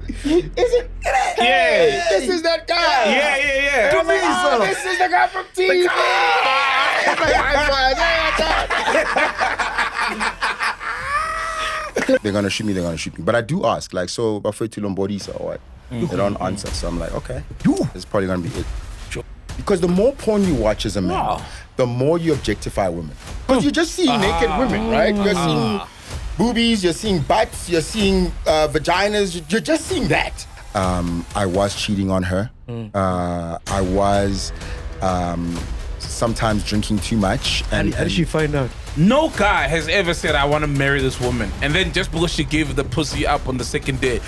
it? Yeah. This is that guy. Yeah. Oh, this is the guy from TV. They're gonna shoot me. But I do ask, like, so Bafetu Lombodisa or what? They don't answer. So I'm like, okay, it's probably gonna be it. Because the more porn you watch as a man, the more you objectify women. Because you're just seeing naked women, right? You're seeing boobies, you're seeing butts, you're seeing vaginas. You're just seeing that. I was cheating on her. I was sometimes drinking too much. And how did she find out? No guy has ever said, I want to marry this woman. And then just because she gave the pussy up on the second day,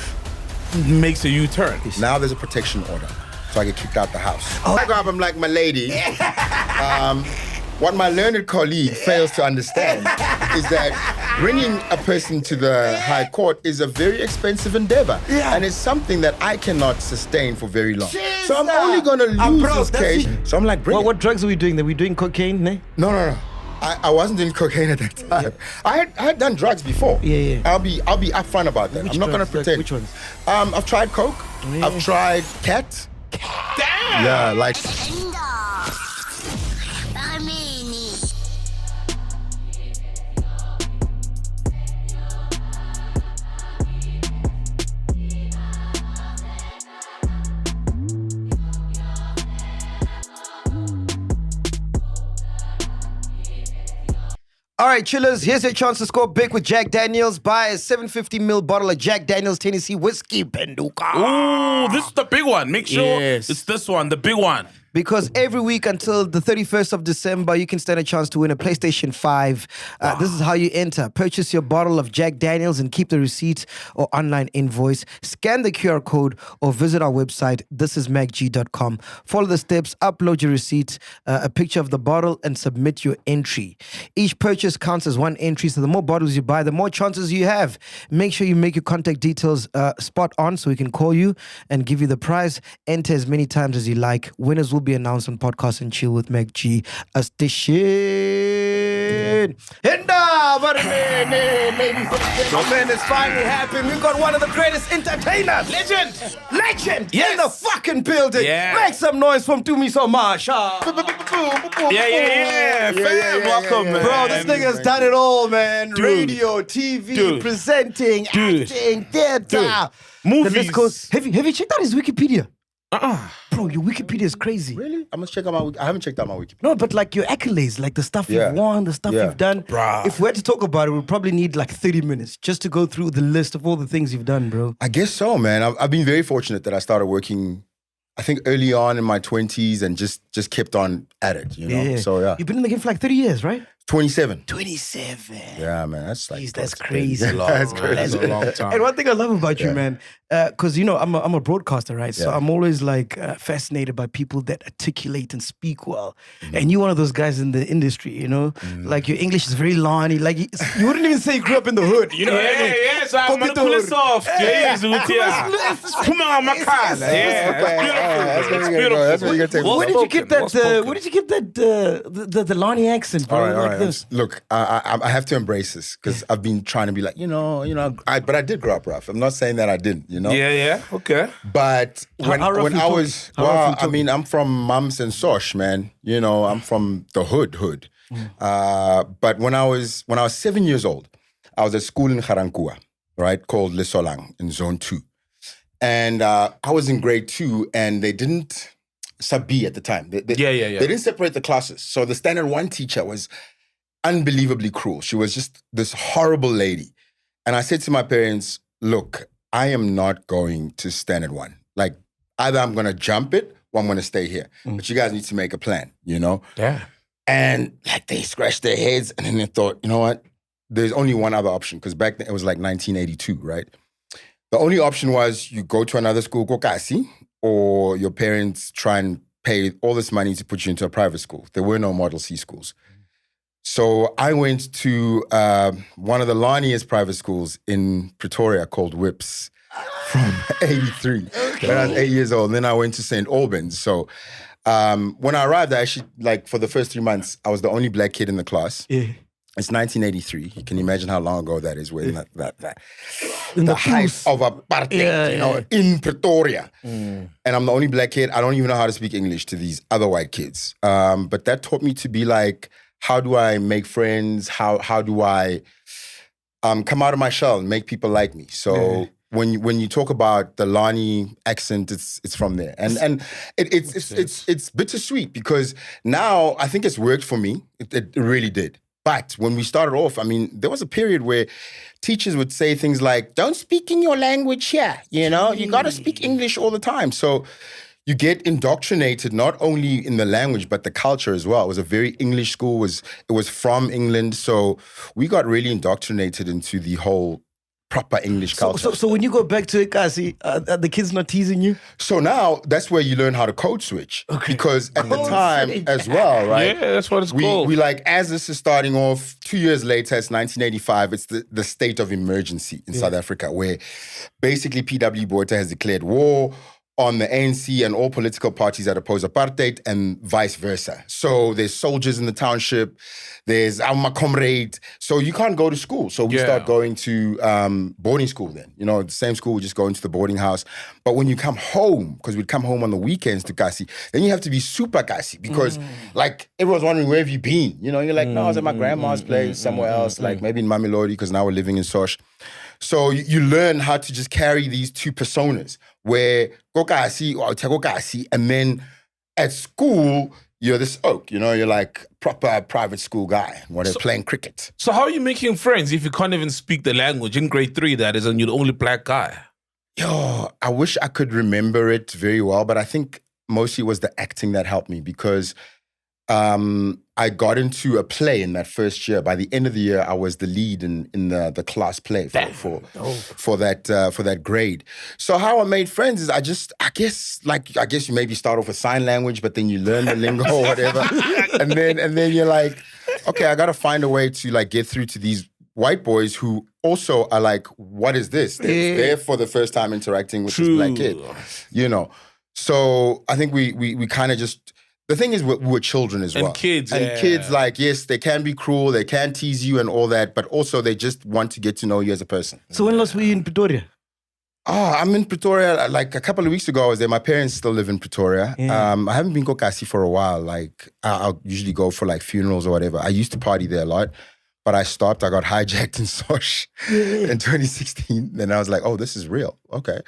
makes a U-turn. Now there's a protection order. So I get kicked out the house. I grab him like my lady. What my learned colleague fails to understand is that bringing a person to the high court is a very expensive endeavor. And it's something that I cannot sustain for very long. So I'm only going to lose this case. So I'm like, bring it. What drugs are we doing? Are we doing cocaine? Ne? No. I wasn't doing cocaine at that time. I had done drugs before. Yeah. I'll be upfront about that. I'm not going to pretend. Which ones? I've tried coke. I've tried cat. Damn! Yeah, like... All right, chillers, here's your chance to score big with Jack Daniels. Buy a 750ml bottle of Jack Daniels Tennessee whiskey, Penduka. Ooh, this is the big one. Make sure it's this one, the big one. Because every week until the 31st of December, you can stand a chance to win a PlayStation 5. This is how you enter. Purchase your bottle of Jack Daniels and keep the receipt or online invoice. Scan the QR code or visit our website, thisismacg.com. Follow the steps, upload your receipt, a picture of the bottle, and submit your entry. Each purchase counts as one entry, so the more bottles you buy, the more chances you have. Make sure you make your contact details spot on so we can call you and give you the prize. Enter as many times as you like. Winners will be announced on Podcast and Chill with MacG as the shit. And ladies and gentlemen, it's finally happened. We've got one of the greatest entertainers. Legend in the fucking building. Make some noise from TUMISHO, MASHA. Yeah. Fam, welcome, man. Bro, this nigga's done it all, man. Radio, TV, presenting, acting, theater. Movies. The list goes. Have you checked out his Wikipedia? Bro, your Wikipedia is crazy. Really? I must check out my I haven't checked out my Wikipedia. No, but like your accolades, like the stuff you've won, the stuff you've done. Bruh. If we had to talk about it, we'd probably need like 30 minutes just to go through the list of all the things you've done, bro. I guess so, man. I've been very fortunate that I started working, I think, early on in my 20s and just kept on at it, you know? Yeah. So, yeah. You've been in the game for like 30 years, right? 27. 27. Yeah, man. That's like... Jeez, that's crazy. That's crazy. That's a long time. And one thing I love about you, man, because, you know, I'm a broadcaster, right? So I'm always like fascinated by people that articulate and speak well. And you're one of those guys in the industry, you know? Like your English is very lani. Like you wouldn't even say you grew up in the hood, you know what I mean? Yeah, so I'm going to pull this off. Come on, my car. Yeah, it's beautiful. That's what you're going to take. Where did you get that? Where did you get that? The Lani accent, bro? All right. Look, I have to embrace this because I've been trying to be like, but I did grow up rough. I'm not saying that I didn't, you know? Yeah. Okay. But when How rough I you was, talking? How rough you I mean, I'm from Mums and Sosh, man. You know, I'm from the hood. But when I was 7 years old, I was at school in Garankuwa, right, called Lesolang in Zone 2. And I was in grade 2 and they didn't sub-B at the time. They didn't separate the classes. So the standard 1 teacher was unbelievably cruel. She was just this horrible lady. And I said to my parents, look, I am not going to standard 1. Like, either I'm going to jump it or I'm going to stay here. But you guys need to make a plan, you know? Yeah. And like they scratched their heads and then they thought, you know what? There's only one other option because back then it was like 1982, right? The only option was you go to another school, Kokasi, or your parents try and pay all this money to put you into a private school. There were no Model C schools. So I went to one of the laniest private schools in Pretoria called Whips from 83 when I was 8 years old. And then I went to St. Albans. So when I arrived, I actually, like for the first 3 months, I was the only black kid in the class. Yeah. It's 1983. You can imagine how long ago that is. When the height booth. of apartheid, in Pretoria. And I'm the only black kid. I don't even know how to speak English to these other white kids. But that taught me to be like, how do I make friends? How do I come out of my shell and make people like me? So when you talk about the Lani accent, it's from there, and it's bittersweet because now I think it's worked for me. It really did. But when we started off, I mean, there was a period where teachers would say things like, don't speak in your language here, you got to speak English all the time. So you get indoctrinated not only in the language, but the culture as well. It was a very English school. It was from England. So we got really indoctrinated into the whole proper English culture. So when you go back to Ekasi, are the kids not teasing you? So now that's where you learn how to code switch. Okay. Because at the time as well, right? Yeah, that's what it's called. We like, as this is starting off, 2 years later, it's 1985, it's the state of emergency in South Africa, where basically PW Botha has declared war on the ANC and all political parties that oppose apartheid and vice versa. So there's soldiers in the township, there's my comrade. So you can't go to school. So we start going to boarding school then. The same school, we just go into the boarding house. But when you come home, because we'd come home on the weekends to Kasi, then you have to be super Kasi because like everyone's wondering, where have you been? You're like, no, I was at my grandma's place somewhere else, like maybe in Mamelodi because now we're living in Sosh. So you learn how to just carry these two personas where go Kasi or go Kasi, and then at school, you're this oak, you're like proper private school guy when they're playing cricket. So how are you making friends if you can't even speak the language? In grade 3, that is, and you're the only black guy. Yo, I wish I could remember it very well, but I think mostly it was the acting that helped me because I got into a play in that first year. By the end of the year, I was the lead in the class play for that grade. So how I made friends is I guess you maybe start off with sign language, but then you learn the lingo or whatever, and then you're like, okay, I got to find a way to like get through to these white boys who also are like, what is this? They're for the first time interacting with this black kid, So I think we kind of just. The thing is, we're children as well. And kids, kids, like, yes, they can be cruel, they can tease you and all that, but also they just want to get to know you as a person. So when last were you in Pretoria? I'm in Pretoria. Like a couple of weeks ago, I was there. My parents still live in Pretoria. I haven't been Kokasi for a while. Like, I'll usually go for like funerals or whatever. I used to party there a lot, but I stopped. I got hijacked in Sosh in 2016. Then I was like, oh, this is real. Okay.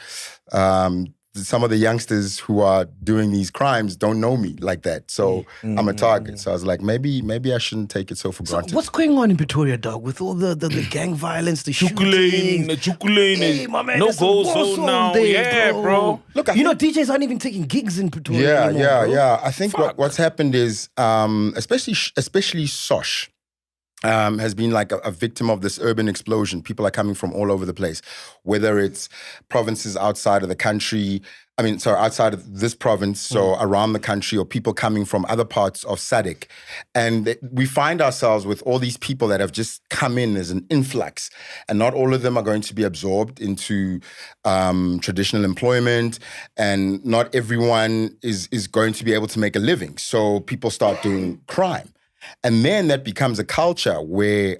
Some of the youngsters who are doing these crimes don't know me like that. So I'm a target. So I was like, maybe I shouldn't take it so for granted. What's going on in Pretoria, dog? With all the gang violence, the shooting. Chukulane. My man, No go zone now. There, bro. Look, DJs aren't even taking gigs in Pretoria anymore, Yeah. I think what's happened is, especially Sosh, has been like a victim of this urban explosion. People are coming from all over the place, whether it's provinces outside of the country, outside of this province, so around the country, or people coming from other parts of SADC. And we find ourselves with all these people that have just come in as an influx, and not all of them are going to be absorbed into traditional employment, and not everyone is going to be able to make a living. So people start doing crime. And then that becomes a culture where,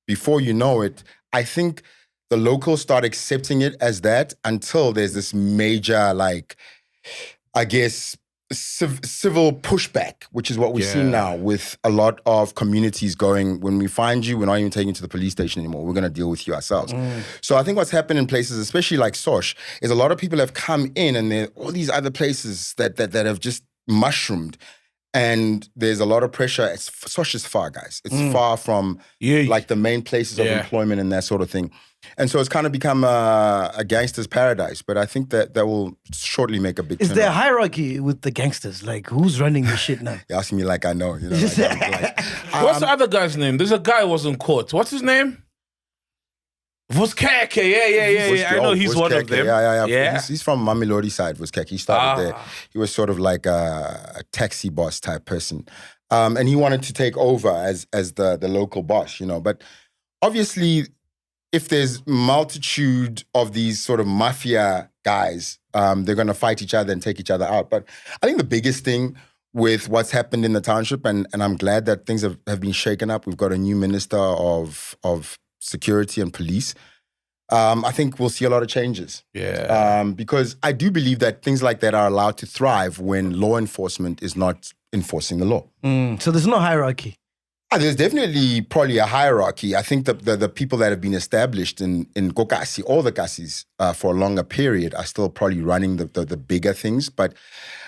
before you know it, I think the locals start accepting it as that until there's this major, like, I guess, civil pushback, which is what we're seeing now with a lot of communities going, when we find you, we're not even taking you to the police station anymore. We're going to deal with you ourselves. So I think what's happened in places, especially like Sosh, is a lot of people have come in, and there are all these other places that have just mushroomed. And there's a lot of pressure. Sosh is far, guys. It's far from like the main places of employment and that sort of thing. And so it's kind of become a gangster's paradise. But I think that will shortly make a big Is there a hierarchy with the gangsters? Like, who's running the shit now? You're asking me like I know. What's the other guy's name? There's a guy who was in court. What's his name? Vuskeke, yeah. I know he's one of them. Yeah. He's from Mamelodi side, Vuskeke. He started there. He was sort of like a taxi boss type person. And he wanted to take over as the local boss, But obviously, if there's multitude of these sort of mafia guys, they're going to fight each other and take each other out. But I think the biggest thing with what's happened in the township, and I'm glad that things have been shaken up. We've got a new minister of security and police. I think we'll see a lot of changes. Yeah. Because I do believe that things like that are allowed to thrive when law enforcement is not enforcing the law. So there's no hierarchy. There's definitely probably a hierarchy. I think the people that have been established in Kokasi, all the Kasis, for a longer period are still probably running the bigger things. But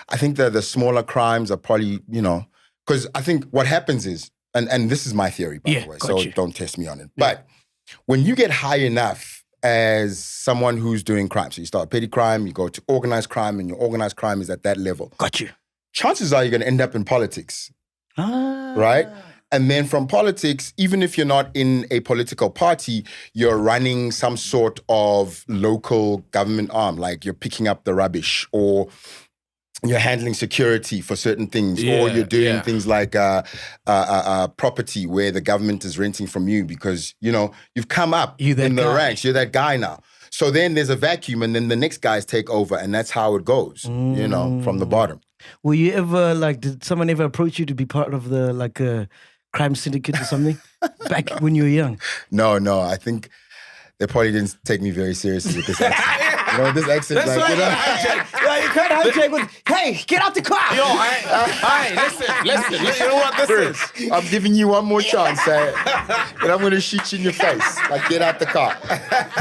I think the smaller crimes are probably, because I think what happens is, and this is my theory, by the way, so don't test me on it. Yeah. But when you get high enough as someone who's doing crime, so you start petty crime, you go to organized crime, and your organized crime is at that level. Got you. Chances are you're going to end up in politics, right? And then from politics, even if you're not in a political party, you're running some sort of local government arm, like you're picking up the rubbish, or you're handling security for certain things, or you're doing things like property where the government is renting from you because, you've come up in the ranks. You're that guy now. So then there's a vacuum, and then the next guys take over, and that's how it goes, from the bottom. Were you ever, did someone ever approach you to be part of the, crime syndicate or something back when you were young? No. I think they probably didn't take me very seriously with this accent. This accent. That's why You can't hijack with, hey, get out the car. Yo, listen. You know what this is? I'm giving you one more chance, and I'm going to shoot you in your face. Get out the car.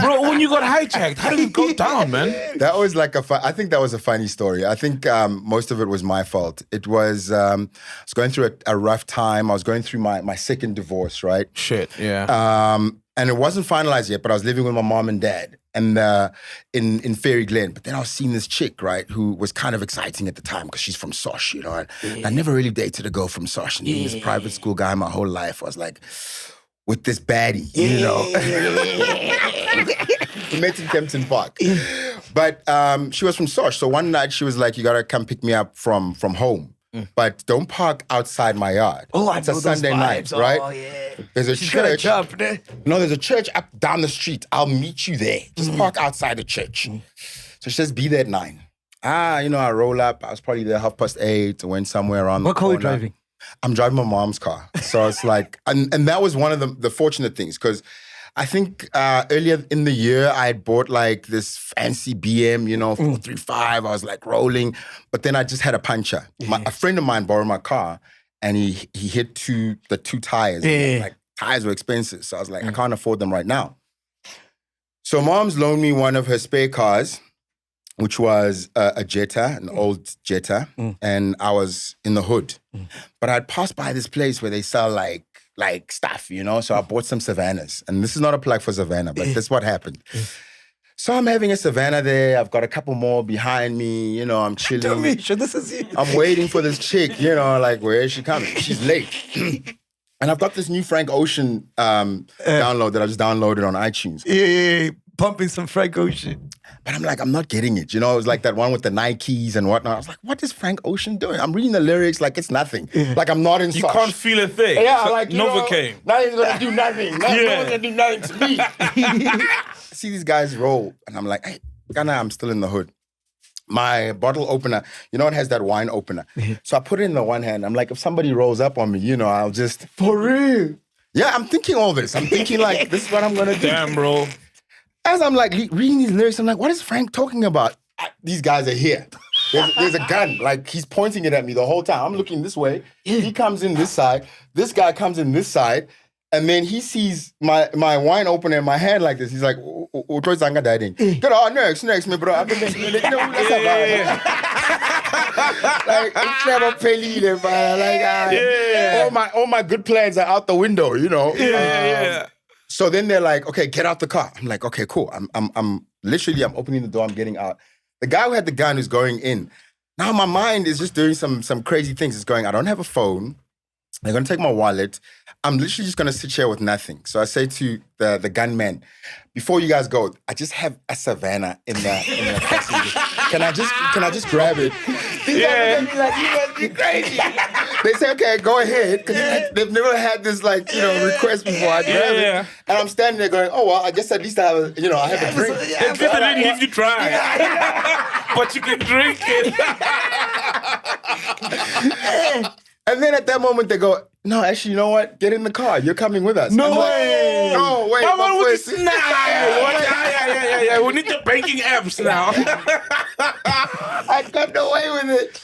Bro, when you got hijacked, how did it go down, man? That was I think that was a funny story. I think most of it was my fault. It was, I was going through a rough time. I was going through my second divorce, right? Shit, yeah. And it wasn't finalized yet, but I was living with my mom and dad and in Fairy Glen. But then I was seeing this chick, right, who was kind of exciting at the time because she's from Sosh, And I never really dated a girl from Sosh. And being this private school guy my whole life, I was like, with this baddie, We met in Kempton Park. But she was from Sosh. So one night she was like, you got to come pick me up from home. But don't park outside my yard. Oh, it's a Sunday night, right? Oh, yeah. There's a church. Jump, No, there's a church up down the street. I'll meet you there. Just park outside the church. So she says, be there at 9. I roll up. I was probably there 8:30. Went somewhere around. What car are you driving? I'm driving my mom's car. So it's like, and that was one of the fortunate things because I think earlier in the year, I had bought this fancy BM, 435. I was rolling. But then I just had a puncture. A friend of mine borrowed my car and he hit the two tires. Tires were expensive. So I was like, I can't afford them right now. So mom's loaned me one of her spare cars, which was a Jetta, an old Jetta. And I was in the hood. But I'd passed by this place where they sell stuff, So I bought some Savannahs. And this is not a plug for Savannah, but that's what happened. So I'm having a Savannah there. I've got a couple more behind me. I'm chilling. TUMISHO, this is you. I'm waiting for this chick, where is she coming? She's late. And I've got this new Frank Ocean download that I just downloaded on iTunes. Yeah. Pumping some Frank Ocean. But I'm like, I'm not getting it. It was like that one with the Nikes and whatnot. I was like, what is Frank Ocean doing? I'm reading the lyrics like it's nothing. Like I'm not in You can't feel a thing. Yeah, so like, Novocaine. Nothing's going to do nothing. No one's going to do nothing to me. I see these guys roll. And I'm like, hey, Ghana, I'm still in the hood. My bottle opener, it has that wine opener. So I put it in the one hand. I'm like, if somebody rolls up on me, I'll just... For real? Yeah, I'm thinking all this. I'm thinking this is what I'm going to do. Damn, bro. As I'm reading these lyrics, I'm like, what is Frank talking about? These guys are here. There's a gun. He's pointing it at me the whole time. I'm looking this way. He comes in this side. This guy comes in this side. And then he sees my wine opener in my hand like this. He's like, next, me, bro. All my good plans are out the window, Yeah. So then they're like, okay, get out the car. I'm like, okay, cool. I'm literally opening the door, I'm getting out. The guy who had the gun is going in. Now my mind is just doing some crazy things. It's going, I don't have a phone. They're going to take my wallet. I'm literally just going to sit here with nothing. So I say to the gunman, before you guys go, I just have a Savannah in the passenger. Can I just grab it? These guys look at me like, you must be crazy. They say, okay, go ahead. Because they've never had this request before. I grab it. And I'm standing there going, oh, well, I guess at least I have a drink. They didn't give you try. But you can drink it. And then at that moment they go, no, actually, you know what? Get in the car. You're coming with us. No I'm like, way. no, wait. Come on but with wait. this. Yeah. We need the banking apps now. I got away with it.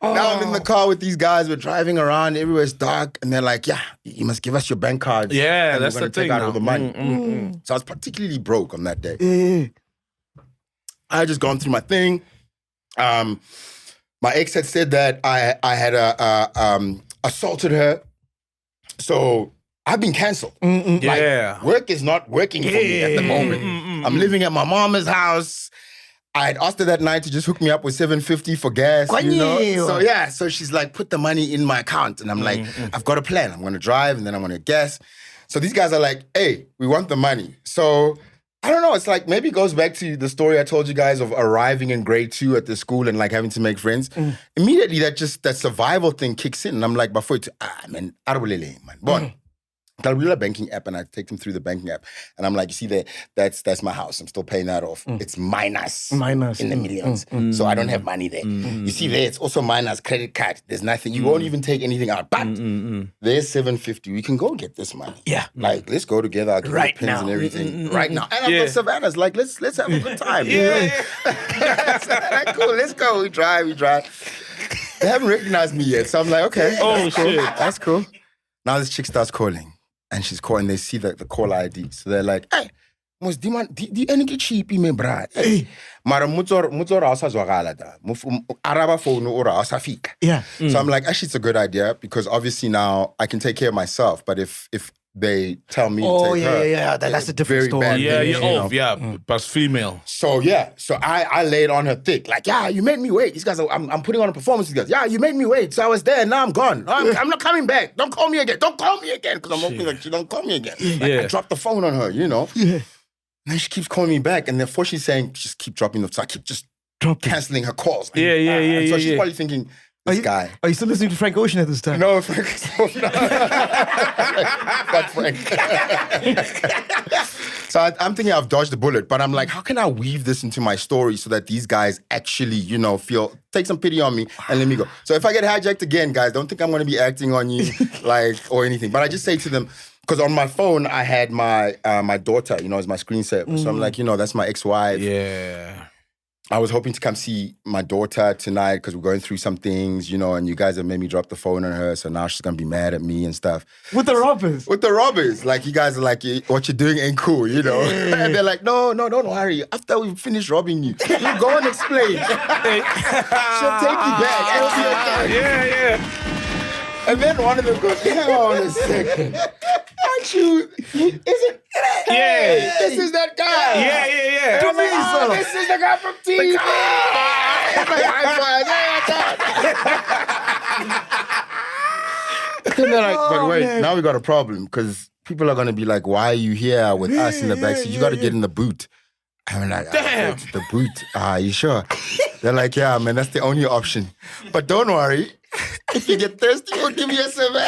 Now I'm in the car with these guys. We're driving around. Everywhere's dark. And they're like, yeah, you must give us your bank cards. Yeah, and that's we're gonna the thing take out now. all the money. So I was particularly broke on that day. Yeah. I had just gone through my thing. My ex had said that I had assaulted her. So I've been canceled. Yeah. Like, work is not working for me at the moment. I'm living at my mama's house. I had asked her that night to just hook me up with $750 for gas, you know? So yeah, so she's like, put the money in my account. And I'm like, I've got a plan. I'm going to drive and then I'm going to gas. So these guys are like, hey, we want the money. So I don't know. It's like, maybe it goes back to the story I told you guys of arriving in grade 2 at the school and like having to make friends. Immediately that survival thing kicks in. And I'm like, before man, man. A banking app, and I take them through the banking app, and I'm like, you see that's my house. I'm still paying that off. It's minus in the millions, so I don't have money there. You see there, it's also minus credit card. There's nothing. You won't even take anything out. But there's $750. We can go get this money. Yeah, like let's go together. I'll give you the pins and everything right now. And I've got Savannah's like, let's have a good time. Like, cool. Let's go. We drive. They haven't recognized me yet, so I'm like, okay. Oh shit, that's cool. Now this chick starts calling. And she's calling, they see the caller ID. So they're like, hey, mos di energy cheap me bra. Hey. Mara mutor asa zwagala da. Araba phone ora asa fika. Yeah. So I'm like, actually it's a good idea because obviously now I can take care of myself. But if they tell me to take her, that's a different story. bad yeah, things, you're off. Yeah, but female. So I laid on her thick, like, yeah, you made me wait. These guys, I'm putting on a performance with you guys. Yeah, you made me wait. So I was there, now I'm gone. I'm not coming back. Don't call me again. Because I'm hoping that she don't call me again. Like, I dropped the phone on her, you know? Yeah. And then she keeps calling me back. And therefore she's saying, just keep dropping the, so I keep just canceling her calls. Yeah. So she's probably thinking, this guy. Are you still listening to Frank Ocean at this time? No, Frank. Fuck Frank. So I'm thinking I've dodged the bullet, but I'm like, how can I weave this into my story so that these guys actually, take some pity on me and let me go. So if I get hijacked again, guys, don't think I'm going to be acting on you or anything. But I just say to them, because on my phone, I had my daughter, as my screensaver. So I'm like, that's my ex-wife. Yeah. I was hoping to come see my daughter tonight because we're going through some things, and you guys have made me drop the phone on her, so now she's going to be mad at me and stuff. With the robbers? With the robbers. Like, you guys are like, what you're doing ain't cool, And they're like, no, don't worry. After we finish robbing you, we'll go and explain. She'll take you back. Yeah. And then one of them goes, hang on a second. Aren't you? Is it? Yeah. This is that guy. Yeah. TUMISHO. This is the guy from TV. And they're like, but wait, now we got a problem because people are going to be like, why are you here with us in the backseat? You got to get in the boot. I'm like, damn. The boot. You sure? They're like, yeah, man, that's the only option. But don't worry. If you get thirsty, we'll give you a Savannah.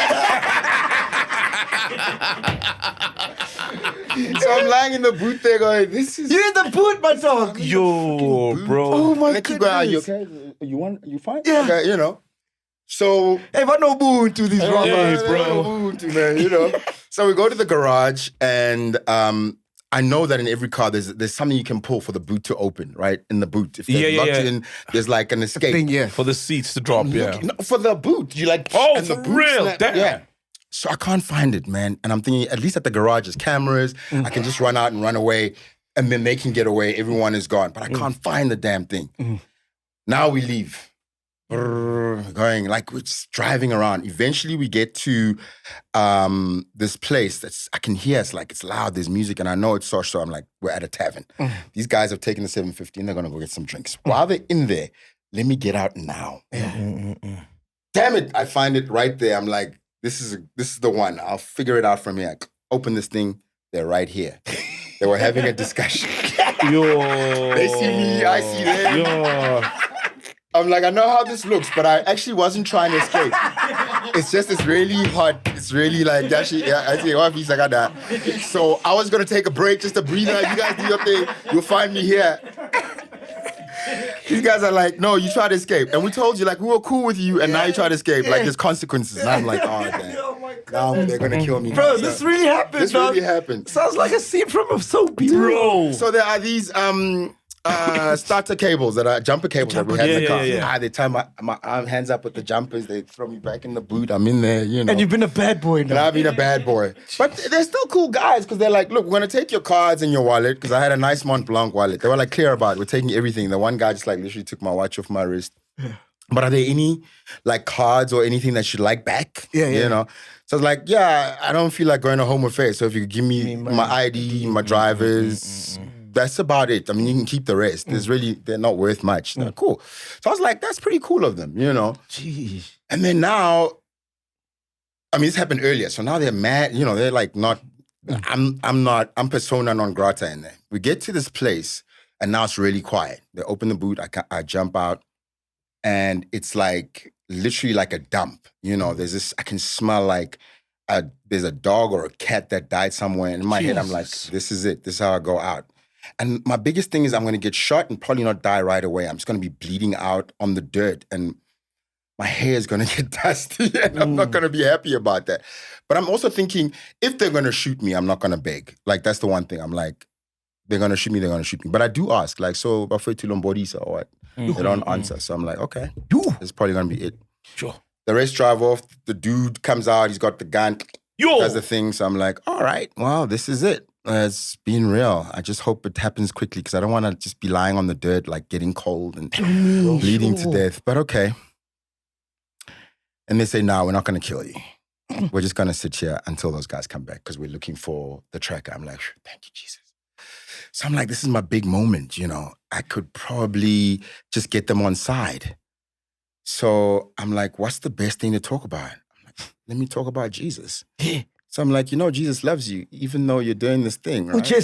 So I'm lying in the boot there going, this is... You're in the boot, my dog. Yo, bro. Oh, my goodness. goodness. Are you okay? You fine? Yeah. Okay, So... Hey, but no boon to these robbers, bro. No boot, man, So we go to the garage and... I know that in every car, there's something you can pull for the boot to open, right? In the boot. If they're locked in, there's like an escape. Thing, For the seats to drop, No, for the boot. You like... Oh, and for the boot real? snap. Damn. Yeah. So I can't find it, man. And I'm thinking, at least at the garage, there's cameras. I can just run out and run away. And then they can get away. Everyone is gone. But I can't find the damn thing. Now we leave. Going, like, we're just driving around. Eventually, we get to this place I can hear. It's loud. There's music. And I know it's Sosh. So I'm like, we're at a tavern. These guys have taken the 750 and they're going to go get some drinks. While they're in there, let me get out now. Damn it. I find it right there. I'm like, this is the one. I'll figure it out from here. Open this thing. They're right here. They were having a discussion. Yo. They see me. I see them. Yo. I'm like, I know how this looks, but I actually wasn't trying to escape. It's really hot. It's really like, I see one piece I got that. So I was going to take a break just to breathe out. You guys do your thing. You'll find me here. These guys are like, no, you tried to escape. And we told you, like, we were cool with you, and now you try to escape. Like, there's consequences. And I'm like, oh, damn. Oh my God. Now they're going to kill me. Bro, this really happened, This dog. really happened. Sounds like a scene from a soap, bro. So there are these starter cables that are jumper cables that we had in the car. They tie my hands up with the jumpers. They throw me back in the boot. I'm in there, you know. And you've been a bad boy now. And I've been a bad boy. But they're still cool guys because they're like, look, we're going to take your cards and your wallet because I had a nice Mont Blanc wallet. They were like clear about it. We're taking everything. The one guy just like literally took my watch off my wrist. But are there any like cards or anything that you'd like back? You know? So I was like, yeah, I don't feel like going to Home Affairs. So if you could give me my ID, my drivers, that's about it. I mean, you can keep the rest. They're not worth much. They're cool. So I was like, that's pretty cool of them, you know? Jeez. And then now, I mean, this happened earlier. So now they're mad, you know, they're like not, I'm persona non grata in there. We get to this place and now it's really quiet. They open the boot, I jump out and it's like, literally like a dump. You know, there's this, I can smell like there's a dog or a cat that died somewhere. And in my head, I'm like, this is it. This is how I go out. And my biggest thing is I'm going to get shot and probably not die right away. I'm just going to be bleeding out on the dirt and my hair is going to get dusty and I'm not going to be happy about that. But I'm also thinking, if they're going to shoot me, I'm not going to beg. Like, that's the one thing. I'm like, they're going to shoot me, they're going to shoot me. But I do ask, like, so, Bafetu Lombodisa or what? They don't answer. So I'm like, okay, it's probably going to be it. Sure. The rest drive off. The dude comes out. He's got the gun. Does the thing. So I'm like, all right, well, this is it. It's been real. I just hope it happens quickly because I don't want to just be lying on the dirt, like getting cold and bleeding to death. But okay. And they say, no, we're not going to kill you. We're just going to sit here until those guys come back because we're looking for the tracker. I'm like, thank you, Jesus. So I'm like, this is my big moment, you know. I could probably just get them on side. So I'm like, what's the best thing to talk about? I'm like, let me talk about Jesus. So I'm like, you know, Jesus loves you, even though you're doing this thing, right? Yeah.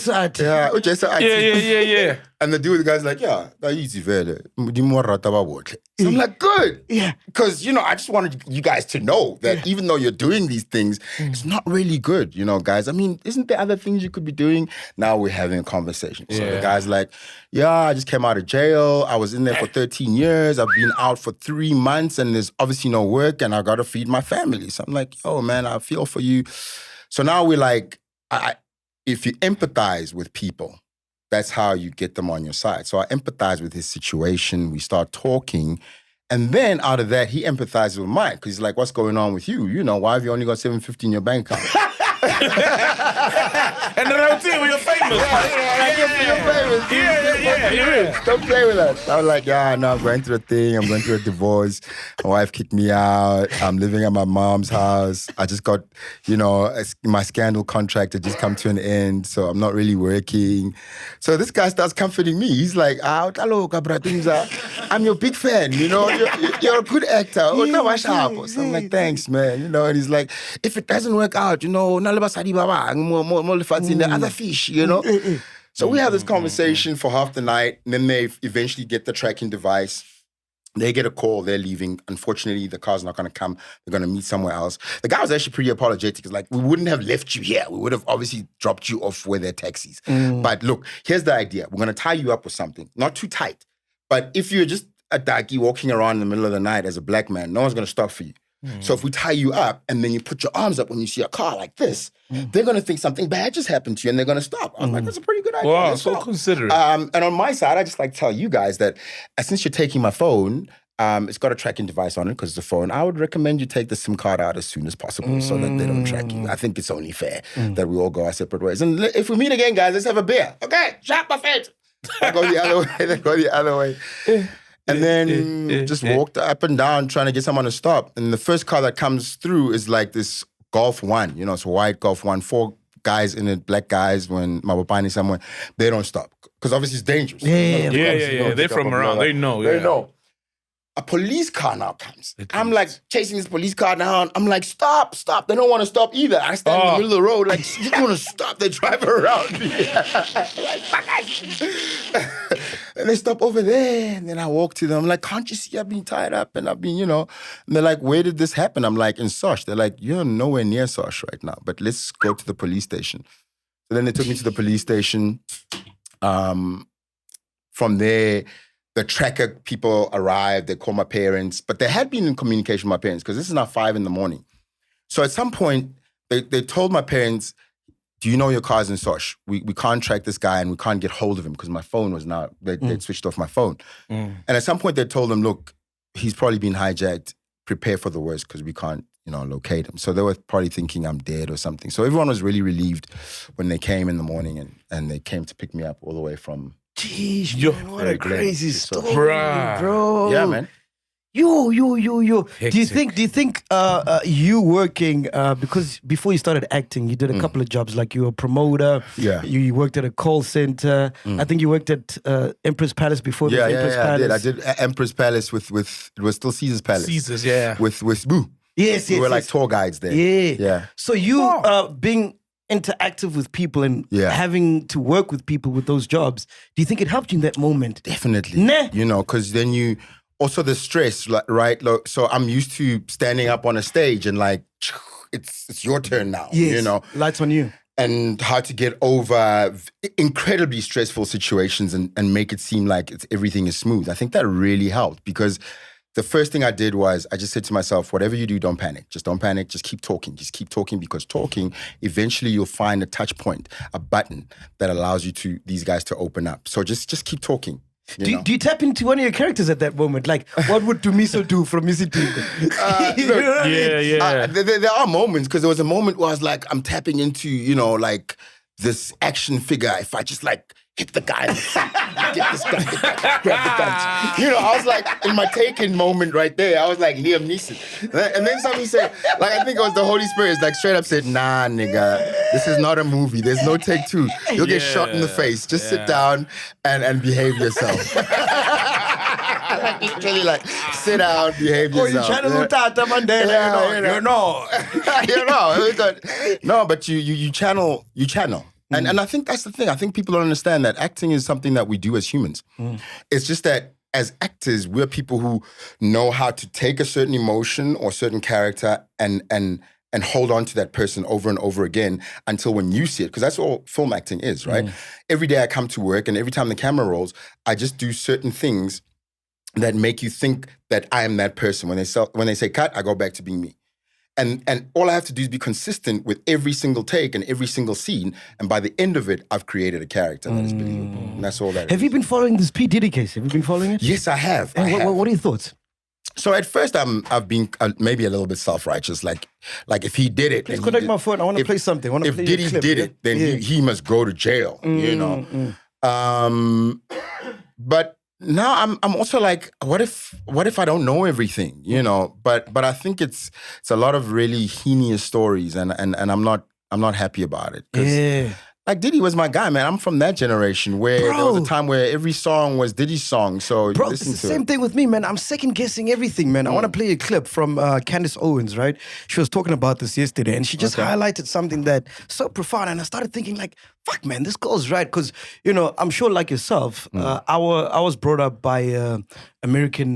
And the dude, the guy's like, yeah, that's easy, very. So I'm like, good. Yeah. Because, you know, I just wanted you guys to know that even though you're doing these things, it's not really good, you know, guys. I mean, isn't there other things you could be doing? Now we're having a conversation. So the guy's like, yeah, I just came out of jail. I was in there for 13 years. I've been out for 3 months and there's obviously no work and I got to feed my family. So I'm like, yo, man, I feel for you. So now we're like, if you empathize with people, that's how you get them on your side. So I empathize with his situation. We start talking. And then out of that, he empathizes with mine because he's like, what's going on with you? You know, why have you only got $750 in your bank account? And then I'll tell you, you're famous. Yeah. Don't play with us. I was like, yeah, no, I'm going through a thing. I'm going through a divorce. My wife kicked me out. I'm living at my mom's house. I just got, you know, my scandal contract had just come to an end, so I'm not really working. So this guy starts comforting me. He's like, hello, I'm your big fan, you know, you're a good actor. So I'm like, thanks, man. You know, and he's like, if it doesn't work out, you know, the other fish, you know. So we have this conversation for half the night, and then they eventually get the tracking device. They get a call, they're leaving. Unfortunately, the car's not going to come. They're going to meet somewhere else. The guy was actually pretty apologetic. He's like, we wouldn't have left you here. We would have obviously dropped you off where there are taxis. But look, here's the idea. We're going to tie you up with something. Not too tight. But if you're just a daki walking around in the middle of the night as a black man, no one's going to stop for you. So if we tie you up and then you put your arms up when you see a car like this, they're going to think something bad just happened to you and they're going to stop. I was like, that's a pretty good idea. Wow, so considerate. And on my side, I just like to tell you guys that since you're taking my phone, it's got a tracking device on it because it's a phone. I would recommend you take the SIM card out as soon as possible so that they don't track you. I think it's only fair that we all go our separate ways. And if we meet again, guys, let's have a beer. Okay, shop my face. I go the other way. They go the other way. And then just walked up and down trying to get someone to stop. And the first car that comes through is like this Golf 1. You know, it's a white Golf 1. 4 guys in it, black guys, when Mabapani somewhere, they don't stop. Because obviously it's dangerous. Yeah. They're from around. They know. They know. A police car now comes. I'm like chasing this police car down. I'm like, stop. They don't want to stop either. I stand in the middle of the road, like, you want to stop. They drive around me. Like, fuck us. And they stop over there. And then I walk to them. I'm like, can't you see I've been tied up? And I've been, you know. And they're like, where did this happen? I'm like, in Sosh. They're like, you're nowhere near Sosh right now. But let's go to the police station. So then they took me to the police station. From there, the tracker people arrived, they called my parents, but they had been in communication with my parents because this is now 5 a.m. So at some point, they told my parents, do you know your car's in Sosh? We can't track this guy and we can't get hold of him because my phone was now, they'd switched off my phone. And at some point they told them, look, he's probably been hijacked. Prepare for the worst because we can't, locate him. So they were probably thinking I'm dead or something. So everyone was really relieved when they came in the morning and they came to pick me up all the way from... Jeez, man, what a very crazy glad. story, Bruh. bro. Yeah, man. Yo. Do you Hectic. think you working because before you started acting, you did a couple of jobs, like you were a promoter. Yeah. You worked at a call center. I think you worked at Empress Palace before. Yeah, Empress I Palace. did Empress Palace with it was still Caesar's Palace. Caesars, yeah. With Boo. Yes, We were like yes. tour guides there. Yeah. So you being interactive with people and having to work with people with those jobs, do you think it helped you in that moment? Definitely. Nah. Because then you also the stress, right? So I'm used to standing up on a stage and like it's your turn now. Yes. Lights on you. And how to get over incredibly stressful situations and make it seem like everything is smooth. I think that really helped because the first thing I did was I just said to myself, whatever you do, don't panic. Just don't panic. Just keep talking. Just keep talking because talking, eventually you'll find a touch point, a button that allows these guys to open up. So just keep talking. Do you tap into one of your characters at that moment? Like, what would TUMISHO do from Missy Tingo? Yeah. There are moments because there was a moment where I was like, I'm tapping into, like this action figure. If I just like hit the guy, get this guy, grab the guns. I was like in my Taken moment right there. I was like Liam Neeson. And then somebody said, like, I think it was the Holy Spirit, like straight up said, nah, nigga, this is not a movie. There's no take 2. You'll get shot in the face. Just sit down and behave yourself. Like literally, like sit down, behave yourself. No, but you channel. And I think that's the thing. I think people don't understand that acting is something that we do as humans. It's just that as actors, we're people who know how to take a certain emotion or certain character and hold on to that person over and over again until when you see it, because that's all film acting is, right? Every day I come to work and every time the camera rolls, I just do certain things that make you think that I am that person. When they say cut, I go back to being me. And all I have to do is be consistent with every single take and every single scene. And by the end of it, I've created a character that is believable. And that's all that Have you been following this P. Diddy case? Have you been following it? Yes, I have. And what are your thoughts? So at first, I've been maybe a little bit self-righteous. Like if he did it. Please connect my phone. I want to play something. If Diddy did it, then he must go to jail, But now I'm also like, what if I don't know everything, But I think it's a lot of really heinous stories, and I'm not happy about it. Yeah. Like Diddy was my guy, man. I'm from that generation where there was a time where every song was Diddy's song. So Bro, you it's listen the to same it. thing with me, man. I'm second guessing everything, man. I want to play a clip from Candace Owens, right? She was talking about this yesterday, and she just highlighted something that so profound. And I started thinking, like, fuck, man, this girl's right. Because, I'm sure, like yourself, I was brought up by American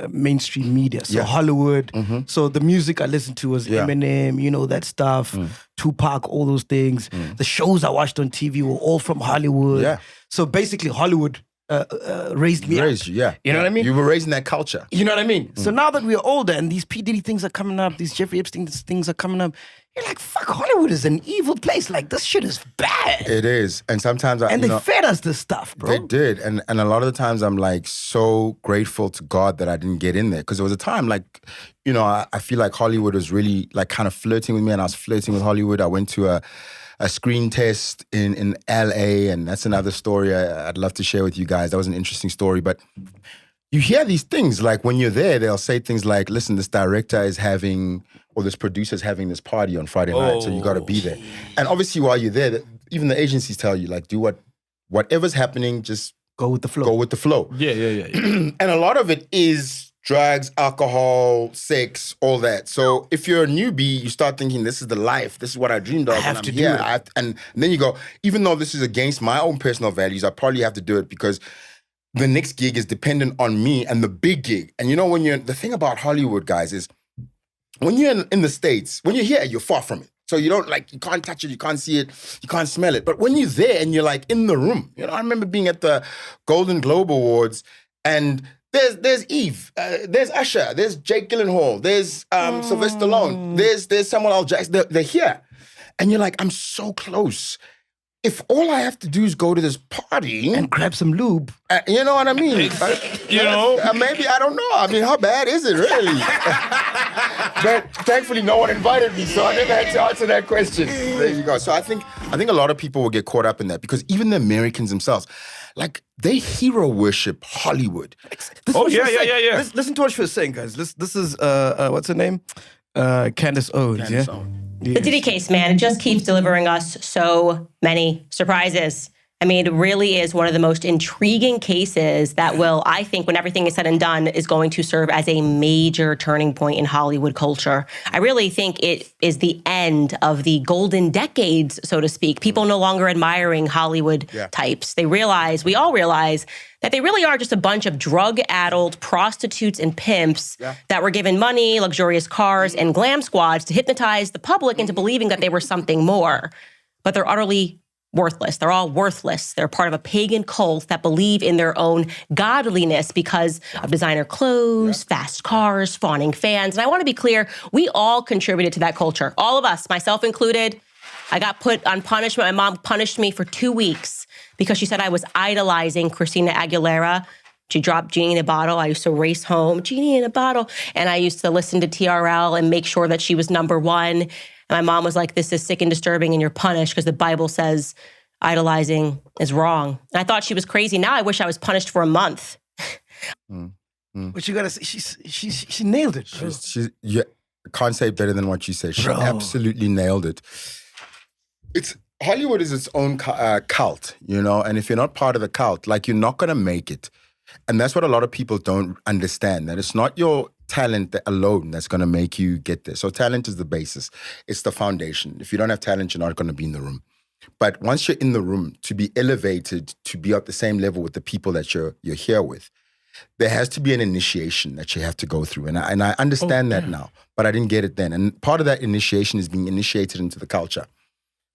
mainstream media, so Hollywood. So the music I listened to was Eminem, that stuff, Tupac, all those things. The shows I watched on TV were all from Hollywood. Yeah. So basically, Hollywood raised me up. You know what I mean? You were raised in that culture. You know what I mean? So now that we're older and these P. Diddy things are coming up, these Jeffrey Epstein things are coming up, you're like, fuck, Hollywood is an evil place. Like, this shit is bad. It is. And sometimes they fed us this stuff, bro. They did. And a lot of the times I'm like so grateful to God that I didn't get in there. Because there was a time like, I feel like Hollywood was really like kind of flirting with me, and I was flirting with Hollywood. I went to a screen test in LA, and that's another story I'd love to share with you guys. That was an interesting story. But you hear these things, like when you're there, they'll say things like, listen, this director is having, or this producer's having this party on Friday night, so you got to be there. And obviously while you're there, even the agencies tell you, like, do whatever's happening, just go with the flow. Go with the flow. Yeah. And a lot of it is drugs, alcohol, sex, all that. So if you're a newbie, you start thinking, this is the life. This is what I dreamed of. I have to do it. And then you go, even though this is against my own personal values, I probably have to do it because the next gig is dependent on me and the big gig. And the thing about Hollywood, guys, is when you're in the States, when you're here, you're far from it. So you can't touch it, you can't see it, you can't smell it. But when you're there and you're like in the room, I remember being at the Golden Globe Awards And there's Eve, there's Usher, there's Jake Gyllenhaal, there's Sylvester Stallone, there's Samuel L. Jackson. They're here. And you're like, I'm so close. If all I have to do is go to this party and grab some lube, you know what I mean? You know, maybe, I don't know. I mean, how bad is it really? But thankfully, no one invited me, so I never had to answer that question. There you go. So I think a lot of people will get caught up in that because even the Americans themselves, like they hero worship Hollywood. Yeah. Listen to what she was saying, guys. This is what's her name? Candace Owens. Yes. The Diddy case, man, it just keeps delivering us so many surprises. I mean, it really is one of the most intriguing cases that will, I think, when everything is said and done, is going to serve as a major turning point in Hollywood culture. I really think it is the end of the golden decades, so to speak. People no longer admiring Hollywood types. We all realize that they really are just a bunch of drug-addled prostitutes and pimps that were given money, luxurious cars, and glam squads to hypnotize the public into believing that they were something more. But they're utterly worthless. They're all worthless. They're part of a pagan cult that believe in their own godliness because of designer clothes, fast cars, fawning fans. And I want to be clear, we all contributed to that culture. All of us, myself included. I got put on punishment. My mom punished me for 2 weeks because she said I was idolizing Christina Aguilera. She dropped Genie in a Bottle. I used to race home, Genie in a Bottle. And I used to listen to TRL and make sure that she was number one. And my mom was like, this is sick and disturbing and you're punished because the Bible says idolizing is wrong. And I thought she was crazy. Now I wish I was punished for a month. But you gotta say, she nailed it. You can't say it better than what you said. She absolutely nailed it. Hollywood is its own cult, you know, and if you're not part of the cult, like you're not gonna make it. And that's what a lot of people don't understand, that it's not your talent alone that's going to make you get there. So talent is the basis. It's the foundation. If you don't have talent, you're not going to be in the room. But once you're in the room, to be elevated, to be at the same level with the people that you're here with, there has to be an initiation that you have to go through. And I understand that now, but I didn't get it then. And part of that initiation is being initiated into the culture.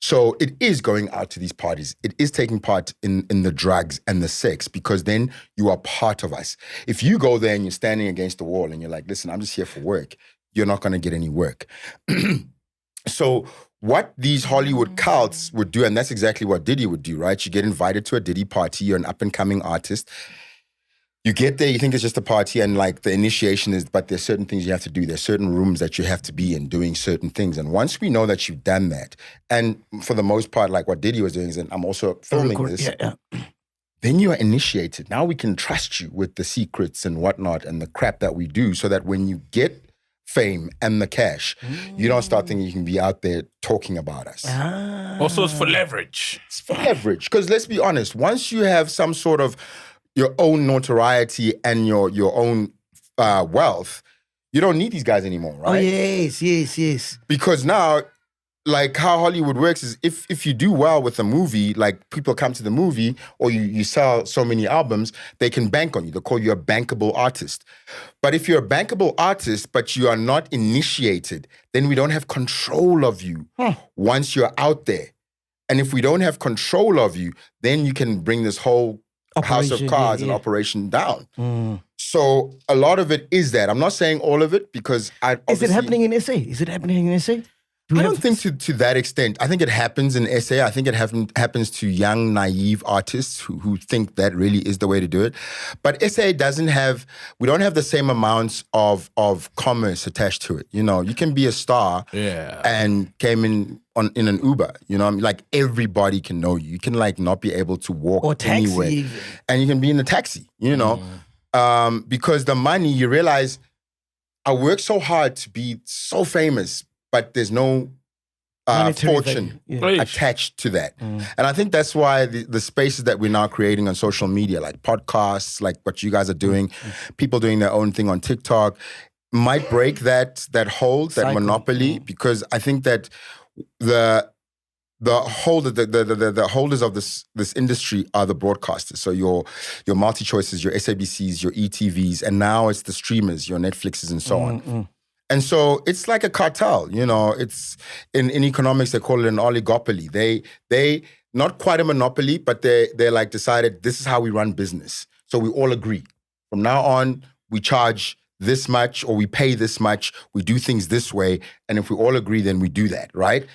So it is going out to these parties. It is taking part in the drugs and the sex because then you are part of us. If you go there and you're standing against the wall and you're like, listen, I'm just here for work, you're not going to get any work. So what these Hollywood cults would do, and that's exactly what Diddy would do, right? You get invited to a Diddy party, you're an up-and-coming artist. You get there, you think it's just a party and like the initiation is, but there's certain things you have to do. There's certain rooms that you have to be in doing certain things. And once we know that you've done that, and for the most part, like what Diddy was doing is, and I'm also filming this, then you are initiated. Now we can trust you with the secrets and whatnot and the crap that we do so that when you get fame and the cash, you don't start thinking you can be out there talking about us. Also, it's for leverage. It's for leverage. Because let's be honest, once you have some sort of your own notoriety and your own wealth, you don't need these guys anymore, right? Oh, yes. Because now, like how Hollywood works is if you do well with a movie, like people come to the movie or you sell so many albums, they can bank on you. They call you a bankable artist. But if you're a bankable artist, but you are not initiated, then we don't have control of you once you're out there. And if we don't have control of you, then you can bring this whole house of cards and operation down. So a lot of it is that. I'm not saying all of it because Is it happening in SA? I don't think to that extent. I think it happens in SA. I think it happens to young, naive artists who think that really is the way to do it. But SA we don't have the same amounts of commerce attached to it. You know, you can be a star and came in an Uber, you know, like everybody can know you. You can like not be able to walk or taxi anywhere. Even. And you can be in a taxi, you know, because the money, you realize I worked so hard to be so famous, but there's no fortune attached to that. And I think that's why the spaces that we're now creating on social media, like podcasts, like what you guys are doing, people doing their own thing on TikTok, might break that hold, that monopoly, because I think that the holders of this industry are the broadcasters. So your multi-choices, your SABCs, your ETVs, and now it's the streamers, your Netflixes and so on. And so it's like a cartel, you know. It's in economics they call it an oligopoly. They not quite a monopoly, but they like decided this is how we run business. So we all agree. From now on, we charge this much or we pay this much, we do things this way, and if we all agree, then we do that, right?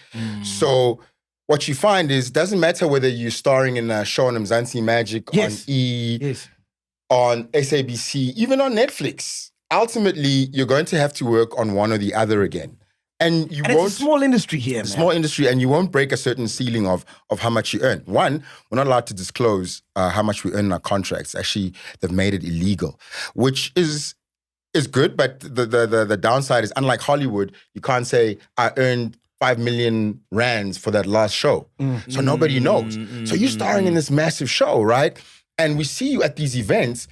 So what you find is, it doesn't matter whether you're starring in a show on Mzansi Magic, on E, on SABC, even on Netflix. Ultimately, you're going to have to work on one or the other again. And you won't. It's a small industry here, man. Small industry, and you won't break a certain ceiling of how much you earn. One, we're not allowed to disclose how much we earn in our contracts. Actually, they've made it illegal, which is good, but the downside is, unlike Hollywood, you can't say I earned 5 million rands for that last show. So nobody knows. So you're starring in this massive show, right? And we see you at these events.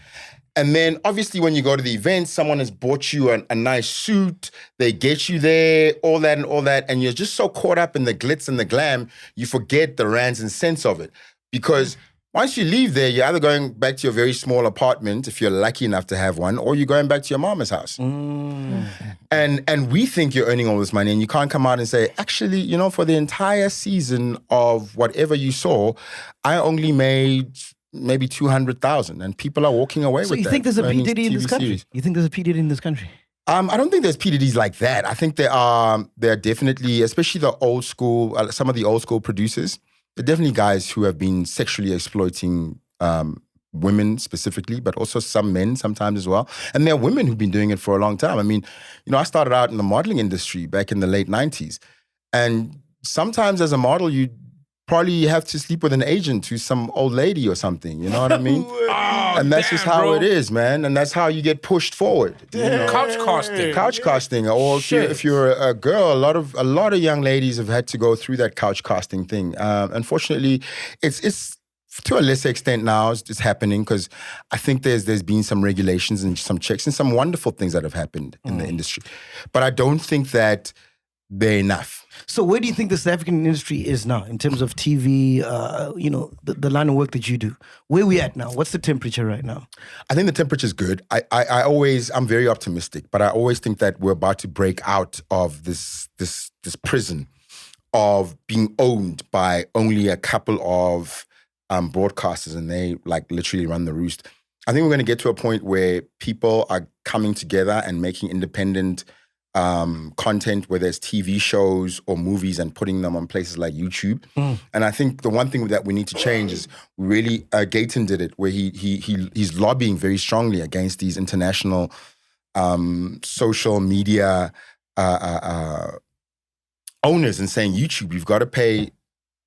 And then obviously when you go to the event, someone has bought you a nice suit, they get you there, all that. And you're just so caught up in the glitz and the glam, you forget the rands and cents of it. Because once you leave there, you're either going back to your very small apartment, if you're lucky enough to have one, or you're going back to your mama's house. And we think you're earning all this money, and you can't come out and say, actually, for the entire season of whatever you saw, I only made maybe 200,000, and people are walking away with that. So you think there's a P. Diddy in this country? Series. You think there's a P. Diddy in this country? I don't think there's P. Diddy's like that. I think there are definitely, especially the old school, some of the old school producers, there are definitely guys who have been sexually exploiting women specifically, but also some men sometimes as well. And there are women who've been doing it for a long time. I mean, I started out in the modeling industry back in the late 90s. And sometimes as a model, you probably have to sleep with an agent who's some old lady or something, you know what I mean? And that's just how it is, man. And that's how you get pushed forward. Couch casting. Couch casting. Or if you're a girl, a lot of young ladies have had to go through that couch casting thing. Unfortunately, it's to a lesser extent now it's happening, because I think there's been some regulations and some checks and some wonderful things that have happened in the industry. But I don't think that they're enough. So where do you think the South African industry is now in terms of TV, the line of work that you do? Where are we at now? What's the temperature right now? I think the temperature is good. I'm very optimistic, but I always think that we're about to break out of this prison of being owned by only a couple of broadcasters, and they literally run the roost. I think we're going to get to a point where people are coming together and making independent content, whether it's TV shows or movies, and putting them on places like YouTube. And I think the one thing that we need to change is really, Gaten did it, where he's lobbying very strongly against these international social media owners and saying, YouTube, you've got to pay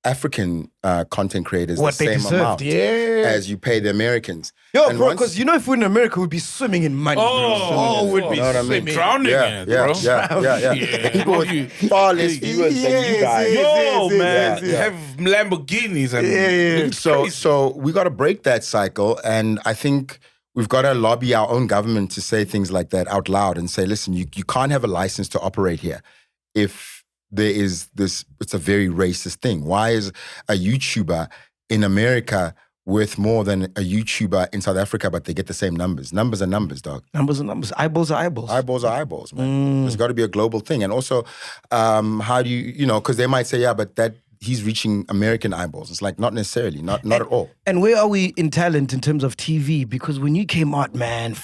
African content creators what the same amount as you pay the Americans. Yo, bro, because if we're in America, we'd be swimming in money. We'd be drowning in it, bro. Yeah. People with far less viewers than you guys. Man, have Lamborghinis and so we got to break that cycle, and I think we've got to lobby our own government to say things like that out loud and say, listen, you can't have a license to operate here if there is this, it's a very racist thing. Why is a YouTuber in America worth more than a YouTuber in South Africa, but they get the same numbers? Numbers are numbers, dog. Numbers are numbers. Eyeballs are eyeballs. Eyeballs are eyeballs, man. There's got to be a global thing. And also, how do you, because they might say, yeah, but that he's reaching American eyeballs. It's not necessarily, not at all. And where are we in talent in terms of TV? Because when you came out, man,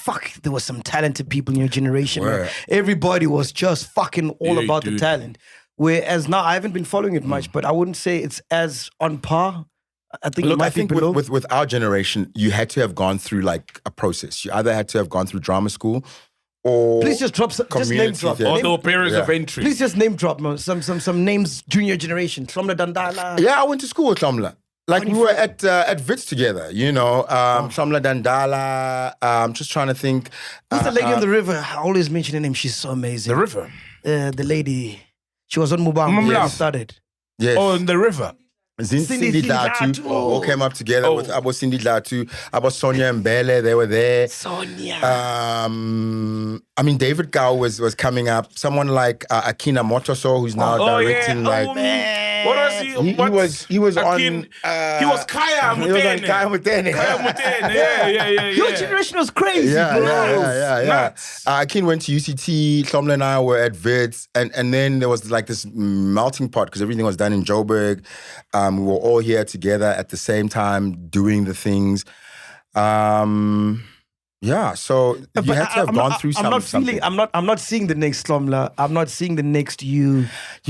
there was some talented people in your generation. Man. Everybody was just fucking all about the talent. Whereas now, I haven't been following it much, but I wouldn't say it's as on par. I think it might be below. With our generation, you had to have gone through a process. You either had to have gone through drama school, or please just name drop. Or the barriers of entry. Please just name drop, man. Some names, junior generation. Tumelo Dandala. Yeah, I went to school with Tumelo. We were at Wits together, Tumelo Dandala. I'm just trying to think. Who's the lady on the river? I always mention her name. She's so amazing. The river? The lady. She was on Mubam. Started. Yes. Oh, in the river. Cindy Datu all came up together with Abo Cindy Datu, Abo Sonia and Bele, they were there. Sonia. David Gao was coming up. Someone like Akina Motoso, who's now directing what was he? He was on. He was Kaya Mutene. He was on Kaya Mutene. Yeah. Your generation was crazy, bro. Yeah. Akin went to UCT. Tumelo and I were at Wits, and then there was this melting pot because everything was done in Joburg. We were all here together at the same time doing the things. Yeah, so you But had to have gone through I'm not something. I'm not seeing the next Slomla. I'm not seeing the next you.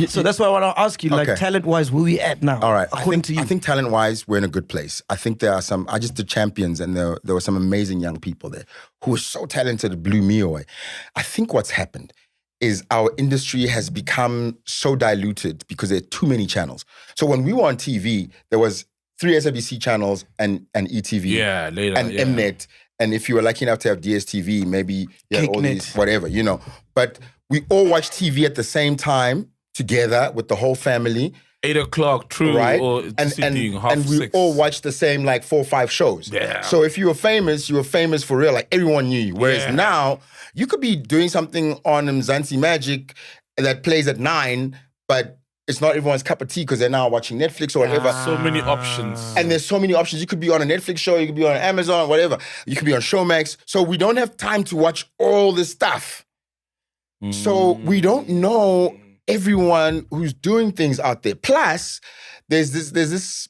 So that's why I want to ask you, like, Okay. talent-wise, where we at now? All right, According to you. I think talent-wise, we're in a good place. I think there are some. I just did Champions, and there were some amazing young people there who were so talented. It blew me away. I think what's happened is our industry has become so diluted because there are too many channels. So when we were on TV, there was 3 SABC channels and ETV. Yeah, later. And yeah. Mnet. And if you were lucky enough to have DSTV, maybe you had all Kicknet. these, whatever, you know. But we all watch TV at the same time together with the whole family. 8 o'clock, true. Right? Or And we 6:30. all watched the same like 4 or 5 shows. Yeah. So if you were famous for real. Like everyone knew you. Whereas Yeah. now, you could be doing something on Mzansi Magic that plays at 9, but it's not everyone's cup of tea because they're now watching Netflix or whatever. So many options. And there's so many options. You could be on a Netflix show, you could be on Amazon, whatever. You could be on Showmax. So we don't have time to watch all this stuff. So we don't know everyone who's doing things out there. Plus, there's this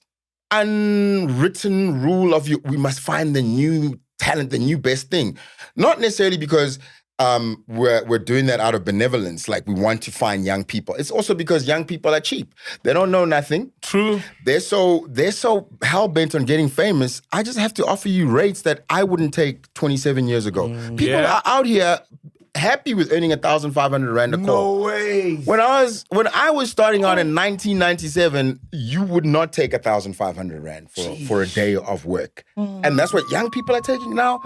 unwritten rule of we must find the new talent, the new best thing. Not necessarily because we're doing that out of benevolence, like we want to find young people. It's also because young people are cheap. They don't know nothing. True. They're so hell-bent on getting famous. I just have to offer you rates that I wouldn't take 27 years ago. People Yeah. are out here happy with earning 1,500 rand a call. No way. When I was starting out in 1997, you would not take 1,500 rand for a day of work. And that's what young people are taking now.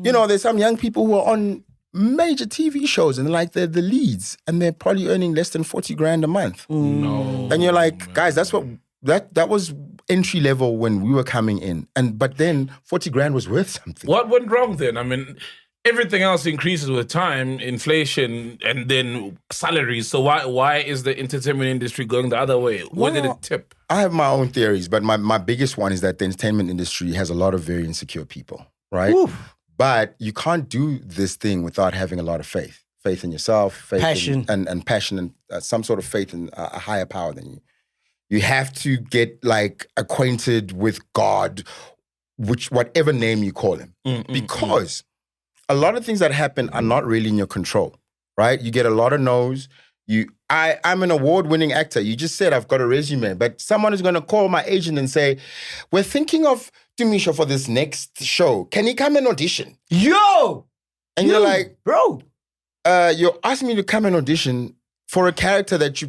You know, there's some young people who are on major TV shows and like they're the leads and they're probably earning less than 40 grand a month. No. And you're like, guys, that was entry level when we were coming in. But then 40 grand was worth something. What went wrong then? I mean, everything else increases with time, inflation, and then salaries. So why is the entertainment industry going the other way? Where did it tip? I have my own theories, but my biggest one is that the entertainment industry has a lot of very insecure people, right? Oof. But you can't do this thing without having a lot of faith. Faith in yourself, faith Passion. and passion and some sort of faith in a higher power than you. You have to get like acquainted with God, whatever name you call him. Because a lot of things that happen are not really in your control, right? You get a lot of no's. I'm an award-winning actor. You just said I've got a resume, but someone is going to call my agent and say, we're thinking of TUMISHO for this next show. Can he come and audition? Yo! And you're like, bro. you're asking me to come and audition for a character that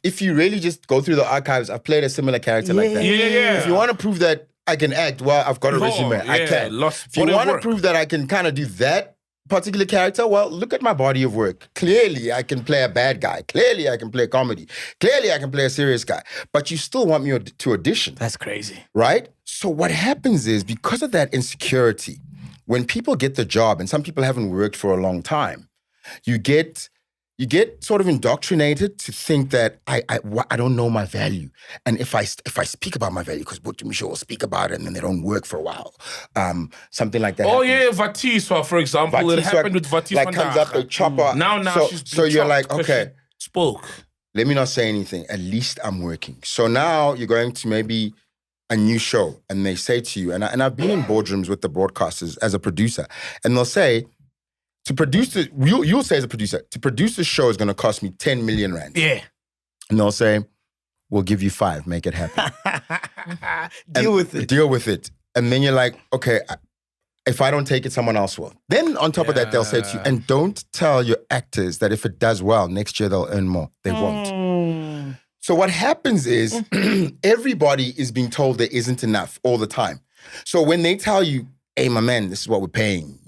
if you really just go through the archives, I've played a similar character like that. Yeah. If you want to prove that I can act, well, I've got a resume. I can. If you want to prove that I can kind of do that particular character, well, look at my body of work. Clearly, I can play a bad guy. Clearly, I can play a comedy. Clearly, I can play a serious guy. But you still want me to audition. That's crazy. Right? So what happens is, because of that insecurity, when people get the job, and some people haven't worked for a long time, you get sort of indoctrinated to think that I don't know my value. And if I speak about my value, because TUMISHO will speak about it and then they don't work for a while, something like that. Oh happens. yeah, Vatiswa, for example. It happened with Vatiswa. Like comes up a chopper. Now she's so you're like, okay, spoke. let me not say anything. At least I'm working. So now you're going to maybe a new show, and they say to you, and I've been in boardrooms with the broadcasters as a producer, and they'll say, to produce it, you'll say as a producer, to produce the show is going to cost me 10 million rand. Yeah. And they'll say, we'll give you 5, make it happen. Deal with it. Deal with it. And then you're like, okay, if I don't take it, someone else will. Then on top of that, they'll say to you, and don't tell your actors that if it does well, next year they'll earn more. They won't. So what happens is everybody is being told there isn't enough all the time. So when they tell you, hey, my man, this is what we're paying,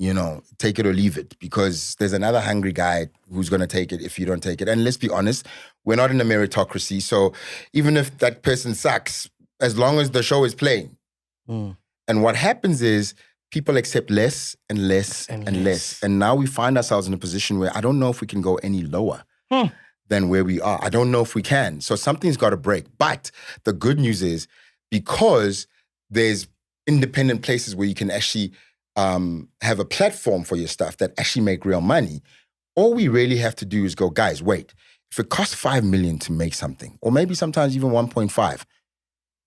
take it or leave it, because there's another hungry guy who's going to take it if you don't take it. And let's be honest, we're not in a meritocracy. So even if that person sucks, as long as the show is playing. And what happens is people accept less and less and less. And now we find ourselves in a position where I don't know if we can go any lower than where we are. I don't know if we can. So something's got to break. But the good news is, because there's independent places where you can actually have a platform for your stuff that actually make real money, all we really have to do is go, guys, wait, if it costs 5 million to make something, or maybe sometimes even 1.5,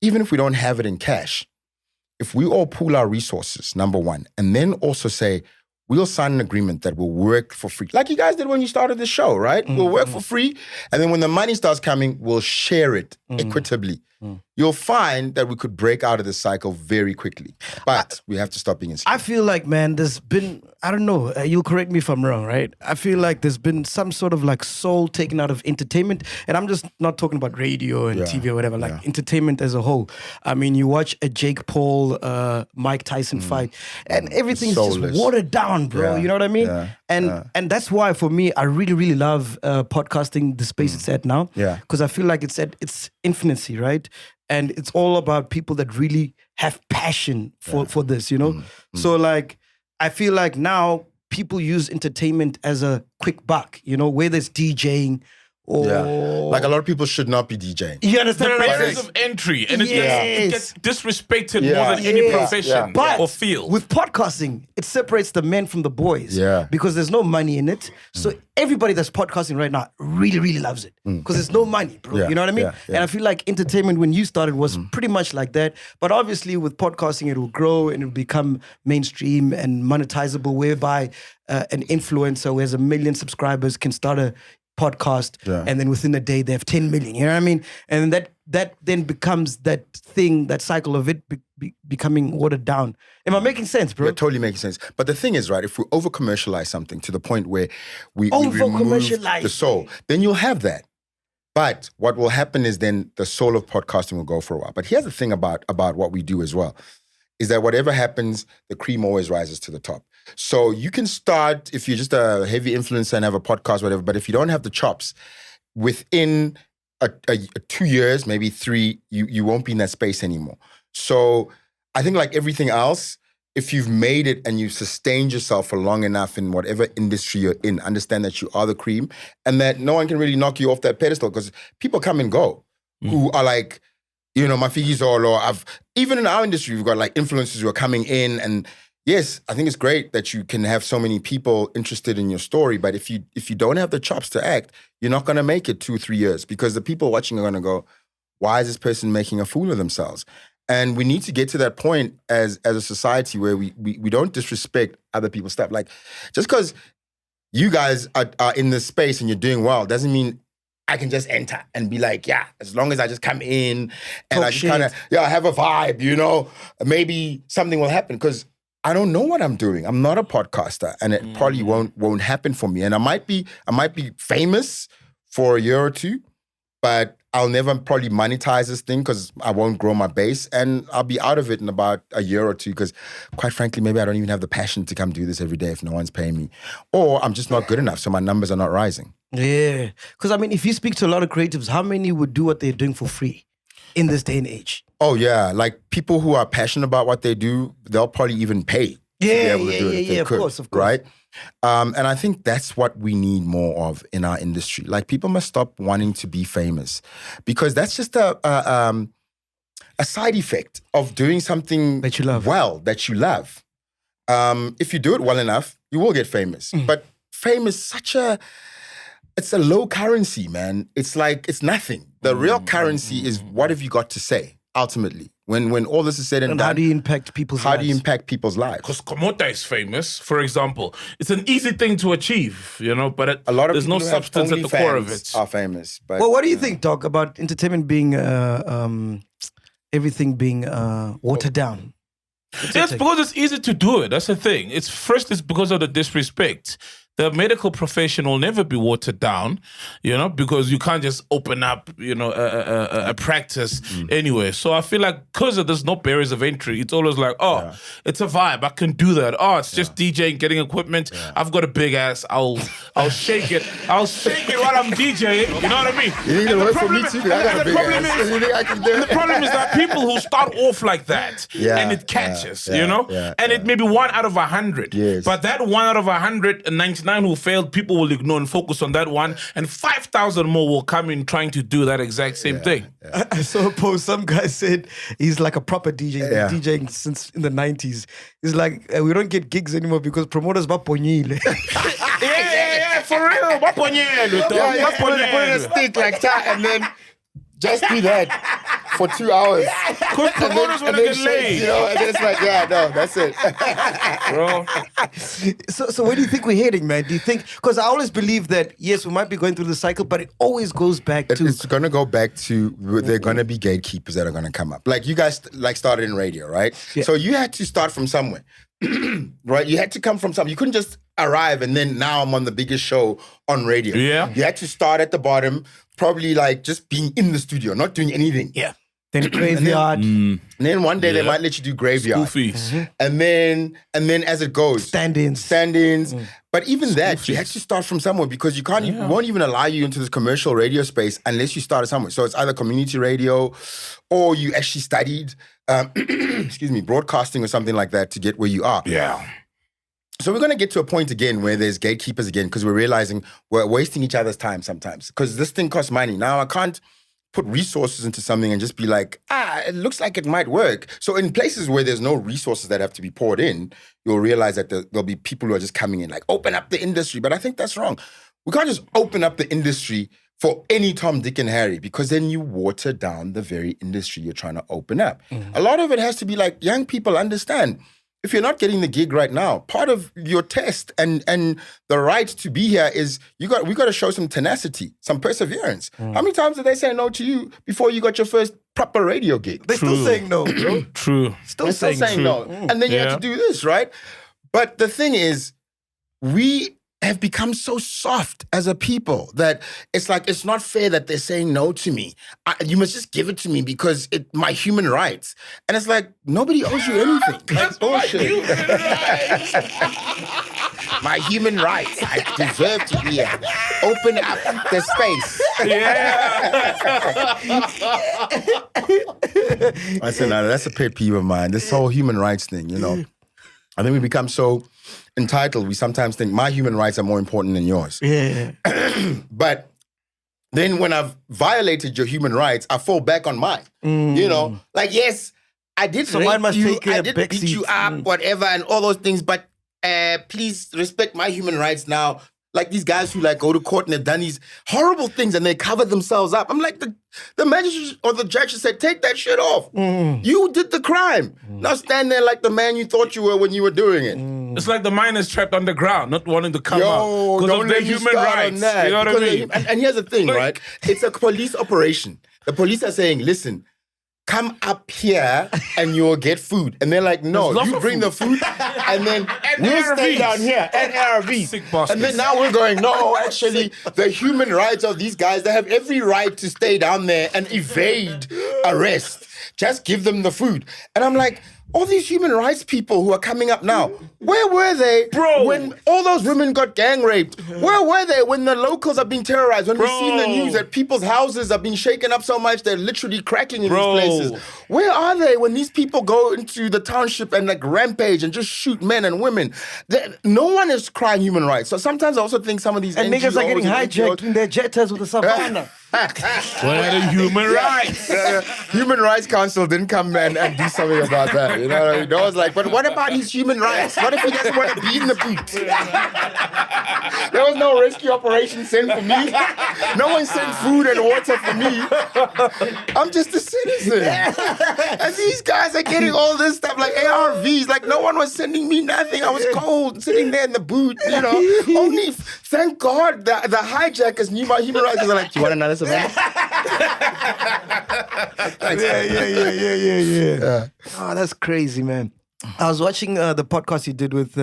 even if we don't have it in cash, if we all pool our resources, number one, and then also say, we'll sign an agreement that will work for free. Like you guys did when you started the show, right? We'll work for free. And then when the money starts coming, we'll share it equitably. You'll find that we could break out of this cycle very quickly. But we have to stop being insecure. I feel like, man, there's been, I don't know, you'll correct me if I'm wrong, right? I feel like there's been some sort of like soul taken out of entertainment. And I'm just not talking about radio and TV or whatever, like entertainment as a whole. I mean, you watch a Jake Paul, Mike Tyson fight, and everything's Soulless. just watered down, bro. You know what I mean? And that's why, for me, I really, really love podcasting, the space it's at now. Because I feel like it's at its infancy, right? And it's all about people that really have passion for this, you know? So like, I feel like now people use entertainment as a quick buck, you know, whether it's DJing or... Like a lot of people should not be DJing. You understand The what I'm barriers saying? of entry, and Yes. it gets disrespected more than any profession But or field. with podcasting, it separates the men from the boys. Because there's no money in it. So everybody that's podcasting right now really, really loves it. Because there's no money, bro. You know what I mean? And I feel like entertainment, when you started, was pretty much like that. But obviously with podcasting, it will grow and it will become mainstream and monetizable, whereby an influencer who has 1 million subscribers can start a podcast, and then within a day they have 10 million. You know what I mean? And that then becomes that thing, that cycle of it becoming watered down. Am I making sense, bro? You're totally making sense. But the thing is, right, if we over-commercialize something to the point where we remove the soul, then you'll have that. But what will happen is then the soul of podcasting will go for a while. But here's the thing about what we do as well, is that whatever happens, the cream always rises to the top. So you can start, if you're just a heavy influencer and have a podcast, whatever, but if you don't have the chops, within a 2 years, maybe 3, you won't be in that space anymore. So I think like everything else, if you've made it and you've sustained yourself for long enough in whatever industry you're in, understand that you are the cream and that no one can really knock you off that pedestal, because people come and go who are like, you know, Mafiki Zolo. Even in our industry, we've got like influencers who are coming in, and yes, I think it's great that you can have so many people interested in your story, but if you don't have the chops to act, you're not going to make it 2-3 years, because the people watching are going to go, why is this person making a fool of themselves? And we need to get to that point as a society where we don't disrespect other people's stuff. Like, just because you guys are in this space and you're doing well doesn't mean I can just enter and be like, yeah, as long as I just come in and I just kind of, have a vibe, you know, maybe something will happen, because I don't know what I'm doing. I'm not a podcaster, and it probably won't happen for me. And I might be famous for a year or two, but I'll never probably monetize this thing because I won't grow my base, and I'll be out of it in about a year or two, because quite frankly, maybe I don't even have the passion to come do this every day if no one's paying me, or I'm just not good enough, so my numbers are not rising. Yeah, because I mean, if you speak to a lot of creatives, how many would do what they're doing for free in this day and age? Oh yeah, like people who are passionate about what they do, they'll probably even pay to be able to do it if they could, of course. right? And I think that's what we need more of in our industry. Like, people must stop wanting to be famous, because that's just a side effect of doing something that you love. That you love. If you do it well enough, you will get famous. But fame is it's a low currency, man. It's like, it's nothing. The real currency is, what have you got to say, ultimately? When all this is said and done. How do you impact people's lives? How do you impact people's lives? Because Komota is famous, for example. It's an easy thing to achieve, you know, but a lot of there's no people who have substance at the core of OnlyFans it. are famous. But, well, what do you think, Doc, about entertainment being, everything being watered down? Yes, because it's easy to do it. That's the thing. It's because of the disrespect. The medical profession will never be watered down, you know, because you can't just open up, you know, a practice anyway. So I feel like because there's no barriers of entry, it's always like, it's a vibe. I can do that. Oh, it's just DJing, getting equipment. I've got a big ass. I'll shake it. I'll shake it while I'm DJing. You know what I mean? You need to work for me too. I got a big ass. You think I can do it? The problem is that people who start off like that and it catches, you know, and it may be 1 out of 100. Yes. But that 1 out of 199 who failed, people will ignore and focus on that one, and 5,000 more will come in trying to do that exact same thing. I saw a post. Some guy said he's like a proper DJ. He's been DJing since in the 90s. He's like, we don't get gigs anymore because promoters baponyile. Yeah, for real. Baponyele, dog. Put in a stick like that and then just do that for 2 hours. Because promoters want to get shakes, laid. you know, and then it's like, yeah, no, that's it. Bro. So where do you think we're heading, man? Do you think, because I always believe that, yes, we might be going through the cycle, but it always goes back to... It's going to go back to, there are going to be gatekeepers that are going to come up. Like you guys started in radio, right? Yeah. So you had to start from somewhere, right? You had to come from somewhere. You couldn't just arrive and then now I'm on the biggest show on radio. Yeah. You had to start at the bottom, probably like just being in the studio, not doing anything. Yeah. Then graveyard. And then one day they might let you do graveyard. School fees. And then as it goes. Stand-ins. But even that, you had to start from somewhere because you can't even, won't even allow you into this commercial radio space unless you started somewhere. So it's either community radio or you actually studied, broadcasting or something like that to get where you are. Yeah. So we're going to get to a point again where there's gatekeepers again because we're realizing we're wasting each other's time sometimes because this thing costs money. Now I can't put resources into something and just be like, it looks like it might work. So in places where there's no resources that have to be poured in, you'll realize that there'll be people who are just coming in like, open up the industry. But I think that's wrong. We can't just open up the industry for any Tom, Dick, and Harry because then you water down the very industry you're trying to open up. A lot of it has to be like, young people understand. If you're not getting the gig right now, part of your test and the right to be here is we got to show some tenacity, some perseverance. How many times did they say no to you before you got your first proper radio gig? They're still saying no, bro. True. Still saying no. And then you have to do this, right? But the thing is, we have become so soft as a people that it's like, it's not fair that they're saying no to me. You must just give it to me because it's my human rights. And it's like, nobody owes you anything. That's bullshit. My human rights. I deserve to be here. Open up the space. I said, no, that's a pet peeve of mine. This whole human rights thing, you know. I think we become so entitled. We sometimes think my human rights are more important than yours. Yeah. But then when I've violated your human rights, I fall back on mine. You know, like, yes, I did So mine must you, take I a did back beat seat. you up, whatever, and all those things, but please respect my human rights now. Like these guys who like go to court and they've done these horrible things and they cover themselves up. I'm like, the magistrate or the judge said, take that shit off. You did the crime. Now stand there like the man you thought you were when you were doing it. It's like the miners trapped underground, not wanting to come out because don't of their let me human start on rights. that. You know what I Because mean? And here's the thing, Like- right? It's a police operation. The police are saying, listen, come up here and you'll get food. And they're like, no, There's lots you of bring the food and then we'll stay ARVs. down here and ARVs. Sick bastards. And then now we're going, no, actually, the human rights of these guys, they have every right to stay down there and evade arrest. Just give them the food. And I'm like, all these human rights people who are coming up now, where were they when all those women got gang raped? Where were they when the locals are being terrorized? When we've seen the news that people's houses are being shaken up so much they're literally cracking in these places. Where are they when these people go into the township and like rampage and just shoot men and women? No one is crying human rights. So sometimes I also think some of these And niggas are NGOs getting and hijacked in their jettas with the savannah. Where are the human rights? Human Rights Council didn't come and do something about that. You know what I mean? I was like, but what about his human rights? What if he doesn't want to be in the boot? There was no rescue operation sent for me. No one sent food and water for me. I'm just a citizen. And these guys are getting all this stuff like ARVs. Like no one was sending me nothing. I was cold sitting there in the boot, you know. Only, thank God, the hijackers knew my human rights. Because they're like, you want another savannah? Yeah. Oh, that's crazy, man. I was watching the podcast you did with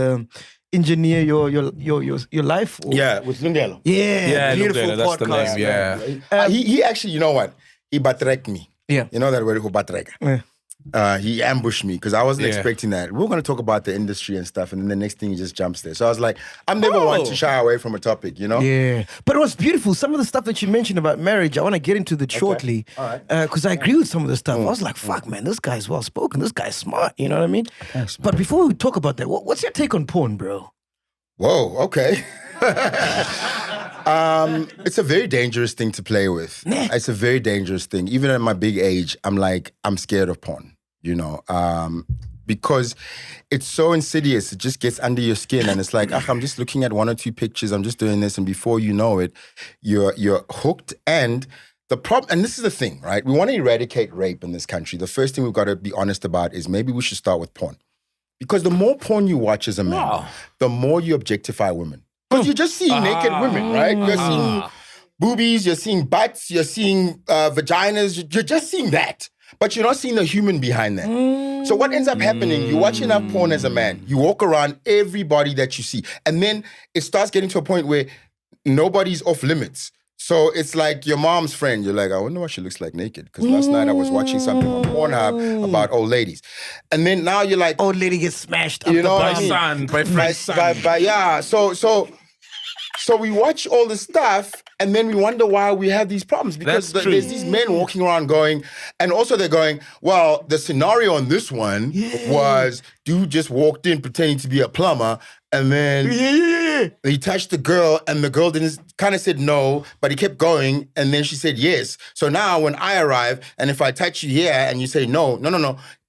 Engineer Your Life. Or- With Lungelo. Yeah, beautiful Lungelo, that's podcast. the name, yeah. He actually, you know what? He batrek me. Yeah. You know that word, who batrek? Yeah. He ambushed me because I wasn't Yeah. expecting that. We were going to talk about the industry and stuff, and then the next thing he just jumps there. So I was like, I'm never one to shy away from a topic, you know? Yeah, but it was beautiful. Some of the stuff that you mentioned about marriage, I want to get into that shortly. All right. Because I agree with some of the stuff. I was like, fuck, man, this guy's well spoken. This guy's smart. You know what I mean? Thanks, man. But before we talk about that, what's your take on porn, bro? Whoa, okay. It's a very dangerous thing to play with. It's a very dangerous thing. Even at my big age, I'm scared of porn, you know, because it's so insidious. It just gets under your skin, and it's like, I'm just looking at one or two pictures. I'm just doing this, and before you know it, you're hooked. And the problem, and this is the thing, right? We want to eradicate rape in this country. The first thing we've got to be honest about is maybe we should start with porn. Because the more porn you watch as a man, the more you objectify women. Because you're just seeing naked women, right? You're seeing boobies, you're seeing butts, you're seeing vaginas, you're just seeing that. But you're not seeing the human behind that. So what ends up happening, you watch enough porn as a man, you walk around everybody that you see, and then it starts getting to a point where nobody's off limits. So it's like your mom's friend. You're like, I wonder what she looks like naked. Because last night I was watching something on Pornhub about old ladies. And then now you're like... Old lady gets smashed up you know the what bum. I mean? Son, by friend's son. Yeah, so we watch all this stuff and then we wonder why we have these problems. Because there's these men walking around going... And also they're going, well, the scenario on this one was dude just walked in pretending to be a plumber and then he touched the girl and the girl didn't kind of said no, but he kept going and then she said yes. So now when I arrive and if I touch you here and you say no.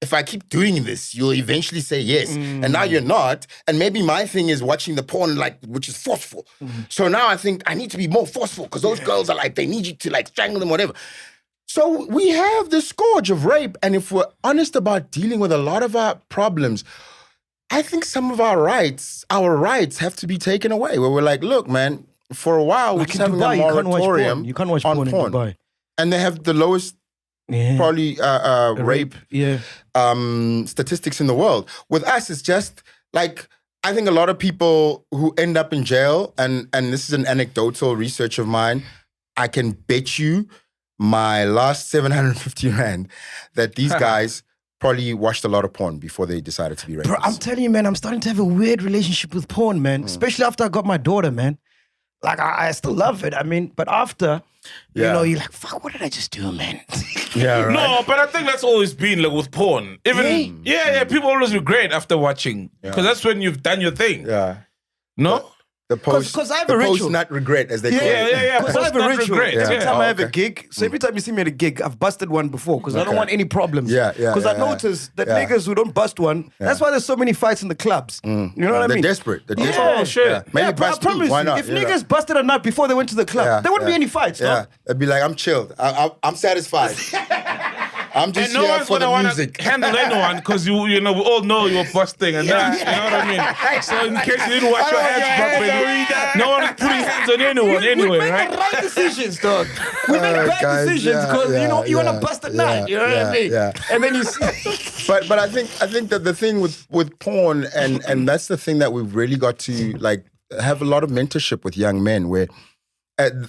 If I keep doing this, you'll eventually say yes. And now you're not. And maybe my thing is watching the porn which is forceful. So now I think I need to be more forceful because those girls are like, they need you to like strangle them, whatever. So we have this scourge of rape. And if we're honest about dealing with a lot of our problems, I think some of our rights have to be taken away. Where we're like, look, man, for a while we're just having a moratorium you can't watch on porn in Dubai. And they have the lowest probably rape statistics in the world. With us, it's just like, I think a lot of people who end up in jail, and this is an anecdotal research of mine, I can bet you my last 750 Rand that these guys probably watched a lot of porn before they decided to be rapists. Bro, I'm telling you, man, I'm starting to have a weird relationship with porn, man. Especially after I got my daughter, man. Like, I still love it. I mean, but after, you know, you're like, fuck, what did I just do, man? Yeah, right. No, but I think that's always been like with porn. Even people always regret after watching. Because that's when you've done your thing. Yeah. No? The post, Because I have a ritual. post-nut regret, as they call it. Yeah. Because I have a ritual. Regret. Every Yeah. time I have a okay. gig, so every time you see me at a gig, I've busted one before because I don't want any problems. Yeah. Because I noticed that niggas who don't bust one, that's why there's so many fights in the clubs. You know what I mean? They're desperate. Oh, shit. Yeah. Maybe I bust two. promise Why you, not? if niggas busted a nut before they went to the club, there wouldn't be any fights, Yeah. dog. It'd be like, I'm chilled. I'm satisfied. I'm just And no here one's for gonna the want music. to handle anyone because you know we all know you're busting and that. You know what I mean? So in case you didn't watch your hands properly, no one is putting hands on anyone anyway, We make right? the right decisions, dog. We make bad guys, decisions because you want to bust a nut. You know what I mean? Yeah. And then you see. But I think that the thing with porn and that's the thing that we've really got to like have a lot of mentorship with young men where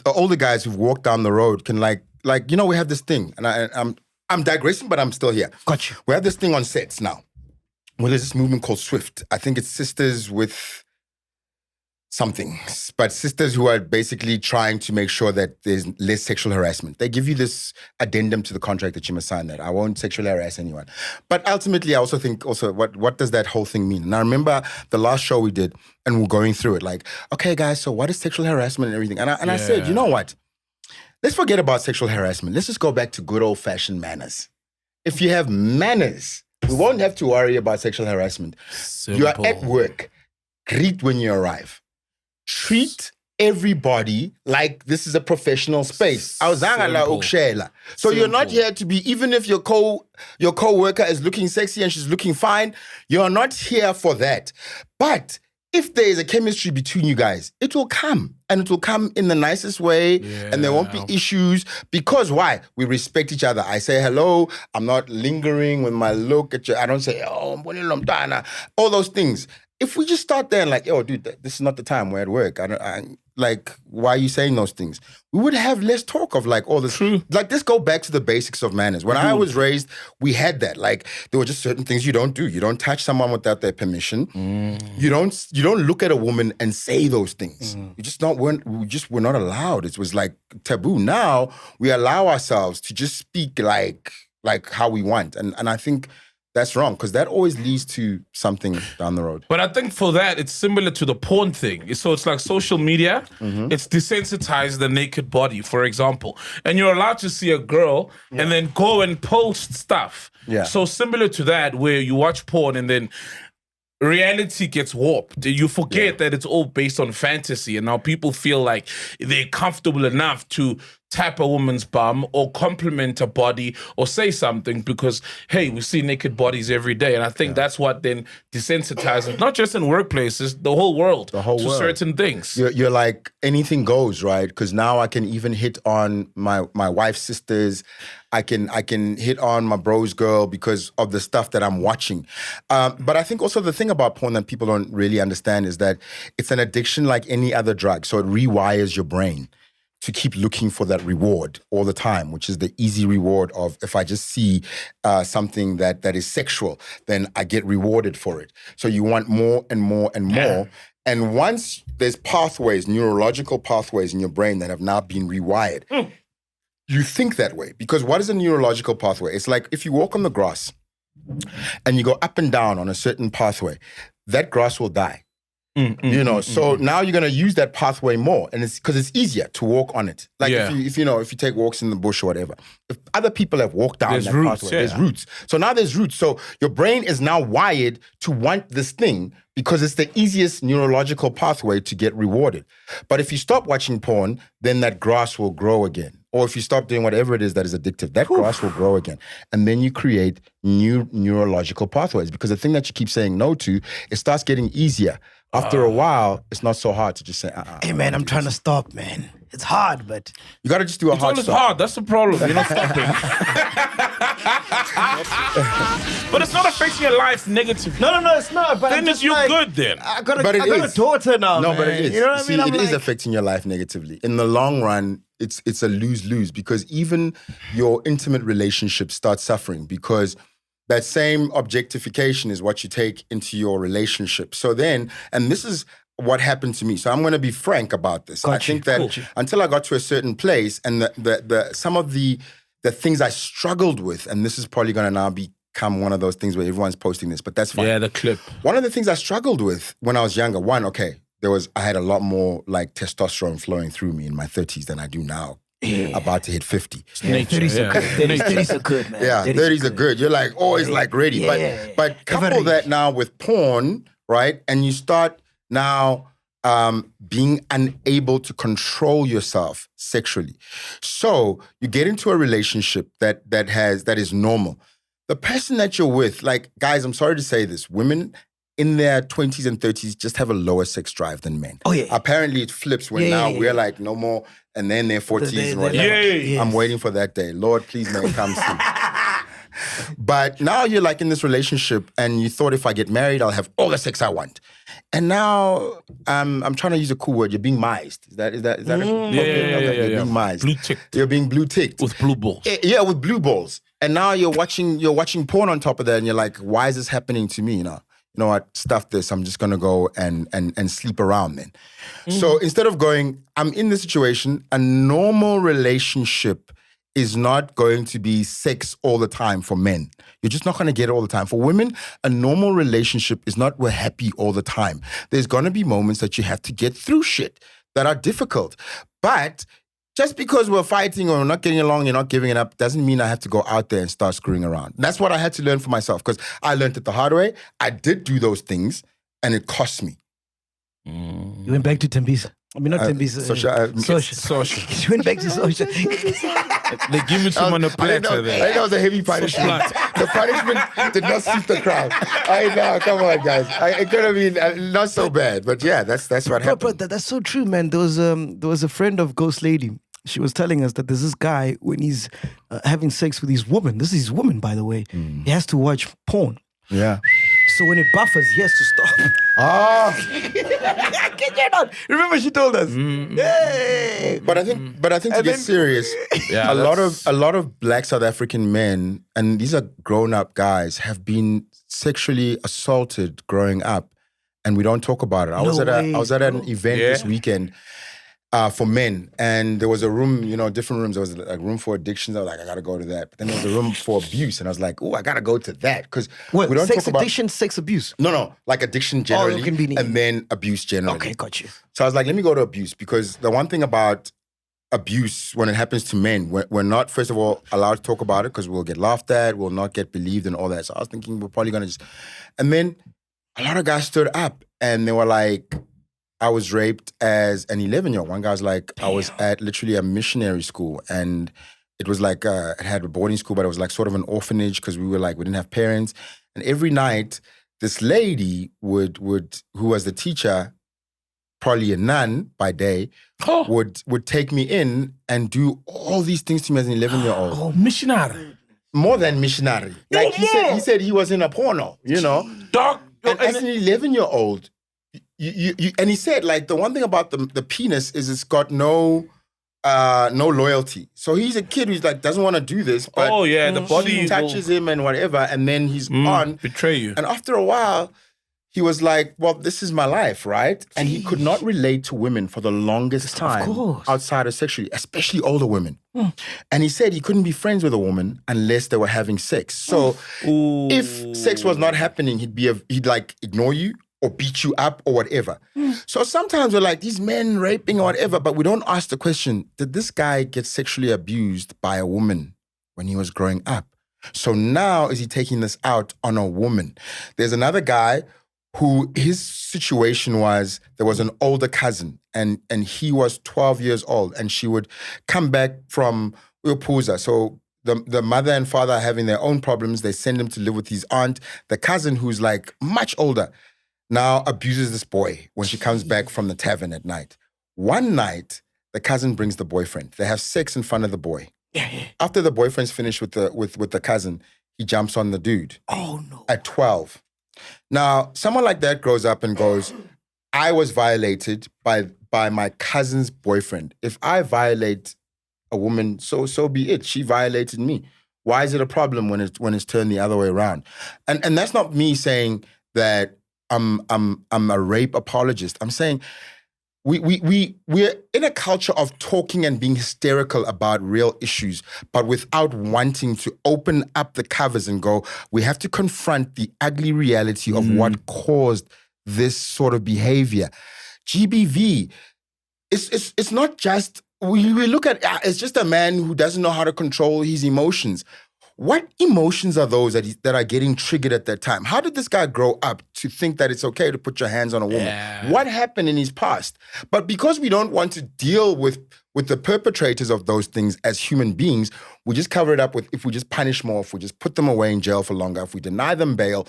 older guys who've walked down the road can like you know we have this thing and I'm digressing but I'm still here. Got you. We have this thing on sets now. Well, there's this movement called Swift. I think it's sisters with something, but sisters who are basically trying to make sure that there's less sexual harassment. They give you this addendum to the contract that you must sign that I won't sexually harass anyone. But ultimately, I also think what does that whole thing mean? And I remember the last show we did and we're going through it like, okay, guys, so what is sexual harassment and everything? And I said, you know what? Let's forget about sexual harassment. Let's just go back to good old-fashioned manners. If you have manners, we won't have to worry about sexual harassment. Simple. You are at work. Greet when you arrive. Treat everybody like this is a professional space. So you're not here to be, even if your co-worker is looking sexy and she's looking fine, you're not here for that. But if there is a chemistry between you guys, it will come. And it will come in the nicest way. And there won't be issues. Because why? We respect each other. I say hello. I'm not lingering with my look at you. I don't say, oh, all those things. If we just start there and like, yo, dude, this is not the time. We're at work. Like, why are you saying those things? We would have less talk of like all this. True. Like, let's go back to the basics of manners. When I was raised, we had that. Like, there were just certain things you don't do. You don't touch someone without their permission. You don't look at a woman and say those things. We just were not allowed. It was like taboo. Now we allow ourselves to just speak like how we want. And I think that's wrong because that always leads to something down the road. But I think for that, it's similar to the porn thing. So it's like social media. It's desensitized the naked body, for example. And you're allowed to see a girl and then go and post stuff. Yeah. So similar to that, where you watch porn and then reality gets warped. You forget that it's all based on fantasy, and now people feel like they're comfortable enough to tap a woman's bum or compliment a body or say something because, hey, we see naked bodies every day. And I think that's what then desensitizes, not just in workplaces, the whole world to certain things. You're like, anything goes, right? Because now I can even hit on my wife's sisters. I can hit on my bro's girl because of the stuff that I'm watching. But I think also the thing about porn that people don't really understand is that it's an addiction like any other drug. So it rewires your brain to keep looking for that reward all the time, which is the easy reward of if I just see something that is sexual, then I get rewarded for it. So you want more and more and more. And once there's pathways, neurological pathways in your brain that have now been rewired, you think that way. Because what is a neurological pathway? It's like if you walk on the grass and you go up and down on a certain pathway, that grass will die. So now you're going to use that pathway more, and it's because it's easier to walk on it. Like if you take walks in the bush or whatever, if other people have walked down that pathway, there's roots. So now there's roots. So your brain is now wired to want this thing because it's the easiest neurological pathway to get rewarded. But if you stop watching porn, then that grass will grow again. Or if you stop doing whatever it is that is addictive, that grass will grow again. And then you create new neurological pathways because the thing that you keep saying no to, it starts getting easier. After a while, it's not so hard to just say, hey, man, I'm trying to stop, man. It's hard, but... You got to just do a hard stop. It's hard. That's the problem. You're not stopping. But it's not affecting your life negatively. No, it's not. But then you're good then. I got a daughter now, No, man. but it is. You know what I mean? It is affecting your life negatively. In the long run, it's a lose-lose because even your intimate relationship starts suffering because that same objectification is what you take into your relationship. So then, and this is what happened to me. So I'm going to be frank about this. I think that until I got to a certain place and some of the things I struggled with, and this is probably going to now become one of those things where everyone's posting this, but that's fine. Yeah, the clip. One of the things I struggled with when I was younger, I had a lot more like testosterone flowing through me in my 30s than I do now. About to hit 50. 30s are good, man. Yeah, 30s are good. You're like always like ready. But couple that now with porn, right? And you start now being unable to control yourself sexually. So you get into a relationship that is normal. The person that you're with, like, guys, I'm sorry to say this, women in their 20s and 30s just have a lower sex drive than men. Oh, yeah. Apparently it flips when we're like, no more, and then their 40s and whatever. I'm waiting for that day. Lord, please may it come soon. But now you're like in this relationship and you thought if I get married, I'll have all the sex I want. And now I'm trying to use a cool word. You're being mised. Is that You're being mised. Blue ticked. You're being blue ticked. With blue balls. Yeah, with blue balls. And now you're watching porn on top of that and you're like, why is this happening to me? You know what, stuff this, I'm just going to go and sleep around then. So instead of going, I'm in this situation, a normal relationship is not going to be sex all the time for men. You're just not going to get it all the time. For women, a normal relationship is not we're happy all the time. There's going to be moments that you have to get through shit that are difficult. But just because we're fighting or we're not getting along, you're not giving it up, doesn't mean I have to go out there and start screwing around. That's what I had to learn for myself because I learned it the hard way. I did do those things and it cost me. You went back to Tembisa. I mean, not Tembisa. Sosha. You went back to Sosha. They give it to him on a platter there. I think that was a heavy punishment. The punishment did not suit the crowd. I know, come on, guys. It could have been not so bad, but yeah, that's what happened. Bro, that's so true, man. There was a friend of Ghost Lady. She was telling us that there's this guy, when he's having sex with his woman, this is his woman, by the way, he has to watch porn. Yeah. So when it buffers, he has to stop. Kid you not. Remember she told us. Hey. But I think to get serious, a lot of Black South African men, and these are grown-up guys, have been sexually assaulted growing up, and we don't talk about it. I was at an event this weekend for men, and there was a room, different rooms. There was a room for addictions. I was like, I gotta go to that. But then there was a room for abuse, and I was like, I gotta go to that because we don't sex talk about addiction, sex abuse. No, like addiction generally, and then abuse generally. Okay, got you. So I was like, let me go to abuse because the one thing about abuse when it happens to men, we're not, first of all, allowed to talk about it because we'll get laughed at, we'll not get believed and all that. So I was thinking we're probably gonna and then a lot of guys stood up and they were like, I was raped as an 11-year-old. One guy was like, I was at literally a missionary school, and it was like, it had a boarding school, but it was like sort of an orphanage because we didn't have parents. And every night, this lady who was the teacher, probably a nun by day, would take me in and do all these things to me as an 11-year-old. Oh, missionary. More than missionary. Like he said he was in a porno, you know. Dog. And as an 11-year-old, and he said, like, the one thing about the penis is it's got no loyalty. So he's a kid who's like doesn't want to do this, but the body touches him and whatever, and then he's on. Betray you. And after a while, he was like, well, this is my life, right? And he could not relate to women for the longest time outside of sexually, especially older women. And he said he couldn't be friends with a woman unless they were having sex. So if sex was not happening, he'd like ignore you or beat you up or whatever. So sometimes we're like, these men raping or whatever, but we don't ask the question, did this guy get sexually abused by a woman when he was growing up? So now is he taking this out on a woman? There's another guy who his situation was, there was an older cousin and he was 12 years old and she would come back from Upuza. So the mother and father are having their own problems. They send him to live with his aunt. The cousin, who's like much older, now abuses this boy when she comes back from the tavern at night. One night, the cousin brings the boyfriend. They have sex in front of the boy. After the boyfriend's finished with the cousin, he jumps on the dude. Oh, no. At 12. Now, someone like that grows up and goes, I was violated by my cousin's boyfriend. If I violate a woman, so be it. She violated me. Why is it a problem when it's turned the other way around? And that's not me saying that I'm a rape apologist. I'm saying we're in a culture of talking and being hysterical about real issues, but without wanting to open up the covers and go, we have to confront the ugly reality of what caused this sort of behavior. GBV, it's not just, we look at, it's just a man who doesn't know how to control his emotions. What emotions are those that are getting triggered at that time? How did this guy grow up to think that it's okay to put your hands on a woman? Yeah. What happened in his past? But because we don't want to deal with the perpetrators of those things as human beings, we just cover it up with, if we just punish more, if we just put them away in jail for longer, if we deny them bail,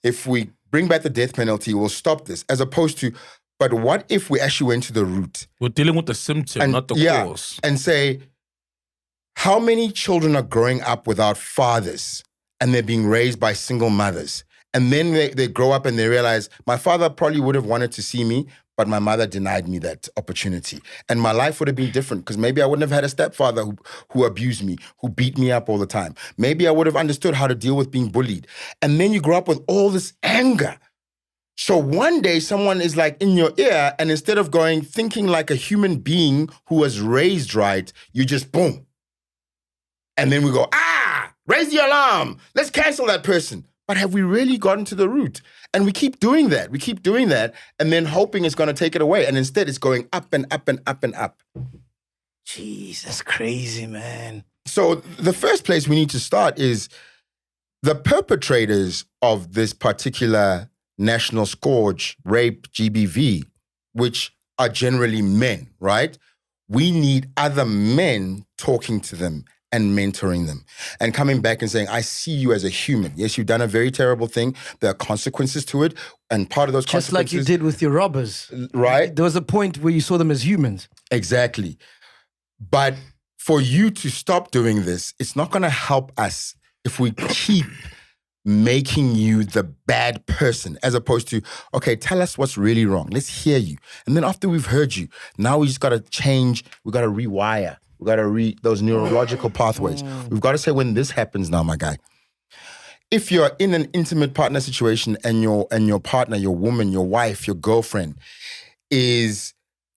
if we bring back the death penalty, we'll stop this. As opposed to, but what if we actually went to the root? We're dealing with the symptom, not the cause. And say, how many children are growing up without fathers and they're being raised by single mothers? And then they grow up and they realize, my father probably would have wanted to see me, but my mother denied me that opportunity. And my life would have been different because maybe I wouldn't have had a stepfather who abused me, who beat me up all the time. Maybe I would have understood how to deal with being bullied. And then you grow up with all this anger. So one day someone is like in your ear, and instead of thinking like a human being who was raised right, you just boom. And then we go, raise the alarm. Let's cancel that person. But have we really gotten to the root? And we keep doing that. And then hoping it's going to take it away. And instead it's going up and up and up and up. Jeez, that's crazy, man. So the first place we need to start is the perpetrators of this particular national scourge, rape, GBV, which are generally men, right? We need other men talking to them and mentoring them and coming back and saying, I see you as a human. Yes, you've done a very terrible thing. There are consequences to it. And part of those just consequences... like you did with your robbers. Right. There was a point where you saw them as humans. Exactly. But for you to stop doing this, it's not going to help us if we keep making you the bad person, as opposed to, okay, tell us what's really wrong. Let's hear you. And then after we've heard you, now we just got to change. We got to rewire. We got to those neurological pathways. We've got to say, when this happens now, my guy, if you're in an intimate partner situation and your partner, your woman, your wife, your girlfriend is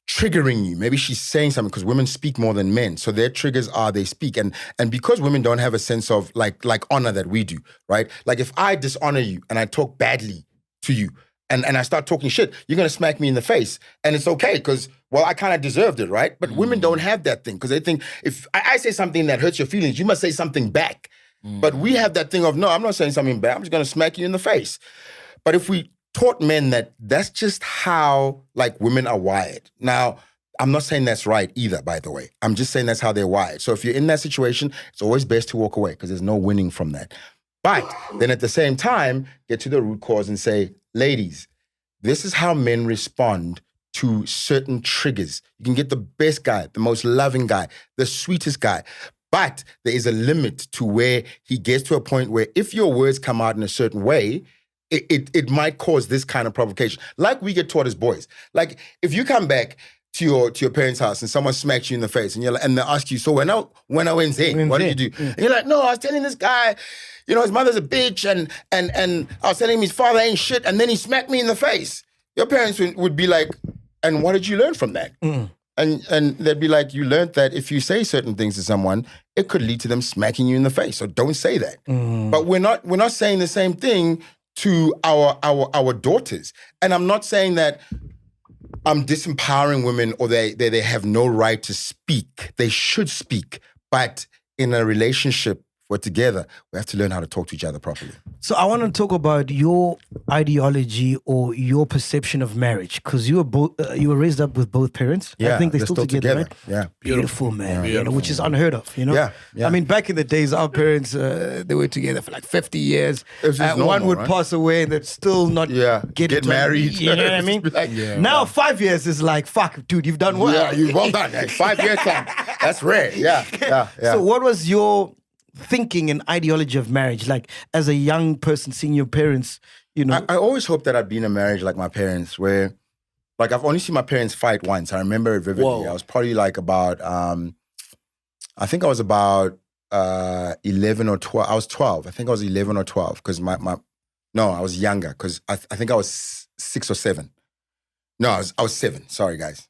triggering you, maybe she's saying something, because women speak more than men. So their triggers are they speak. And because women don't have a sense of like honor that we do, right? Like if I dishonor you and I talk badly to you, and I start talking shit, you're going to smack me in the face. And it's okay because, well, I kind of deserved it, right? But women don't have that thing because they think if I say something that hurts your feelings, you must say something back. But we have that thing of, no, I'm not saying something bad. I'm just going to smack you in the face. But if we taught men that that's just how like women are wired. Now, I'm not saying that's right either, by the way. I'm just saying that's how they're wired. So if you're in that situation, it's always best to walk away because there's no winning from that. But then at the same time, get to the root cause and say, ladies, this is how men respond to certain triggers. You can get the best guy, the most loving guy, the sweetest guy. But there is a limit to where he gets to a point where if your words come out in a certain way, it might cause this kind of provocation. Like we get taught as boys. Like if you come back to your parents' house and someone smacks you in the face and and they ask you, so when I went in, what did you do? And you're like, no, I was telling this guy, his mother's a bitch and I was telling him his father ain't shit and then he smacked me in the face. Your parents would be like, and what did you learn from that? And they'd be like, you learned that if you say certain things to someone, it could lead to them smacking you in the face. So don't say that. But we're not saying the same thing to our daughters. And I'm not saying that I'm disempowering women or they have no right to speak. They should speak. But in a relationship, we're together, we have to learn how to talk to each other properly. So I want to talk about your ideology or your perception of marriage, because you were raised up with both parents. Yeah, I think they're still still together. Right? Yeah, beautiful, man. Which is unheard of. Yeah. I mean, back in the days, our parents they were together for like 50 years. Normal, one would right? pass away and they'd still not get married. You know what I mean? Now 5 years is like, fuck, dude, you've done well. Yeah, you've well done. Like 5 years time. That's rare. Yeah. So what was your thinking and ideology of marriage, like as a young person seeing your parents, I always hoped that I'd be in a marriage like my parents, where, like, I've only seen my parents fight once. I remember it vividly. Whoa. I was probably like about, I think I was about 11 or 12. I was 12. I think I was 11 or 12 because no, I was younger because I think I was 6 or 7. No, I was 7. Sorry, guys.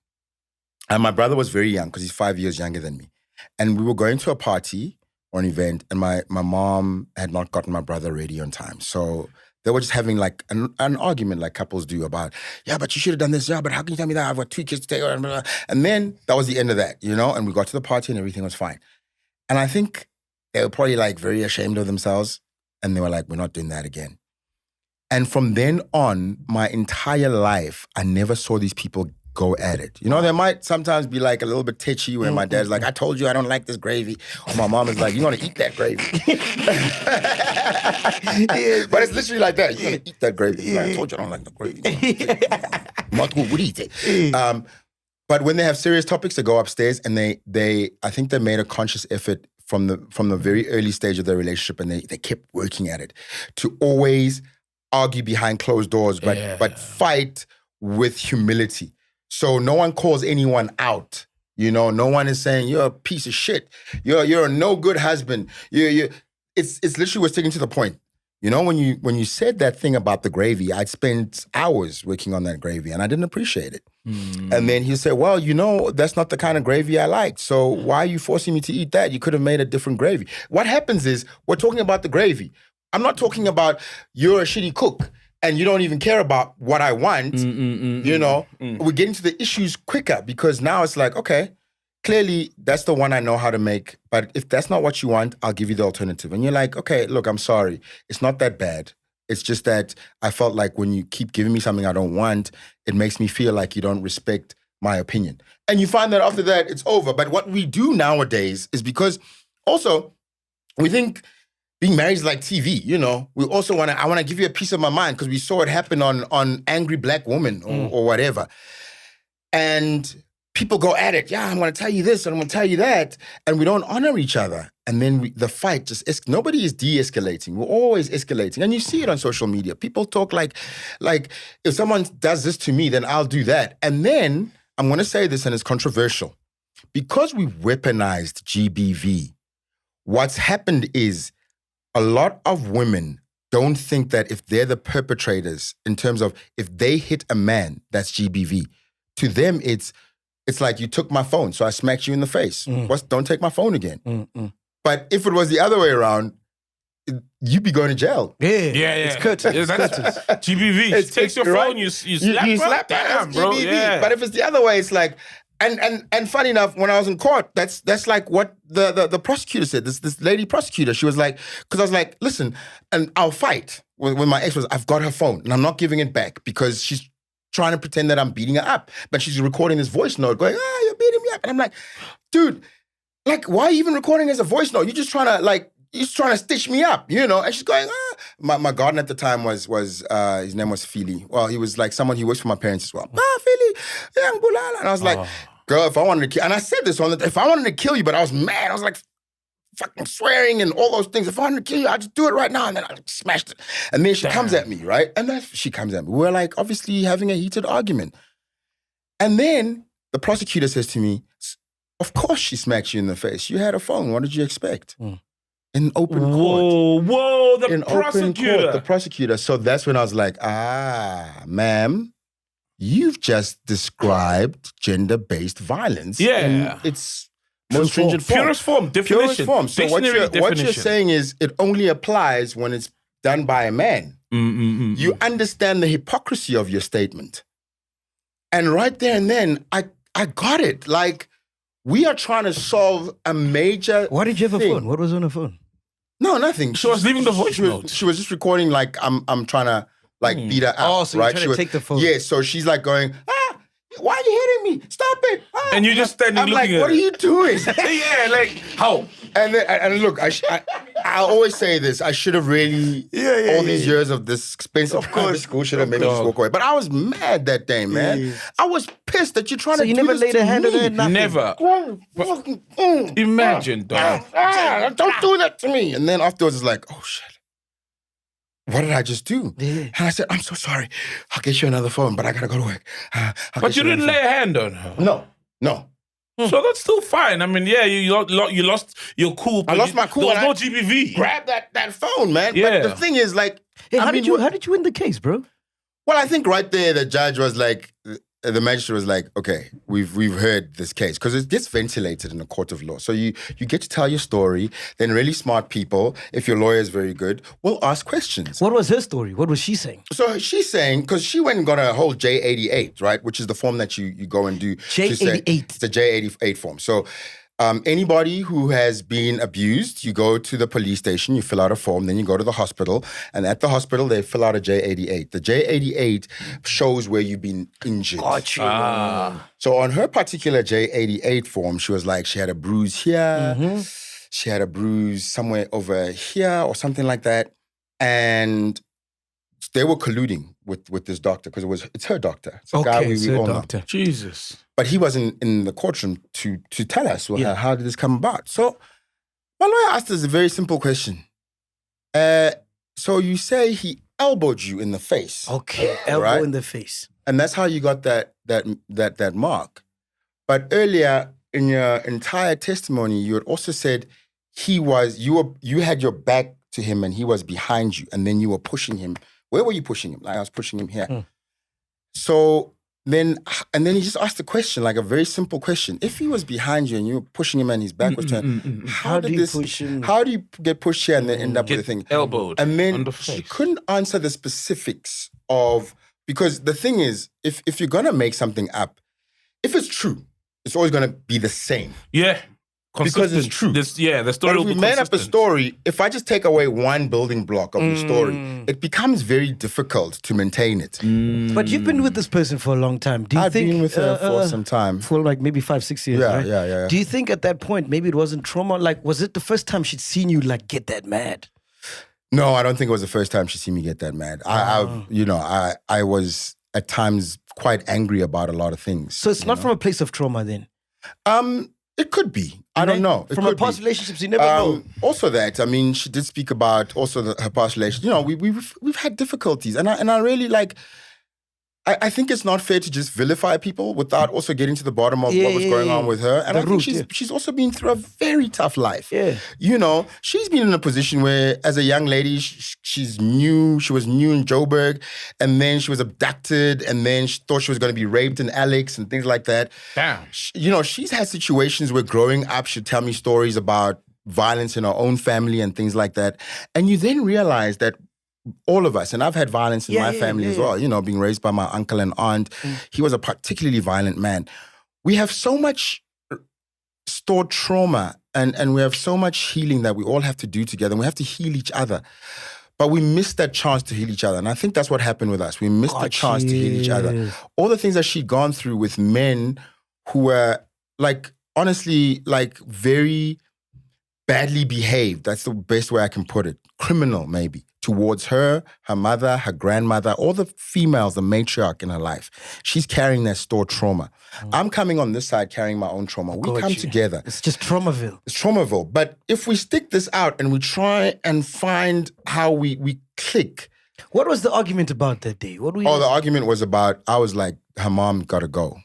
And my brother was very young because he's 5 years younger than me. And we were going to a party or an event, and my mom had not gotten my brother ready on time. So they were just having like an argument like couples do about, yeah, but you should have done this, yeah, but how can you tell me that? I've got 2 kids to take care of. And then that was the end of that, and we got to the party and everything was fine. And I think they were probably like very ashamed of themselves and they were like, we're not doing that again. And from then on, my entire life, I never saw these people go at it. There might sometimes be like a little bit tetchy when my dad's like, I told you I don't like this gravy. Or my mom is like, you're going to eat that gravy. But it's literally like that. You're going to eat that gravy. Like, I told you I don't like the gravy. But when they have serious topics, they go upstairs and I think they made a conscious effort from the very early stage of their relationship, and they kept working at it to always argue behind closed doors, but fight with humility. So no one calls anyone out. No one is saying you're a piece of shit. You're a no good husband. It's literally we're sticking to the point. When you said that thing about the gravy, I'd spent hours working on that gravy and I didn't appreciate it. And then he said, well, that's not the kind of gravy I like. So why are you forcing me to eat that? You could have made a different gravy. What happens is we're talking about the gravy. I'm not talking about you're a shitty cook and you don't even care about what I want. We're getting to the issues quicker because now it's like, okay, clearly that's the one I know how to make. But if that's not what you want, I'll give you the alternative. And you're like, okay, look, I'm sorry. It's not that bad. It's just that I felt like when you keep giving me something I don't want, it makes me feel like you don't respect my opinion. And you find that after that, it's over. But what we do nowadays is because also we think being married is like TV, We also I want to give you a piece of my mind because we saw it happen on Angry Black Woman or whatever. And people go at it. Yeah, I'm going to tell you this and I'm going to tell you that. And we don't honor each other. And then the fight just, nobody is de-escalating. We're always escalating. And you see it on social media. People talk like if someone does this to me, then I'll do that. And then I'm going to say this and it's controversial. Because we weaponized GBV, what's happened is a lot of women don't think that if they're the perpetrators in terms of if they hit a man, that's GBV. To them, it's like you took my phone, so I smacked you in the face. Don't take my phone again. But if it was the other way around, you'd be going to jail. Yeah. It's curtains. GBV. Takes your phone, you slap that, bro. GBV. Yeah. But if it's the other way, it's like, And funny enough, when I was in court, that's like what the prosecutor said. This lady prosecutor, she was like, because I was like, listen, and I'll fight. When my ex was, I've got her phone and I'm not giving it back because she's trying to pretend that I'm beating her up, but she's recording this voice note going, you're beating me up, and I'm like, dude, like, why are you even recording as a voice note? You're just trying to stitch me up, you know? And she's going, My guardian at the time was his name was Philly. Well, he was like someone, he works for my parents as well. Philly, young Bulala. And I was like, girl, if I wanted to kill, and I said this if I wanted to kill you, but I was mad. I was like, fucking swearing and all those things. If I wanted to kill you, I'd just do it right now. And then I smashed it. And then she comes at me, right? And then she comes at me. We're like, obviously having a heated argument. And then the prosecutor says to me, of course she smacked you in the face. You had a phone. What did you expect? In open court. Whoa, the prosecutor. The prosecutor. So that's when I was like, ma'am, you've just described gender-based violence. Yeah. In its most stringent form. Purest form, definition. Purest form. So what you're saying is it only applies when it's done by a man. You understand the hypocrisy of your statement. And right there and then, I got it. Like, we are trying to solve a major Why did you have thing. a phone? What was on the phone? No, nothing. She was leaving the voice note. She was just recording like I'm trying to like beat her up. Oh, so you're right? trying to take the phone. Yeah, so she's like going, why are you hitting me? Stop it. And you're just standing I'm looking like, at what are you doing? Yeah, like, how? And look, I always say this. I should have really, all these years of this expensive private school should have made me just walk away. But I was mad that day, man. I was pissed that you're trying to do this. So you never laid a hand on her? me. Never. Imagine, dog. Don't do that to me. And then afterwards, it's like, oh, shit. What did I just do? Yeah. And I said, I'm so sorry. I'll get you another phone, but I gotta go to work. But you didn't lay a hand on her. No. So that's still fine. I mean, yeah, you lost your cool. I lost my cool. There was no GBV. Grab that phone, man. Yeah. But the thing is, like, Hey, how did you win the case, bro? Well, I think right there the judge was like, the magistrate was like, okay, we've heard this case because it gets ventilated in a court of law. So you get to tell your story. Then really smart people, if your lawyer is very good, will ask questions. What was her story? What was she saying? So she's saying, because she went and got a whole J88, right, which is the form that you go and do. J88. It's a J88 form. So anybody who has been abused, you go to the police station, you fill out a form, then you go to the hospital, and at the hospital, they fill out a J88. The J88 shows where you've been injured. Gotcha. So on her particular J88 form, she was like, she had a bruise here, she had a bruise somewhere over here or something like that. And they were colluding with this doctor because it's her doctor. It's a guy we all know. Jesus. But he wasn't in the courtroom to tell us, well, how did this come about? So my lawyer asked us a very simple question. So you say he elbowed you in the face. Okay, elbow in the face. And that's how you got that mark. But earlier in your entire testimony, you had also said you had your back to him and he was behind you, and then you were pushing him. Where were you pushing him? Like, I was pushing him here. So then he just asked a question, like a very simple question. If he was behind you and you were pushing him and his back was turned, how do you get pushed here and then end up with a thing? Elbowed. And then on the face. she couldn't answer the specifics of, because the thing is, if you're gonna make something up, if it's true, it's always gonna be the same. Yeah. Because it's true. The story but if will we be made up a consistent. story, if I just take away one building block of the story, it becomes very difficult to maintain it. But you've been with this person for a long time. Do you I've think been with her for some time. for like maybe 5-6 years? Yeah, right? yeah. Do you think at that point maybe it wasn't trauma? Like, was it the first time she'd seen you like get that mad? No, I don't think it was the first time she seen me get that mad. I was at times quite angry about a lot of things. So it's not from a place of trauma then? It could be. I don't know. It From could her past be. relationships, you never know. Also that, I mean, she did speak about also her past relationship. You know, we've had difficulties, and I really like. I think it's not fair to just vilify people without also getting to the bottom of what was going on with her. And I think she's also been through a very tough life. Yeah. You know, she's been in a position where, as a young lady, she was new in Joburg, and then she was abducted, and then she thought she was going to be raped in Alex and things like that. Damn. You know, she's had situations where growing up, she'd tell me stories about violence in her own family and things like that. And you then realize that all of us, and I've had violence in my family as well, you know, being raised by my uncle and aunt. He was a particularly violent man. we have so much stored trauma and we have so much healing that we all have to do together, and we have to heal each other. But we missed that chance to heal each other. And I think that's what happened with us. We missed the chance to heal each other. All the things that she'd gone through with men who were like, honestly, like very badly behaved. That's the best way I can put it. Criminal, maybe, towards her mother, her grandmother, all the females, the matriarch in her life. She's carrying that stored trauma. I'm coming on this side carrying my own trauma. We come together. It's just Traumaville. It's Traumaville. But if we stick this out and we try and find how we click. What was the argument about that day? What were you? Oh, the argument was about, I was like, her mom got to go.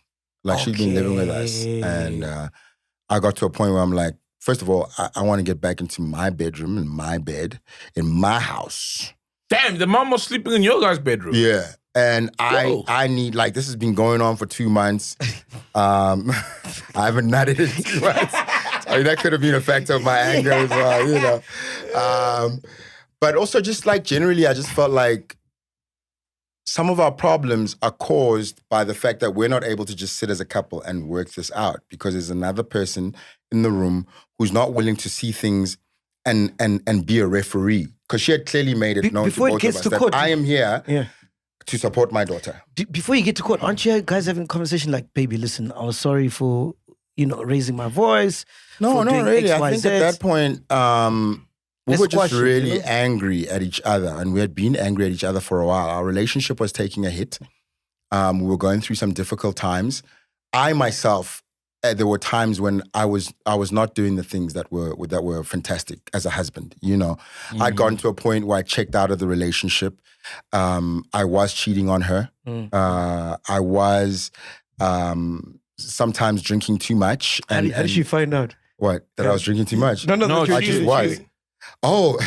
Like, she's been living with us. And I got to a point where I'm like, first of all, I want to get back into my bedroom, in my bed, in my house. Damn, the mom was sleeping in your guys' bedroom. Yeah. And I need, like, this has been going on for 2 months. I haven't nutted in 2 months. I mean, that could have been a factor of my anger as well, you know. But also just like generally, I just felt like some of our problems are caused by the fact that we're not able to just sit as a couple and work this out, because there's another person in the room who's not willing to see things and be a referee. Because she had clearly made it known to both of us that I am here to support my daughter. Before you get to court, aren't you guys having a conversation like, baby, listen, I was sorry for, raising my voice? No, not really. X, I think at that point, we were just really angry at each other, and we had been angry at each other for a while. Our relationship was taking a hit. We were going through some difficult times. I myself, there were times when I was not doing the things that were fantastic as a husband. I'd gotten to a point where I checked out of the relationship. I was cheating on her. I was sometimes drinking too much. How did she find out? What? That I was drinking too much? No, I just was. Oh,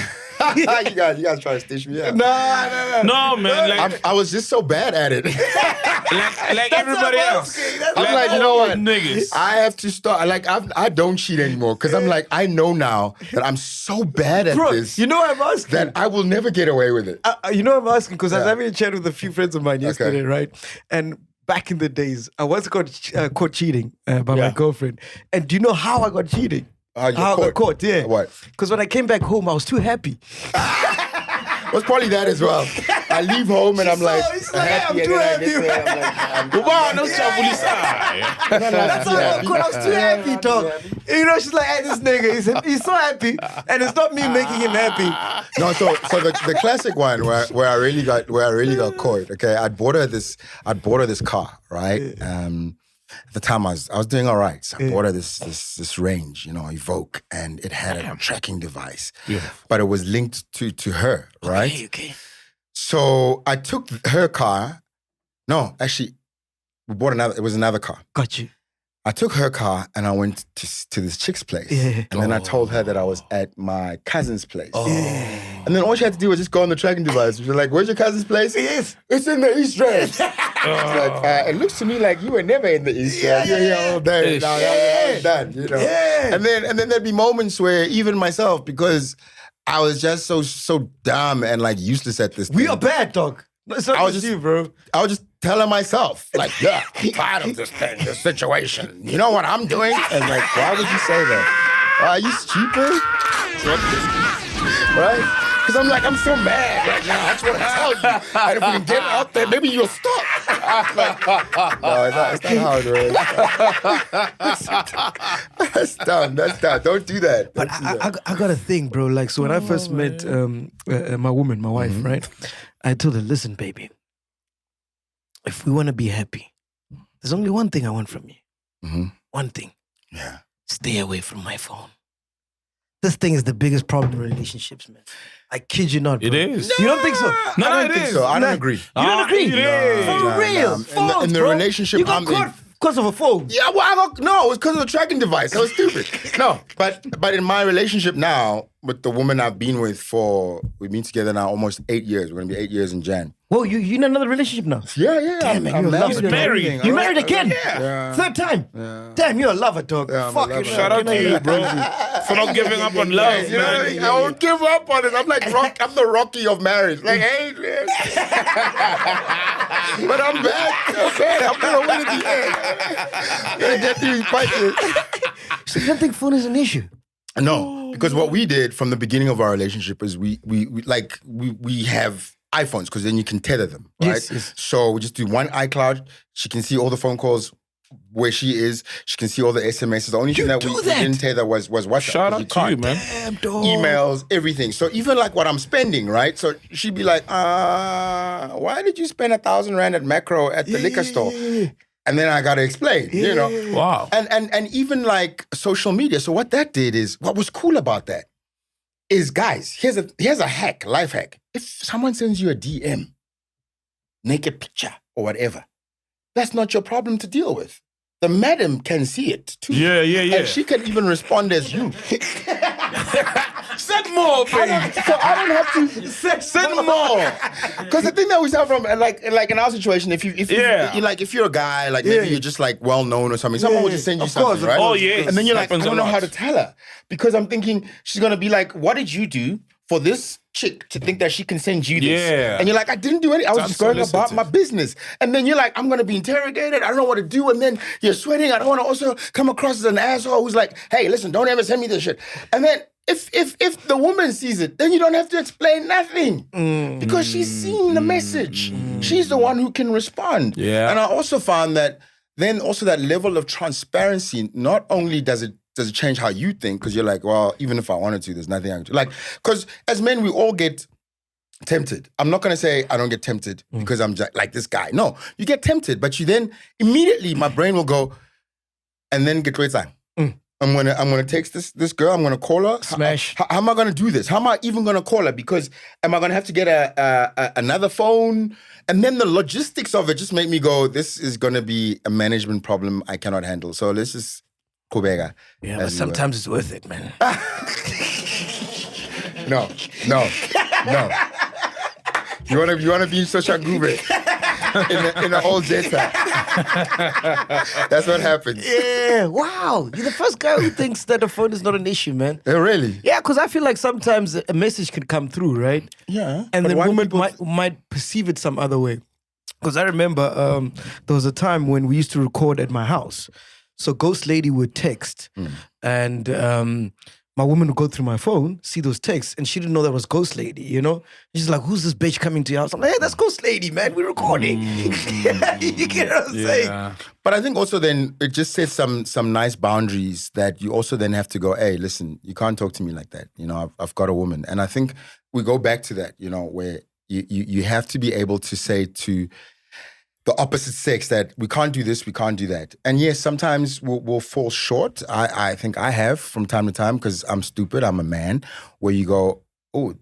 you guys try to stitch me up. No, man. Like, I was just so bad at it. like everybody else. I'm like, you know what? Niggas. I have to start. Like, I don't cheat anymore, because I'm like, I know now that I'm so bad at this. You know what I'm asking? That I will never get away with it. You know what I'm asking? Because I was having a chat with a few friends of mine yesterday, right? And back in the days, I was caught cheating by my girlfriend. And do you know how I got cheating? How I got caught, yeah. What? Because when I came back home, I was too happy. It was probably that as well. I leave home and I'm like, I'm too happy. That's how I got caught. I was too happy, dog. She's like, hey, this nigga, he's so happy, and it's not me making him happy. No, so the classic one where I really got caught. Okay, I bought her this car, right? At the time, I was doing all right. So I bought her this range, Evoque, and it had a tracking device. Yeah. But it was linked to her, right? Okay. So I took her car. No, actually, we bought another. It was another car. Got you. I took her car and I went to this chick's place. Yeah. And then I told her that I was at my cousin's place. Oh. And then all she had to do was just go on the tracking device. She was like, where's your cousin's place? It's in the East End. It looks to me like you were never in the East End. You're here all day. Now I'm done, Yeah. And then there'd be moments where even myself, because I was just so dumb and like useless at this We thing. are bad, dog. I was just you, bro. I was just telling myself, like, yeah, I'm tired of this thing, this situation. You know what I'm doing? And like, why would you say that? Are you stupid? Right? Because I'm like, I'm so mad right now. I just want to tell you. And if we can get out there, maybe you'll stop. Like, no, it's not how it works. That's dumb. Don't do that. But I got a thing, bro. Like, so when I first met my wife, right? I told her, listen, baby, if we want to be happy, there's only one thing I want from you. Mm-hmm. One thing. Yeah. Stay away from my phone. This thing is the biggest problem in relationships, man. I kid you not, bro. It is. You don't think so? No, I don't think so. I don't agree. You don't agree? For real. No. In the relationship you got caught because of a phone. Yeah, well, it was because of the tracking device. That was stupid. No, but in my relationship now, with the woman I've been with we've been together now almost 8 years. We're gonna be 8 years in Jan. Whoa, you in another relationship now? Yeah. Damn, man, you're a lover. He's married. You married again? Yeah. Third time? Yeah. Damn, you're a lover, dog. Yeah, I'm a Fuck lover. it. Shout out to you, bro, for not giving up on love, You know what I man. mean? I won't give up on it. I'm like I'm the Rocky of marriage. Like, hey, man. But I'm back. I'm gonna win at the end. Gonna get these fights. So you don't think phone is an issue? No, because what we did from the beginning of our relationship is we have iPhones because then you can tether them, right? Yes. So we just do one iCloud. She can see all the phone calls where she is. She can see all the SMSs. The only thing that we didn't tether was WhatsApp. Shout out to you, man. Damn, dog. Emails, everything. So even like what I'm spending, right? So she'd be like, why did you spend 1,000 Rand at Macro at the liquor store? And then I gotta explain, you know. Wow. And even like social media. So what that did is, what was cool about that is, guys, here's a hack, life hack. If someone sends you a DM, naked picture or whatever, that's not your problem to deal with. The madam can see it too. Yeah. And she can even respond as you. Send more, baby. So I don't have to send more. Because the thing that we start from, like in our situation, if you're a guy, like maybe you're just like well known or something, someone will just send you something, right? Oh, yes. And then you're like, I Happens don't a know lot. how to tell her because I'm thinking she's gonna be like, what did you do for this chick to think that she can send you this? Yeah. And you're like, I didn't do anything. I was just going about Unsolicited. my business. And then you're like, I'm gonna be interrogated. I don't know what to do. And then you're sweating. I don't want to also come across as an asshole who's like, hey, listen, don't ever send me this shit. And then if the woman sees it, then you don't have to explain nothing because she's seen the message. She's the one who can respond. Yeah. And I also found that then also that level of transparency, not only does it change how you think, because you're like, well, even if I wanted to, there's nothing I can do. Like, because as men, we all get tempted. I'm not going to say I don't get tempted because I'm just like this guy. No, you get tempted, but you then immediately, my brain will go, and then get right time. I'm gonna text this girl. I'm gonna call her. Smash. How am I gonna do this? How am I even gonna call her? Because am I gonna have to get another phone? And then the logistics of it just made me go, this is gonna be a management problem I cannot handle. So let's just kubega. Yeah, but sometimes it's worth it, man. No. You wanna be in Soshanguve in an old Jetta. That's what happens. Yeah, wow. You're the first guy who thinks that the phone is not an issue, man. Oh, really? Yeah, because I feel like sometimes a message could come through, right? Yeah. And but the why woman people- might perceive it some other way. Because I remember there was a time when we used to record at my house. So Ghost Lady would text and my woman would go through my phone, see those texts, and she didn't know that was Ghost Lady, you know? She's like, who's this bitch coming to your house? I'm like, hey, that's Ghost Lady, man. We're recording. You get what I'm saying? But I think also then it just sets some nice boundaries that you also then have to go, hey, listen, you can't talk to me like that. You know, I've got a woman. And I think we go back to that, you know, where you have to be able to say to the opposite sex that we can't do this, we can't do that. And yes, sometimes we'll fall short. I think I have from time to time because I'm stupid, I'm a man, where you go, oh,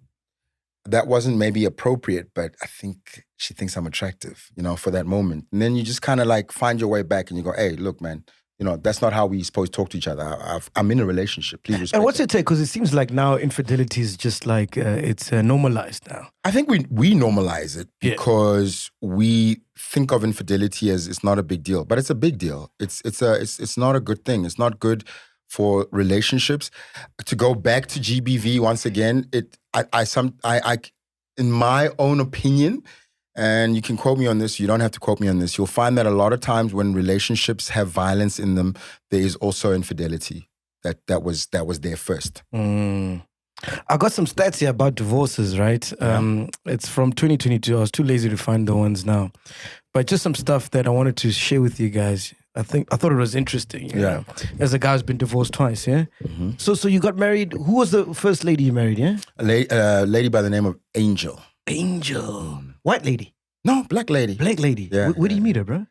that wasn't maybe appropriate, but I think she thinks I'm attractive, you know, for that moment. And then you just kind of like find your way back and you go, hey, look, man, you know, that's not how we supposed to talk to each other. I'm in a relationship. Please respect And what's it. your take? Because it seems like now infidelity is just like, it's normalized now. I think we normalize it Yeah. because we think of infidelity as it's not a big deal, but it's a big deal. It's not a good thing. It's not good for relationships. To go back to GBV once again, I in my own opinion, and you can quote me on this, you don't have to quote me on this, you'll find that a lot of times when relationships have violence in them, there is also infidelity that was there first. I got some stats here about divorces, right? It's from 2022. I was too lazy to find the ones now. But just some stuff that I wanted to share with you guys. I thought it was interesting. You know? As a guy who's been divorced twice, yeah? Mm-hmm. So you got married. Who was the first lady you married, yeah? A lady by the name of Angel. Angel. White lady? No, black lady. Black lady. Yeah, Where do you meet her, bro?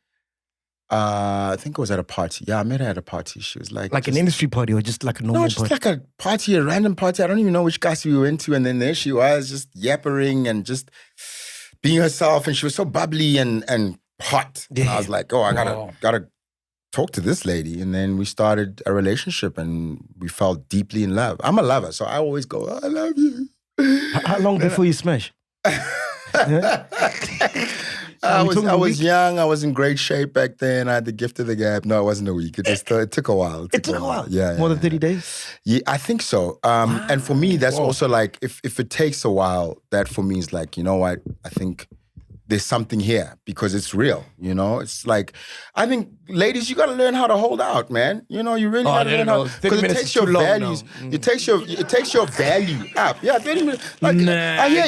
I think it was at a party. Yeah, I met her at a party. She was like An industry party or just like a normal no, just party? like a party, a random party. I don't even know which cast we went to. And then there she was, just yappering and just being herself. And she was so bubbly and hot. Yeah. And I was like, oh, I gotta talked to this lady, and then we started a relationship, and we fell deeply in love. I'm a lover, so I always go, I love you. How long before you smash? I was young. I was in great shape back then. I had the gift of the gab. No, it wasn't a week. It took a while. It took a while. Yeah, More than 30 days? Yeah, I think so. And for me, that's also like, if it takes a while, that for me is like, you know what? I think there's something here because it's real, you know? It's like, I think, ladies, you got to learn how to hold out, man. You know, you really got to learn how, because it takes your values, it takes your value up. Yeah, 30 minutes. Like, I hear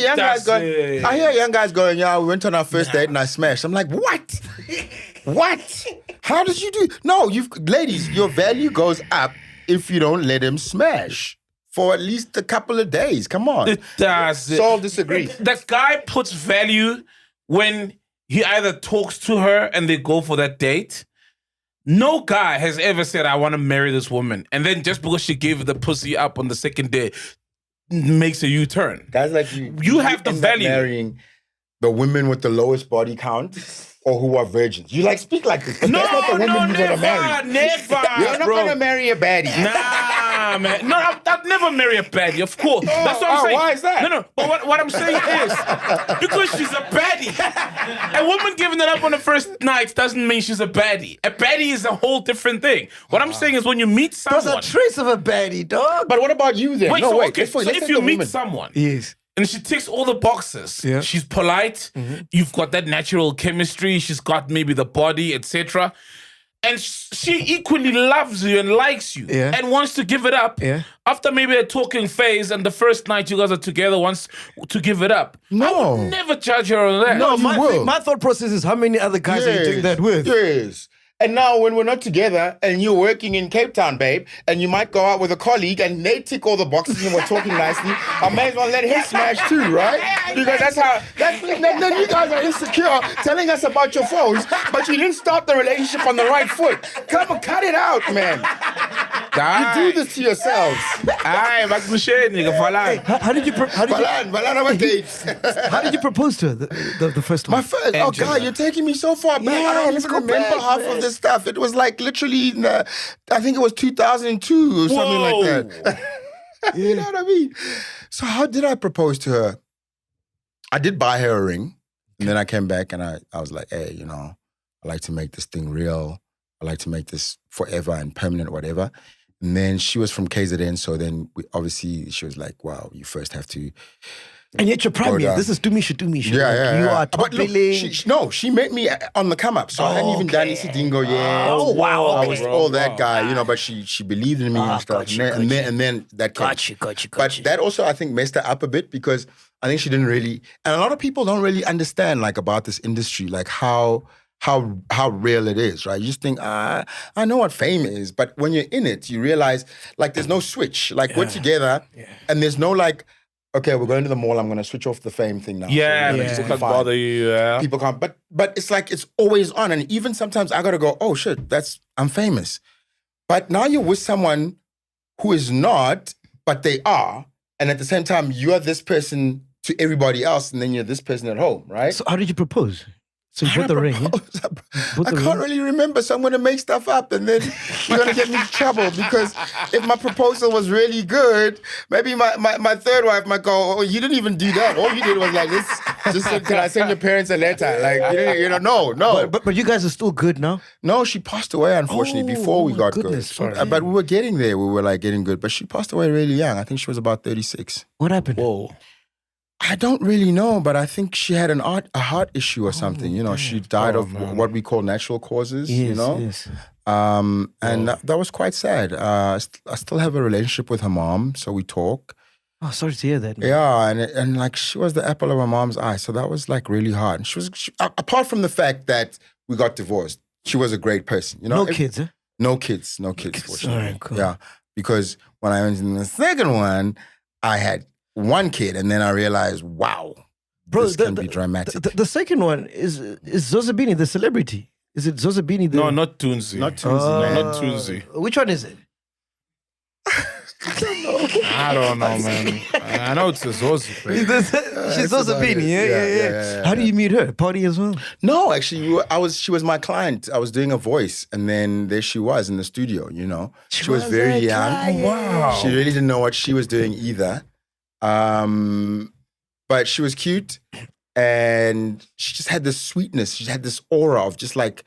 young guys going, yeah, we went on our first date and I smashed. I'm like, what? What? How did you do? No, ladies, your value goes up if you don't let him smash for at least a couple of days. Come on. It does. Saul disagrees. The guy puts value when he either talks to her and they go for that date. No guy has ever said, I want to marry this woman. And then just because she gave the pussy up on the second day makes a U-turn. Guys like you have the value. Marrying the women with the lowest body count or who are virgins. You like speak like this. That's not the woman you're going to marry. Never. You're not going to marry a baddie. Nah, man. No, I'd never marry a baddie, of course. That's what I'm saying. Why is that? No. But what I'm saying is, because she's a baddie. A woman giving it up on the first night doesn't mean she's a baddie. A baddie is a whole different thing. What I'm saying is when you meet someone... There's a trace of a baddie, dog. But what about you then? Wait, so if you meet someone... Yes. And she ticks all the boxes. Yeah. She's polite. You've got that natural chemistry. She's got maybe the body, etc. And she equally loves you and likes you and wants to give it up. Yeah. After maybe a talking phase and the first night you guys are together wants to give it up. No. I would never judge her on that. No, my thought process is how many other guys are you doing that with? Yes. And now when we're not together and you're working in Cape Town, babe, and you might go out with a colleague and they tick all the boxes and we're talking nicely, I may as well let him smash too, right? Because then you guys are insecure telling us about your foes, but you didn't start the relationship on the right foot. Come on, cut it out, man. You do this to yourselves. Aye, Max Machine, nigga, How did you how did you propose to her the first one? My first, oh God, you're taking me so far back. I don't even remember half of this stuff. It was like literally in I think it was 2002 or something like that. You know what I mean? So how did I propose to her? I did buy her a ring, and then I came back and I was like, hey, you know, I like to make this thing real. I like to make this forever and permanent, whatever. And then she was from KZN, so then obviously she was like, wow, you first have to... And yet you're premier. This is TUMISHO. Yeah. You are top billing. She met me on the come up, so I hadn't even done Isidingo yet. Oh wow! I was all that guy, you know. But she believed in me and stuff. And then that came. Got you. But that also I think messed her up a bit because I think she didn't really. And a lot of people don't really understand like about this industry, like how real it is, right? You just think, I know what fame is, but when you're in it, you realize like there's no switch. Like we're together, and there's no like. Okay, we're going to the mall. I'm going to switch off the fame thing now. People can't bother you. People can't. But it's like it's always on. And even sometimes I got to go, oh, shit, I'm famous. But now you're with someone who is not, but they are. And at the same time, you're this person to everybody else. And then you're this person at home, right? So how did you propose? So you put the ring, I can't really remember, so I'm going to make stuff up and then you're going to get me in trouble because if my proposal was really good, maybe my third wife might go, oh, you didn't even do that. All you did was like, this. Just said, can I send your parents a letter? Like, you know, no. But you guys are still good now? No, she passed away, unfortunately, before we got good. But we were getting there. We were like getting good. But she passed away really young. I think she was about 36. What happened? Whoa. I don't really know, but I think she had a heart issue or something. You know, she died of what we call natural causes, you know? Yes. And that was quite sad. I still have a relationship with her mom, so we talk. Oh, sorry to hear that, man. Yeah, and like she was the apple of my mom's eye, so that was like really hard. And she apart from the fact that we got divorced, she was a great person. You know, no kids, huh? No kids, fortunately. All right, cool. Yeah, because when I went in the second one, I had one kid, and then I realized, wow, bro, this can be dramatic. The second one is Zozabini, the celebrity. Is it Zozabini? No, not Tunzi. Not Tunzi. Not Tunzi. Which one is it? I don't know, man. I know it's a Zosi. She's also Beanie. Yeah. How do you meet her? Party as well? No, actually, she was my client. I was doing a voice, and then there she was in the studio, you know. She was very young. Oh, wow. She really didn't know what she was doing either. But she was cute, and she just had this sweetness. She had this aura of just like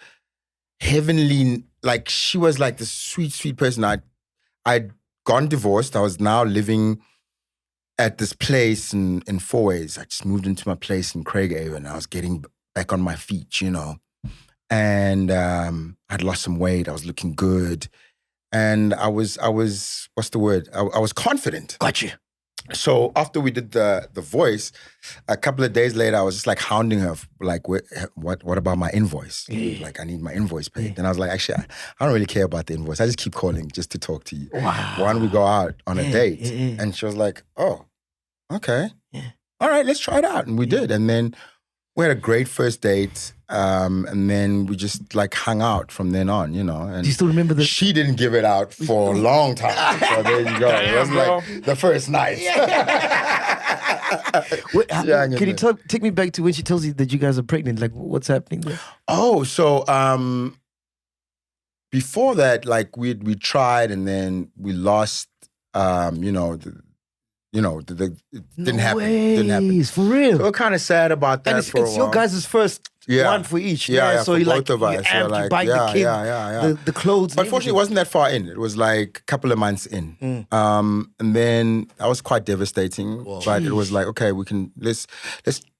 heavenly, like she was like this sweet, sweet person. I'd gone divorced. I was now living at this place in Fourways. I just moved into my place in Craighaven. I was getting back on my feet, you know. And I'd lost some weight. I was looking good. And I was what's the word? I was confident. Got you. So after we did the voice, a couple of days later, I was just like hounding her, like, what about my invoice? Like, I need my invoice paid. And I was like, actually, I don't really care about the invoice. I just keep calling just to talk to you. Wow. Why don't we go out on a date? And she was like, oh, okay. All right, let's try it out. And we did. And then we had a great first date. And then we just like hung out from then on, you know. And do you still remember the... She didn't give it out for a long time. So there you go. It was like the first night. Wait, can you take me back to when she tells you that you guys are pregnant? Like, what's happening there? Oh, so before that, like we tried and then we lost. It didn't happen. Didn't happen. For real. So we're kind of sad about that. And for a it's your while. guys' first one for each. Yeah, so for you both like of us. you Like, buy the kid, the clothes. But fortunately, it wasn't that far in. It was like a couple of months in. And then that was quite devastating. Whoa. But it was like, okay, let's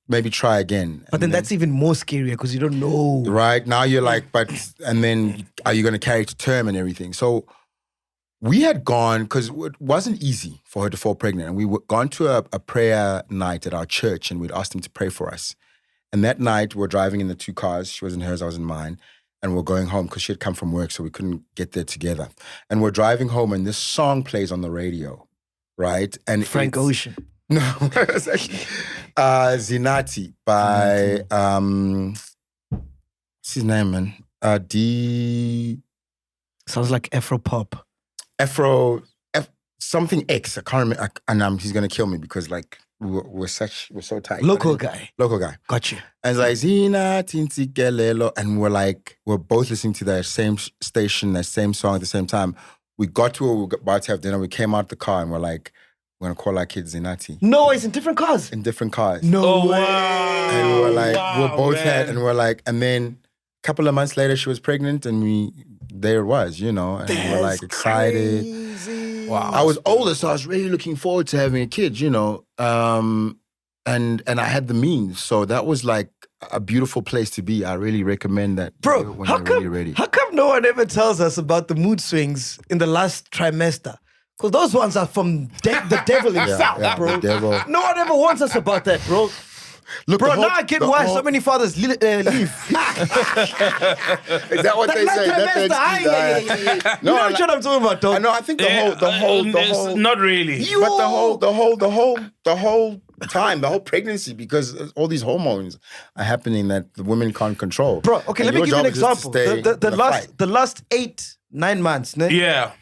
maybe try again. But then that's even more scarier because you don't know. Right now you're like, and then are you going to carry it to term and everything? So we had gone, because it wasn't easy for her to fall pregnant. And we were gone to a prayer night at our church and we'd asked them to pray for us. And that night we were driving in the two cars. She was in hers, I was in mine. And we're going home because she had come from work, so we couldn't get there together. And we're driving home and this song plays on the radio, right? And Frank Ocean. No, it's actually Zinati by, what's his name, man? Sounds like Afro pop. Something X. I can't remember. And he's gonna kill me because like we're so tight. Local guy. Got you. And it's like Zina Tinti Gelelo, and we're both listening to that same station, that same song at the same time. We got to where we were about to have dinner. We came out the car and we're like, we're gonna call our kid Zinati. No, it's in different cars. In different cars. No way. And we were like, we're both had, and we're like, and then a couple of months later, she was pregnant, and there it was, you know, and we were like excited. Crazy. Wow. I was older, so I was really looking forward to having a kid, you know, and I had the means, so that was like a beautiful place to be. I really recommend that, bro. When How you're come? really ready. How come no one ever tells us about the mood swings in the last trimester? Because those ones are from the devil himself, bro. The devil. No one ever warns us about that, bro. Look, bro, now I get why so many fathers leave. Is that what they say? Yeah. No, you know what I'm talking about, dog. I know. I think the whole. Not really. But the whole time, the whole pregnancy, because all these hormones are happening that the women can't control. Bro, okay, and let me give you an example. The last 8-9 months,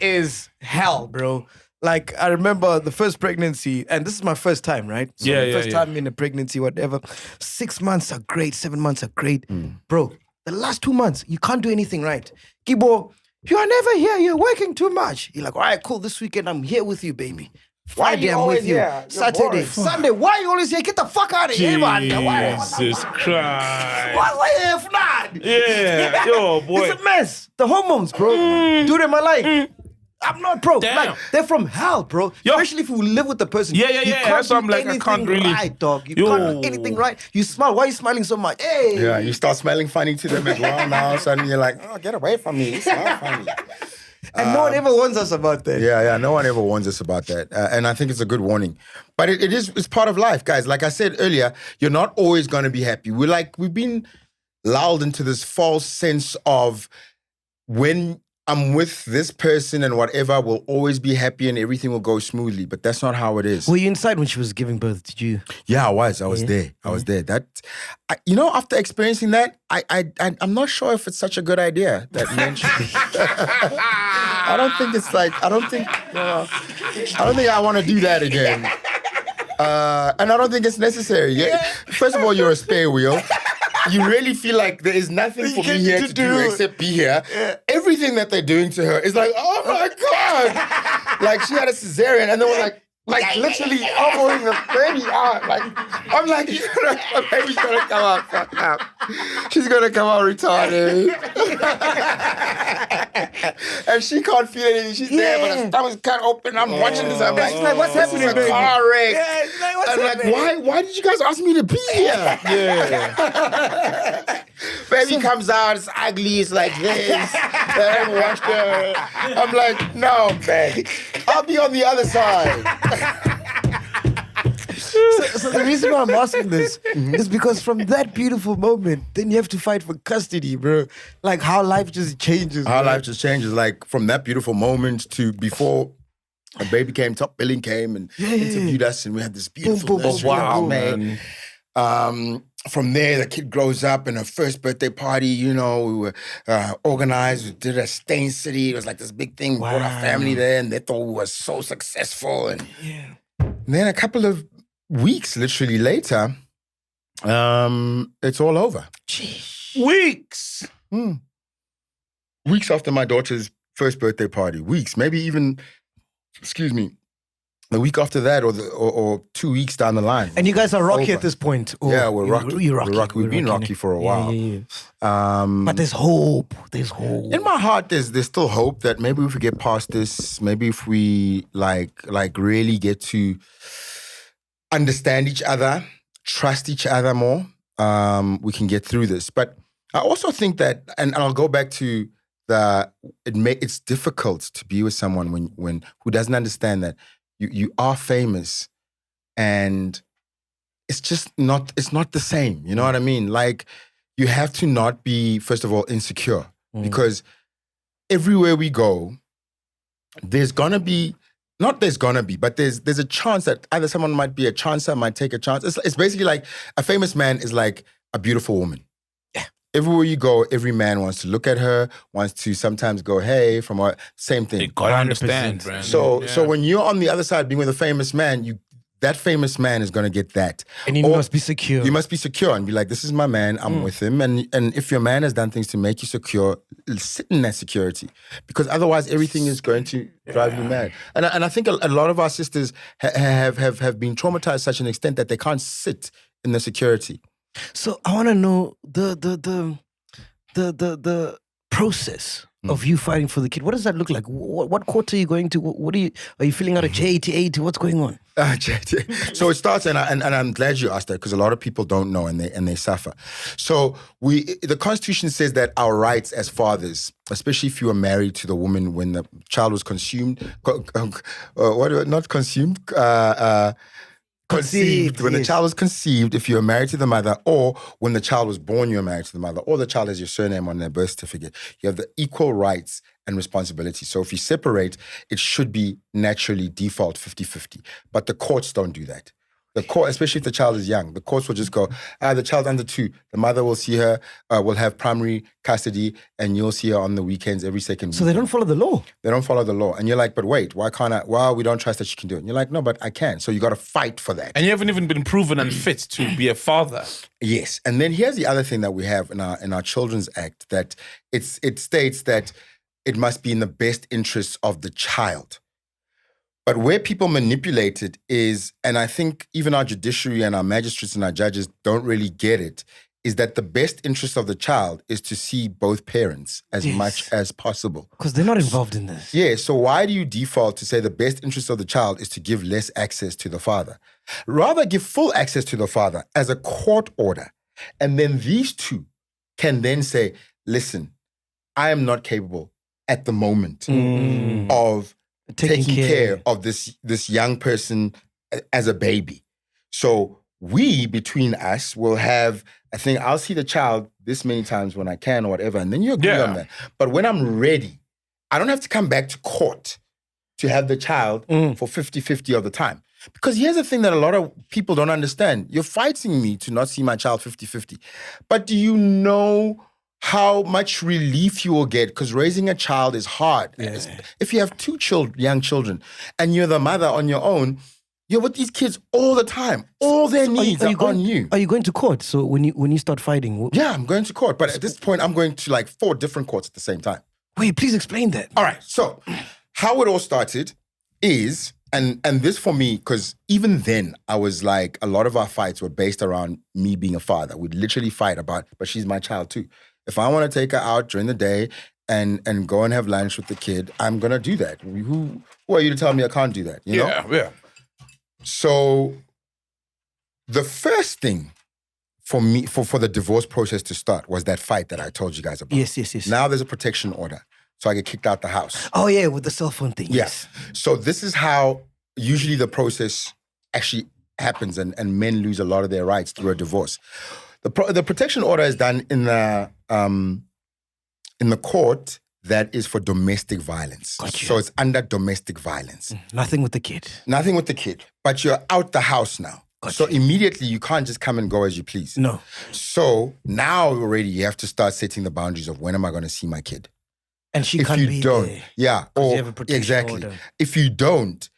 is hell, bro. Like, I remember the first pregnancy, and this is my first time, right? So first time in a pregnancy, whatever. 6 months are great, 7 months are great. Bro, the last 2 months, you can't do anything right. Kibo, you are never here, you're working too much. You're like, all right, cool, this weekend I'm here with you, baby. Friday, I'm with you. Saturday, Sunday, why are you always here? Get the fuck out of here, man. Jesus Christ. Why here if not? Yeah, yo, boy. It's a mess. The hormones, bro. Do them, I like. I'm not, bro. Damn. Like, they're from hell, bro. Yo. Especially if you live with the person. Yeah. You can't That's why I'm do like, I anything can't really. right, dog. You can't do anything right. You smile. Why are you smiling so much? Hey. Yeah, you start smelling funny to them as well. Now suddenly you're like, oh, get away from me. You smell funny. And no one ever warns us about that. Yeah. No one ever warns us about that, and I think it's a good warning. But it's part of life, guys. Like I said earlier, you're not always going to be happy. We've been lulled into this false sense of when I'm with this person and whatever, we'll always be happy and everything will go smoothly. But that's not how it is. Were you inside when she was giving birth? Did you? Yeah, I was. I was there. I was there. After experiencing that, I'm not sure if it's such a good idea that men should be. I don't think it's like, I don't think I want to do that again. And I don't think it's necessary. Yeah. First of all, you're a spare wheel. You really feel like there is nothing for me here to do except be here. Yeah. Everything that they're doing to her is like, oh my God. Like she had a cesarean and they were like literally elbowing the baby out. Like, I'm like, the baby's gonna come out fucked up. She's gonna come out retarded. And she can't feel anything. She's there, but her stomach's cut open. I'm watching this. I'm like, what's happening? It's a car wreck. Yeah, like, what's happening? Like, why did you guys ask me to be here? Yeah. Baby comes out, it's ugly, it's like this. They haven't washed her. I'm like, no, man. I'll be on the other side. So the reason why I'm asking this is because from that beautiful moment, then you have to fight for custody, bro. Like how life just changes. How life just changes. Like from that beautiful moment to before a baby came, Top Billing came and interviewed us, and we had this beautiful man. From there, the kid grows up, and her first birthday party, you know, we were organized. We did a Stain City. It was like this big thing. We brought our family there, and they thought we were so successful. And then a couple of weeks, literally later, it's all over. Jeez. Weeks. Weeks after my daughter's first birthday party. Weeks, maybe even, the week after that, or 2 weeks down the line. And you guys are rocky at this point. Yeah, we're rocky. We've been rocky for a while. But there's hope. There's hope. In my heart, there's still hope that maybe if we get past this, maybe if we like really get to understand each other, trust each other more, we can get through this. But I also think that, and I'll go back to it's difficult to be with someone who doesn't understand that you are famous, and it's not the same. You know what I mean? Like, you have to not be, first of all, insecure, because everywhere we go, but there's a chance that either someone might be a chancer, might take a chance. It's basically like a famous man is like a beautiful woman. Everywhere you go, every man wants to look at her, wants to sometimes go, hey, from what, same thing. You gotta understand, Brandon. So when you're on the other side being with a famous man, that famous man is gonna get that. And you must be secure. You must be secure and be like, this is my man, I'm with him. And if your man has done things to make you secure, sit in that security. Because otherwise everything is going to drive you mad. And I think a lot of our sisters have been traumatized to such an extent that they can't sit in the security. So I want to know the process of you fighting for the kid. What does that look like? What court are you going to? Are you filling out a J88? What's going on? So it starts, and I'm glad you asked that, because a lot of people don't know and they suffer. So the Constitution says that our rights as fathers, especially if you were married to the woman when the child was conceived, when the child was conceived, if you were married to the mother, or when the child was born, you were married to the mother, or the child has your surname on their birth certificate, you have the equal rights and responsibilities. So if you separate, it should be naturally default 50-50. But the courts don't do that. The court, especially if the child is young, the courts will just go, the child's under 2. The mother will see her, will have primary custody, and you'll see her on the weekends every second. So they don't follow the law? They don't follow the law. And you're like, but wait, why can't I? Well, we don't trust that she can do it. And you're like, no, but I can. So you got to fight for that. And you haven't even been proven unfit to be a father. Yes. And then here's the other thing that we have in our Children's Act, that it states that it must be in the best interests of the child. But where people manipulate it is, and I think even our judiciary and our magistrates and our judges don't really get it, is that the best interest of the child is to see both parents as much as possible. Because they're not involved in this. Yeah, so why do you default to say the best interest of the child is to give less access to the father? Rather give full access to the father as a court order. And then these two can then say, listen, I am not capable at the moment of taking care of this young person as a baby. So we, between us, will have, I think I'll see the child this many times when I can or whatever, and then you agree on that. But when I'm ready, I don't have to come back to court to have the child for 50-50 of the time. Because here's the thing that a lot of people don't understand. You're fighting me to not see my child 50-50. But do you know how much relief you will get, because raising a child is hard. If you have two young children and you're the mother on your own, you're with these kids all the time. All their needs are on you. Are you going to court? So when you start fighting? Yeah, I'm going to court. But at this point, I'm going to like 4 different courts at the same time. Wait, please explain that. All right. So how it all started is, and this for me, because even then I was like, a lot of our fights were based around me being a father. We'd literally fight about, but she's my child too. If I want to take her out during the day and go and have lunch with the kid, I'm going to do that. Who are you to tell me I can't do that? You know? Yeah. So the first thing for me, for the divorce process to start was that fight that I told you guys about. Yes. Now there's a protection order. So I get kicked out the house. Oh, yeah, with the cell phone thing. Yes. So this is how usually the process actually happens, and men lose a lot of their rights through a divorce. The protection order is done in the court that is for domestic violence. Gotcha. So it's under domestic violence. Nothing with the kid. Nothing with the kid. But you're out the house now. Gotcha. So immediately you can't just come and go as you please. No. So now already you have to start setting the boundaries of when am I going to see my kid? And she If can't you be don't, there. yeah, you or have a protection exactly. order. If you don't,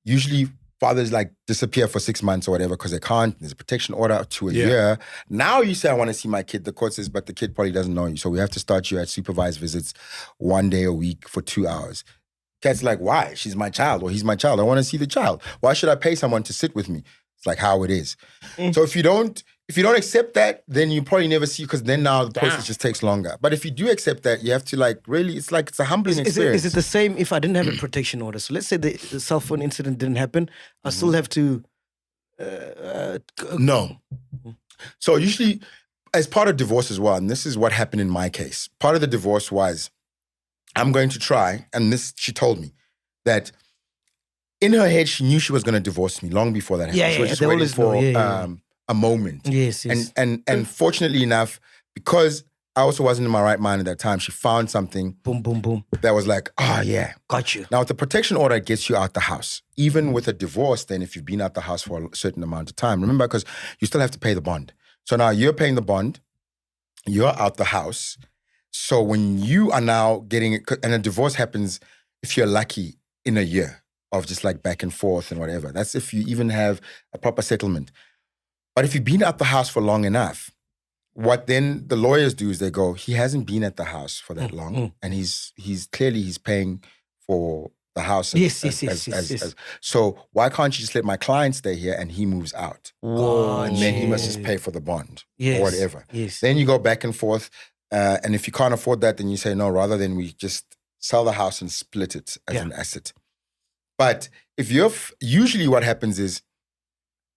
usually fathers like disappear for 6 months or whatever because they can't. There's a protection order to a year. Now you say, I want to see my kid. The court says, but the kid probably doesn't know you. So we have to start you at supervised visits 1 day a week for 2 hours. Cat's like, why? She's my child or he's my child. I want to see the child. Why should I pay someone to sit with me? It's like how it is. So if you don't accept that, then you probably never see, because then now the process just takes longer. But if you do accept that, you have to like really, it's a humbling experience. Is it the same if I didn't have a protection order? So let's say the cell phone incident didn't happen. I still have to... No. So usually, as part of divorce as well, and this is what happened in my case, part of the divorce was, I'm going to try, and this, she told me, that in her head, she knew she was going to divorce me long before that happened. She was just waiting for a moment. Yes. And fortunately enough, because I also wasn't in my right mind at that time, she found something Boom. that was like, yeah. Got you. Now, with the protection order, it gets you out the house. Even with a divorce, then if you've been out the house for a certain amount of time, remember, because you still have to pay the bond. So now you're paying the bond, you're out the house. So when you are now getting it, and a divorce happens, if you're lucky, in a year of just like back and forth and whatever. That's if you even have a proper settlement. But if you've been out the house for long enough, what then the lawyers do is they go, he hasn't been at the house for that long, and he's clearly paying for the house. Yes. So why can't you just let my client stay here and he moves out? And then he must just pay for the bond or whatever. Yes. Then you go back and forth, and if you can't afford that, then you say, no, rather than we just sell the house and split it as an asset. But if usually what happens is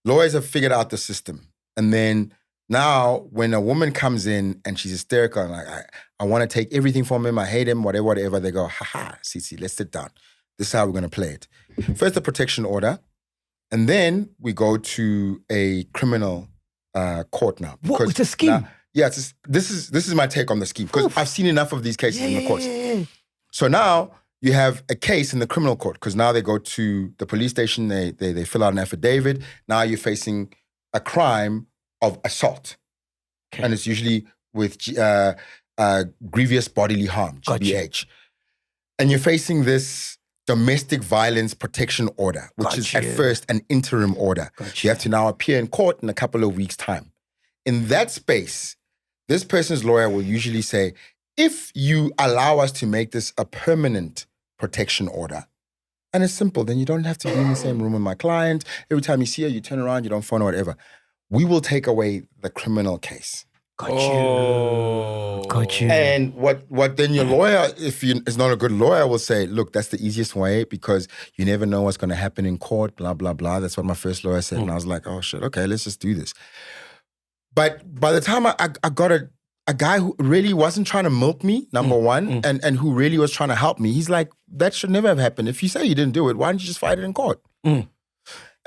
lawyers have figured out the system. And then now when a woman comes in and she's hysterical and like, I want to take everything from him, I hate him, whatever, they go, Cici, let's sit down. This is how we're going to play it. First, the protection order. And then we go to a criminal court now. What? It's a scheme? This is my take on the scheme, because I've seen enough of these cases in the courts. Yeah. So now you have a case in the criminal court, because now they go to the police station, they fill out an affidavit. Now you're facing a crime of assault. Okay. And it's usually with grievous bodily harm, GBH. Gotcha. And you're facing this domestic violence protection order, which is at first an interim order. You have to now appear in court in a couple of weeks' time. In that space, this person's lawyer will usually say, if you allow us to make this a permanent protection order, and it's simple, then you don't have to be in the same room with my client. Every time you see her, you turn around, you don't phone or whatever. We will take away the criminal case. Got you. And what then your lawyer, if is not a good lawyer, will say, look, that's the easiest way, because you never know what's going to happen in court, blah, blah, blah. That's what my first lawyer said. And I was like, oh, shit, okay, let's just do this. But by the time I got a guy who really wasn't trying to milk me, number one, and who really was trying to help me, he's like, that should never have happened. If you say you didn't do it, why don't you just fight it in court? And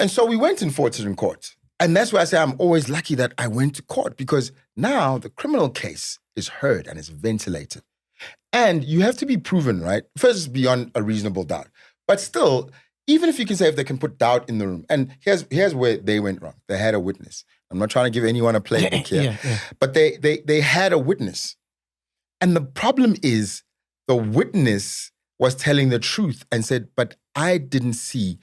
so we went and fought it in court. And that's why I say I'm always lucky that I went to court, because now the criminal case is heard and it's ventilated. And you have to be proven, right? First, it's beyond a reasonable doubt. But still, even if you can say if they can put doubt in the room, and here's where they went wrong. They had a witness. I'm not trying to give anyone a playbook here. But they had a witness. And the problem is the witness was telling the truth and said, but I didn't see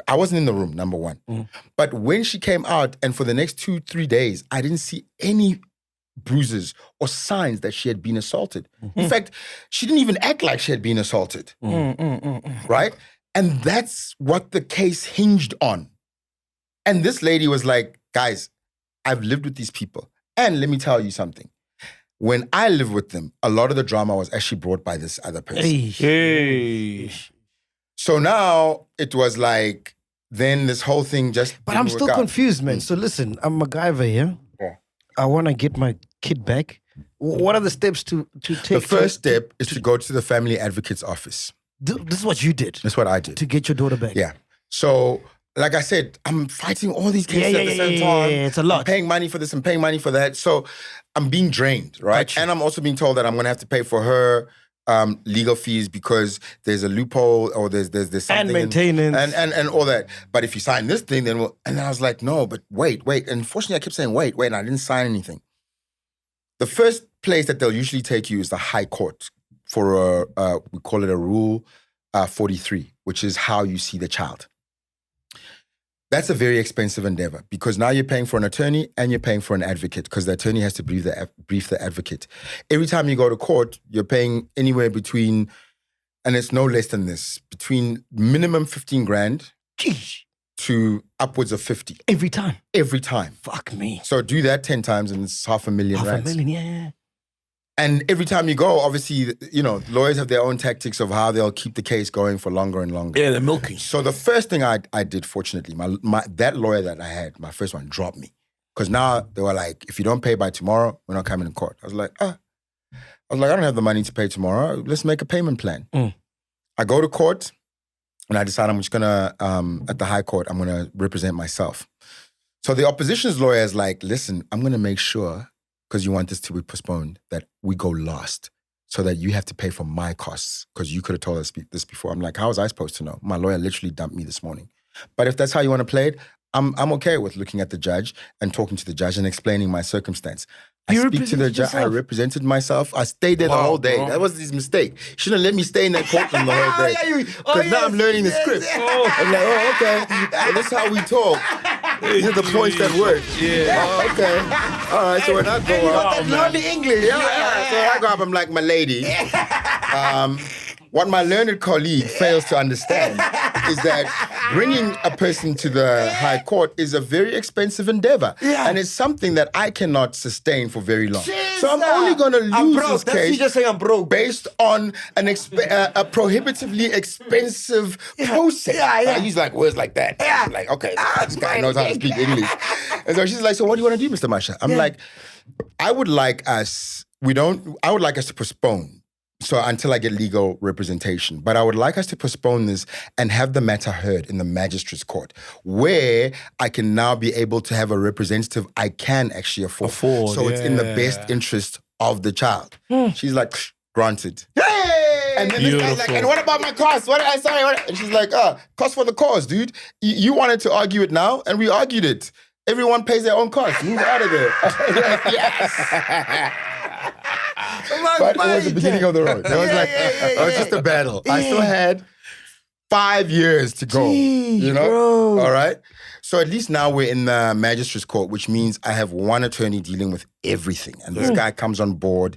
I wasn't in the room, number one. But when she came out and for the next 2-3 days, I didn't see any bruises or signs that she had been assaulted. In fact, she didn't even act like she had been assaulted. Right? And that's what the case hinged on. And this lady was like, guys, I've lived with these people. And let me tell you something. When I lived with them, a lot of the drama was actually brought by this other person. Hey. So now it was like, then this whole thing just. But I'm still confused, man. So listen, I'm MacGyver here. Yeah. I want to get my kid back. What are the steps to take? The first step is to go to the family advocate's office. This is what you did. That's what I did. To get your daughter back. Yeah. So, like I said, I'm fighting all these cases at the same time. Yeah, it's a lot. I'm paying money for this, I'm paying money for that. So I'm being drained, right? Gotcha. And I'm also being told that I'm going to have to pay for her legal fees because there's a loophole or there's something. And maintenance. And all that. But if you sign this thing, then and I was like, no, but wait. And unfortunately, I kept saying, wait, and I didn't sign anything. The first place that they'll usually take you is the High Court for we call it a Rule 43, which is how you see the child. That's a very expensive endeavor because now you're paying for an attorney and you're paying for an advocate because the attorney has to brief the advocate. Every time you go to court, you're paying anywhere between, and it's no less than this, between minimum 15 grand to upwards of 50. Every time. Every time. Fuck me. So do that 10 times and it's $500,000 rands. $500,000, yeah. And every time you go, obviously, lawyers have their own tactics of how they'll keep the case going for longer and longer. Yeah, they're milking. So the first thing I did, fortunately, that lawyer that I had, my first one, dropped me. Because now they were like, if you don't pay by tomorrow, we're not coming to court. I was like, I don't have the money to pay tomorrow. Let's make a payment plan. I go to court and I decide I'm just going to, at the High Court, I'm going to represent myself. So the opposition's lawyer is like, listen, I'm going to make sure, because you want this to be postponed, that we go last so that you have to pay for my costs because you could have told us this before. I'm like, how was I supposed to know? My lawyer literally dumped me this morning. But if that's how you want to play it, I'm okay with looking at the judge and talking to the judge and explaining my circumstance. I speak to the judge. I represented myself. I stayed there the whole day. Bro. That was his mistake. Shouldn't have let me stay in that courtroom the whole day. Because now I'm learning the script. I'm like, okay. Well, this is how we talk. These are the points that work. Yeah. Oh, okay. All right, so when I go up, Learn the English. so I go up, I'm like, my lady. What my learned colleague fails to understand is that bringing a person to the High Court is a very expensive endeavor. Yeah. And it's something that I cannot sustain for very long. So I'm only going to lose this case you just saying I'm broke. based on a prohibitively expensive process. Yeah. He's like, words like that. Yeah. I'm like, okay, this guy knows how to speak English. And so she's like, so what do you want to do, Mr. MASHA? I'm like, I would like us to postpone. So until I get legal representation. But I would like us to postpone this and have the matter heard in the magistrate's court where I can now be able to have a representative I can actually afford. So it's in the best interest of the child. She's like, granted. Hey! And then this guy's like, and what about my cost? And she's like, cost for the cause, dude. You wanted to argue it now and we argued it. Everyone pays their own cost. Move out of there. Yes. But it was the beginning of the road. It was just a battle. I still had 5 years to go. Bro. All right? So at least now we're in the magistrate's court, which means I have one attorney dealing with everything. And this guy comes on board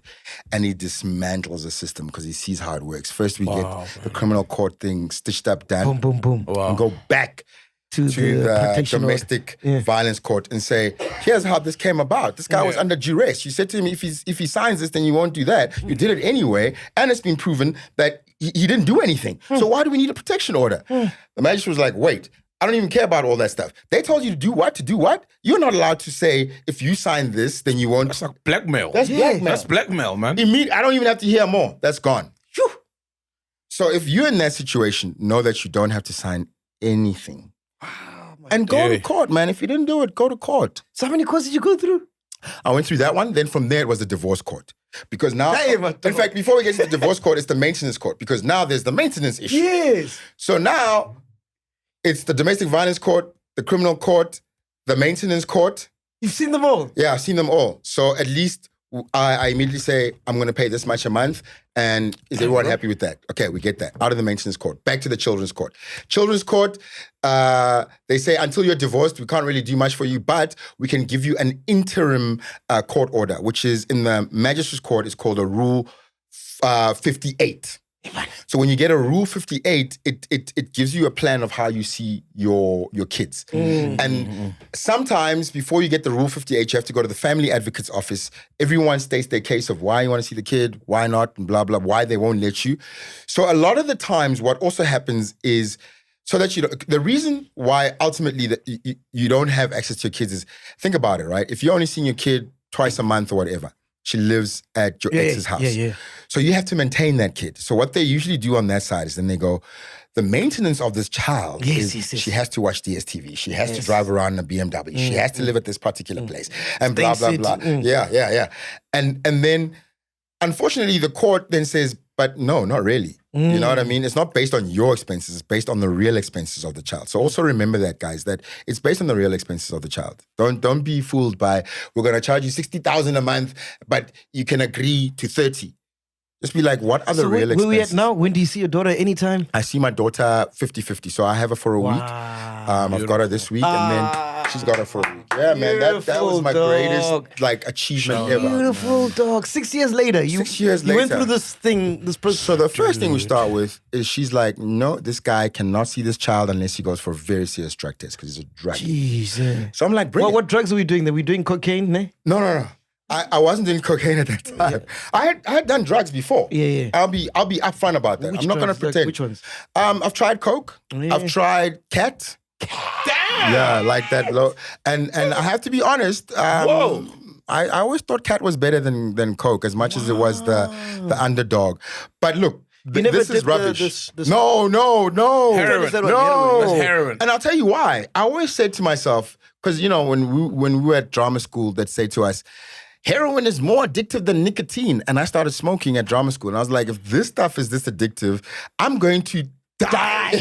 and he dismantles the system because he sees how it works. First we get the criminal court thing stitched up, done. Boom, boom, boom. And go back to the domestic violence court and say, here's how this came about. This guy was under duress. You said to him, if he signs this, then you won't do that. You did it anyway, and it's been proven that he didn't do anything. So why do we need a protection order? The magistrate was like, wait, I don't even care about all that stuff. They told you to do what? To do what? You're not allowed to say, if you sign this, then you won't. That's like blackmail. That's blackmail. That's blackmail, man. I don't even have to hear more. That's gone. Phew. So if you're in that situation, know that you don't have to sign anything. And go to court, man. If you didn't do it, go to court. So how many courts did you go through? I went through that one. Then from there, it was the divorce court. Because now, in fact, before we get to the divorce court, it's the maintenance court. Because now there's the maintenance issue. Yes. So now, it's the domestic violence court, the criminal court, the maintenance court. You've seen them all? Yeah, I've seen them all. So at least I immediately say, I'm going to pay this much a month. And is everyone happy with that? Okay, we get that. Out of the maintenance court. Back to the children's court. Children's court, they say, until you're divorced, we can't really do much for you, but we can give you an interim court order, which is in the magistrate's court, is called a Rule 58. So when you get a Rule 58, it gives you a plan of how you see your kids. And sometimes before you get the Rule 58, you have to go to the family advocate's office. Everyone states their case of why you want to see the kid, why not, and blah, blah, why they won't let you. So a lot of the times what also happens is, so that the reason why ultimately that you don't have access to your kids is, think about it, right? If you're only seeing your kid twice a month or whatever, she lives at your ex's house. So you have to maintain that kid. So what they usually do on that side is then they go, the maintenance of this child is she has to watch DSTV. She has to drive around in a BMW. She has to live at this particular place. And blah, blah, blah. Yeah. And then, unfortunately, the court then says, but no, not really. You know what I mean? It's not based on your expenses. It's based on the real expenses of the child. So also remember that, guys, that it's based on the real expenses of the child. Don't be fooled by, we're going to charge you 60,000 a month, but you can agree to 30. Just be like, what are the real expenses? Where we at now? When do you see your daughter? Anytime? I see my daughter 50-50. So I have her for a week. I've got her this week, and then she's got her for a week. Yeah, man, that was my greatest achievement ever. Beautiful dog. 6 years later. 6 years you later. went through this thing, So the first thing we start with is she's like, no, this guy cannot see this child unless he goes for a very serious drug test because he's a drug. Jesus. So I'm like, bring it. What drugs are we doing? Are we doing cocaine? Ne? No. I wasn't doing cocaine at that time. I had done drugs before. Yeah. I'll be upfront about that. I'm not gonna pretend. Which ones? I've tried coke. I've tried cat. Damn. Yeah, like that low. And I have to be honest. Whoa. I always thought cat was better than coke, as much as it was the underdog. But look. This is rubbish. No. Heroin. No. That's heroin. And I'll tell you why. I always said to myself, because when we were at drama school, they'd say to us, heroin is more addictive than nicotine. And I started smoking at drama school. And I was like, if this stuff is this addictive, I'm going to die.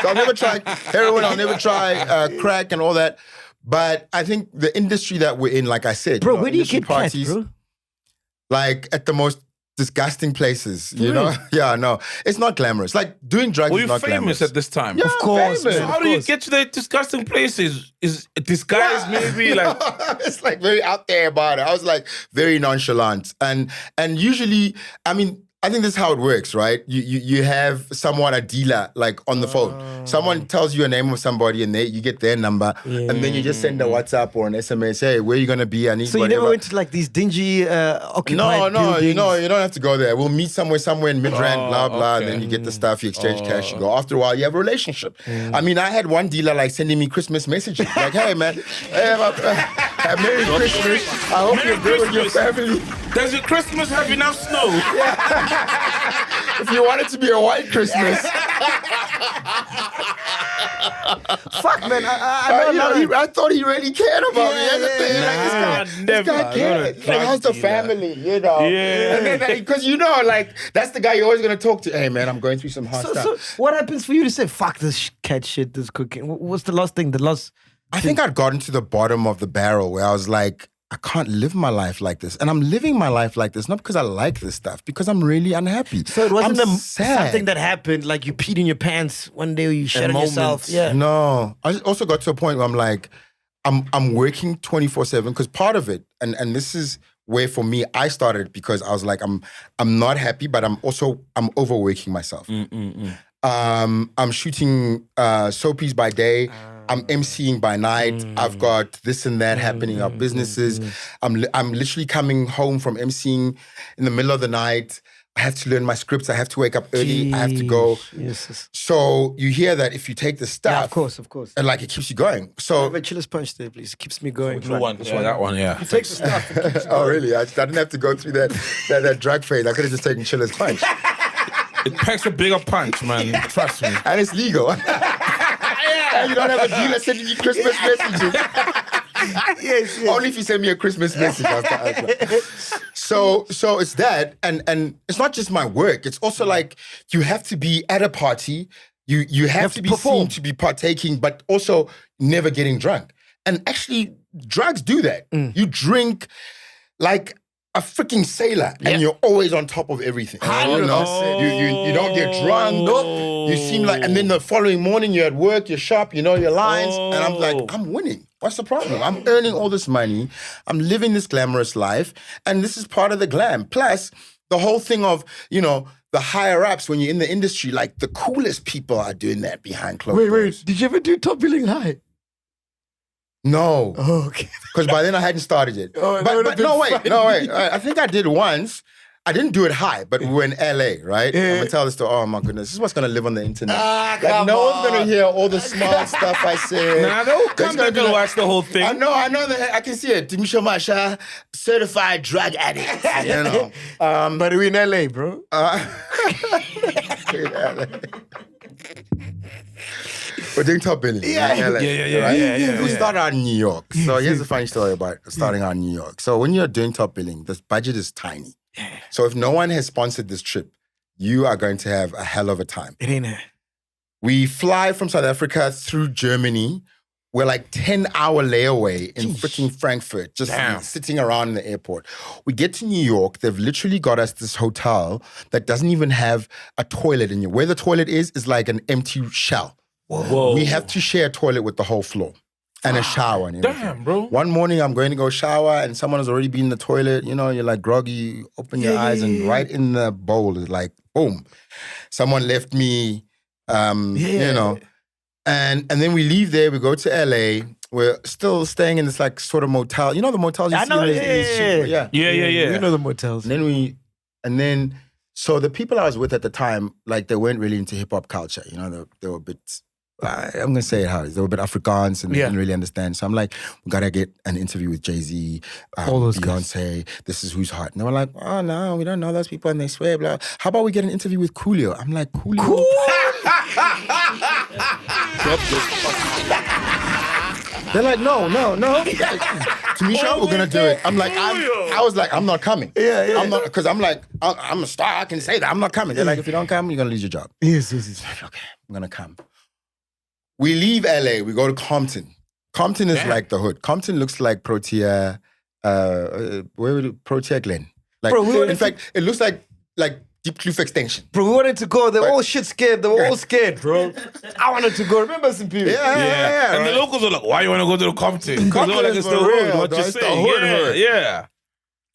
So I'll never try heroin. I'll never try crack and all that. But I think the industry that we're in, like I said, bro, where do you get parties, bro? Like at the most disgusting places, you know? Yeah, no. It's not glamorous. Like doing drugs is not famous glamorous. at this time? Yeah, of course. famous. So how do you get to the disgusting places? Is disguise maybe like... It's like very out there about it. I was like very nonchalant. And usually, I mean, I think this is how it works, right? You have someone, a dealer, like on the phone. Someone tells you a name of somebody and you get their number. And then you just send a WhatsApp or an SMS, hey, where are you going to be? I need So whatever. you never went to like these dingy occupied No, buildings? you don't have to go there. We'll meet somewhere in Midrand, blah, blah. And then you get the stuff, you exchange cash, you go. After a while, you have a relationship. I mean, I had one dealer like sending me Christmas messages. Like, hey, man, Merry Christmas. I hope you're good with your family. Does your Christmas have enough snow? If you want it to be a white Christmas. Fuck, man. I thought he really cared about me. That's the thing. Like, this guy cared. Like, how's the family, you know? Yeah. And then, because like, that's the guy you're always going to talk to. Hey, man, I'm going through some hard stuff. So what happens for you to say, fuck this cat shit, this cooking? What's the last thing? I think I'd gotten to the bottom of the barrel where I was like, I can't live my life like this. And I'm living my life like this, not because I like this stuff, because I'm really unhappy. So it wasn't sad. something that happened, like you peed in your pants one day or you shat on yourself. Yeah. No. I also got to a point where I'm like, I'm working 24/7 because part of it, and this is where for me I started because I was like, I'm not happy, but I'm overworking myself. I'm shooting soapies by day. I'm emceeing by night. I've got this and that happening. Our businesses. I'm literally coming home from emceeing in the middle of the night. I have to learn my scripts. I have to wake up early. I have to go. Yes. So you hear that if you take the stuff, Yeah, of course. and like it keeps you going. So Have a chiller's punch there, please. It keeps me going. Which one? Yeah, that one, yeah. It takes the stuff. It keeps oh really? I didn't have to go through that drug phase. I could have just taken Chiller's punch, It packs a bigger punch, man. Trust me. and it's legal. And you don't have a dealer sending you Christmas messages. yes. Only if you send me a Christmas message. So it's that, and it's not just my work. It's also like you have to be at a party. You have to be seen to be partaking, but also never getting drunk. And actually, drugs do that. You drink. like a freaking sailor, and you're always on top of everything. You know, you don't get drunk. You seem like, and then the following morning you're at work, you're sharp, you know your lines, and I'm like, I'm winning. What's the problem? I'm earning all this money. I'm living this glamorous life, and this is part of the glam. Plus, the whole thing of, you know, the higher ups when you're in the industry, like the coolest people are doing that behind closed doors. Wait, did you ever do Top Billing High? No. Oh, okay. Because by then I hadn't started it. But no, wait. I think I did once. I didn't do it high, but we were in LA, right? I'm going to tell this story. Oh, my goodness. This is what's going to live on the internet. Like, no one's going to hear all the smart stuff I said. Nah, they'll come back and watch the whole thing. I know. I can see it. TUMISHO MASHA, certified drug addict. You know. But we're in LA, bro. We're doing Top Billing. Yeah. We started out in New York. So here's a funny story about starting out in New York. So when you're doing Top Billing, the budget is tiny. So if no one has sponsored this trip, you are going to have a hell of a time. It ain't it. We fly from South Africa through Germany. We're like 10-hour layaway in freaking Frankfurt, just sitting around in the airport. We get to New York. They've literally got us this hotel that doesn't even have a toilet in it. Where the toilet is like an empty shell. Whoa. We have to share a toilet with the whole floor and a shower and everything. Damn, bro. One morning I'm going to go shower and someone has already been in the toilet. You know, you're like groggy, you open your eyes and right in the bowl is like, boom. Someone left me, you know. And then we leave there, we go to LA. We're still staying in this like sort of motel. You know the motels you see? Yeah. We know the motels. And then so the people I was with at the time, like they weren't really into hip hop culture. You know, they were a bit, I'm going to say it how it is. They were a bit Afrikaans and they didn't really understand. So I'm like, we got to get an interview with Jay-Z, all those Beyonce, guys. This is who's hot. And they were like, oh no, we don't know those people and they swear, blah. How about we get an interview with Coolio? I'm like, Coolio? They're like, no. TUMISHO, we're gonna do it. I'm like, I was like, I'm not coming. I'm not, because I'm like, I'm a star. I can say that. I'm not coming. They're like, if you don't come, you're gonna lose your job. Yes. Okay, I'm gonna come. We leave LA. We go to Compton. Compton is like the hood. Compton looks like Protea. Where would it? Protea Glen. Like, bro, in fact, it looks like Deep Kloof extension. Bro, we wanted to go. They were all shit scared. They were all scared, bro. I wanted to go. Remember some people? Yeah. And the locals were like, why you want to go to the Compton? Because they're like, it's the hood. What you saying? Yeah.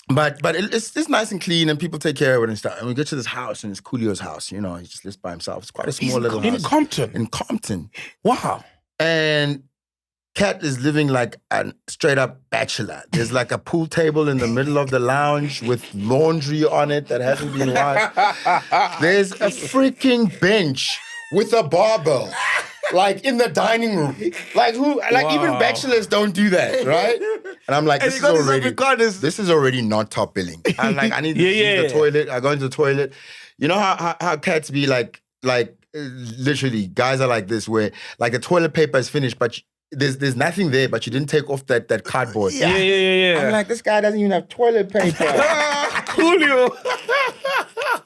But it's nice and clean and people take care of it and stuff. And we get to this house and it's Coolio's house. You know, he just lives by himself. It's quite a small little house. In Compton? Wow. And Cat is living like a straight up bachelor. There's like a pool table in the middle of the lounge with laundry on it that hasn't been washed. There's a freaking bench with a barbell, like in the dining room. Like even bachelors don't do that, right? And I'm like, this is already not Top Billing. I'm like, I need to use the toilet. I go into the toilet. You know how cats be like literally guys are like this where like the toilet paper is finished, but there's nothing there, but you didn't take off that cardboard. Yeah. I'm like, this guy doesn't even have toilet paper. Coolio.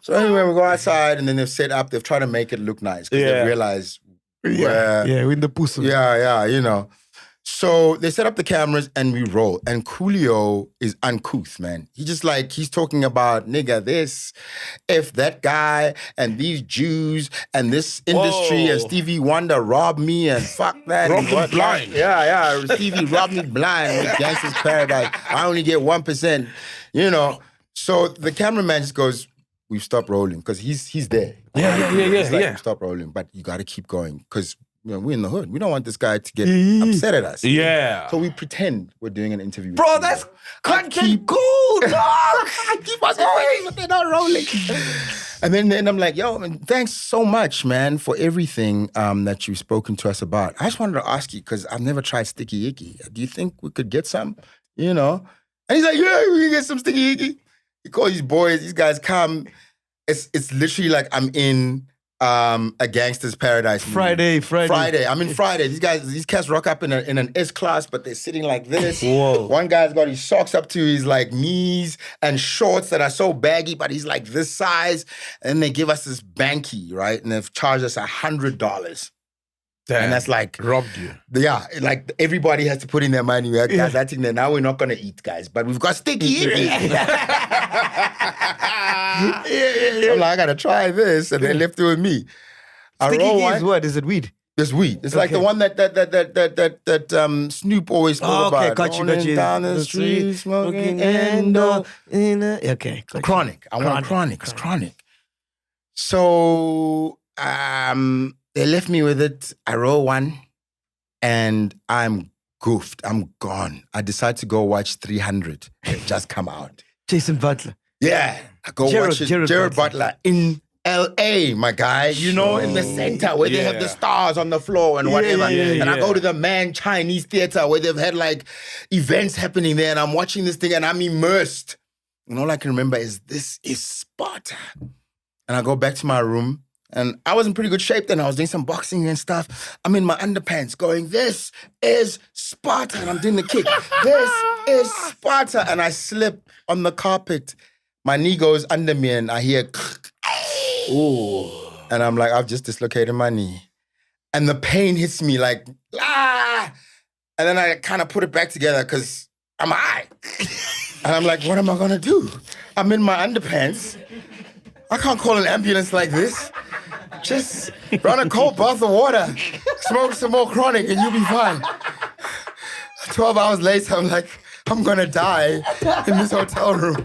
So anyway, we go outside and then they've set up, they've tried to make it look nice because they've realized we're in the pussy. Yeah, you know. So they set up the cameras and we roll. And Coolio is uncouth, man. He's talking about, nigga, this, if that guy, and these Jews, and this industry, and Stevie Wonder robbed me, and fuck that. Robbed me blind. Yeah. Stevie robbed me blind with Gangsta's Paradise. I only get 1%, you know. So the cameraman just goes, we've stopped rolling, because he's there. He's like, stop rolling, but you got to keep going, because we're in the hood. We don't want this guy to get upset at us. Yeah. So we pretend we're doing an interview. Bro, that's content gold, dog. Keep us going, but they're not rolling. And then I'm like, yo, thanks so much, man, for everything that you've spoken to us about. I just wanted to ask you, because I've never tried sticky icky. Do you think we could get some? You know? And he's like, yeah, we can get some sticky icky. He calls these boys, these guys come. It's literally like I'm in a Gangsta's Paradise movie. Friday. I'm in Friday. These cats rock up in an S-Class, but they're sitting like this. Whoa. One guy's got his socks up to his like knees and shorts that are so baggy, but he's like this size. And they give us this banky, right? And they've charged us $100. Damn. And that's like robbed you. Yeah, like everybody has to put in their money. We're like, guys, I think that now we're not gonna eat, guys, but we've got sticky. I'm like, I gotta try this, and they left it with me. Sticky is what? Is it weed? It's weed. It's like the one that Snoop always spoke about. Okay, got you. Down the street, smoking endo. Okay, got you. Chronic. I want chronic. It's chronic. So they left me with it. I roll one, and I'm goofed. I'm gone. I decide to go watch 300. It just come out. Jason Butler. Yeah, I go watch it. Jared Butler in L.A., my guy, you know, in the center where they have the stars on the floor and whatever. And I go to the Man Chinese Theater where they've had like events happening there, and I'm watching this thing and I'm immersed. And all I can remember is this is Sparta. And I go back to my room, and I was in pretty good shape then. I was doing some boxing and stuff. I'm in my underpants going, this is Sparta. And I'm doing the kick. This is Sparta. And I slip on the carpet. My knee goes under me and I hear, ooh. And I'm like, I've just dislocated my knee. And the pain hits me like, ah. And then I kind of put it back together because I'm high. And I'm like, what am I going to do? I'm in my underpants. I can't call an ambulance like this. Just run a cold bath of water, smoke some more chronic, and you'll be fine. 12 hours later, I'm like, I'm gonna die in this hotel room.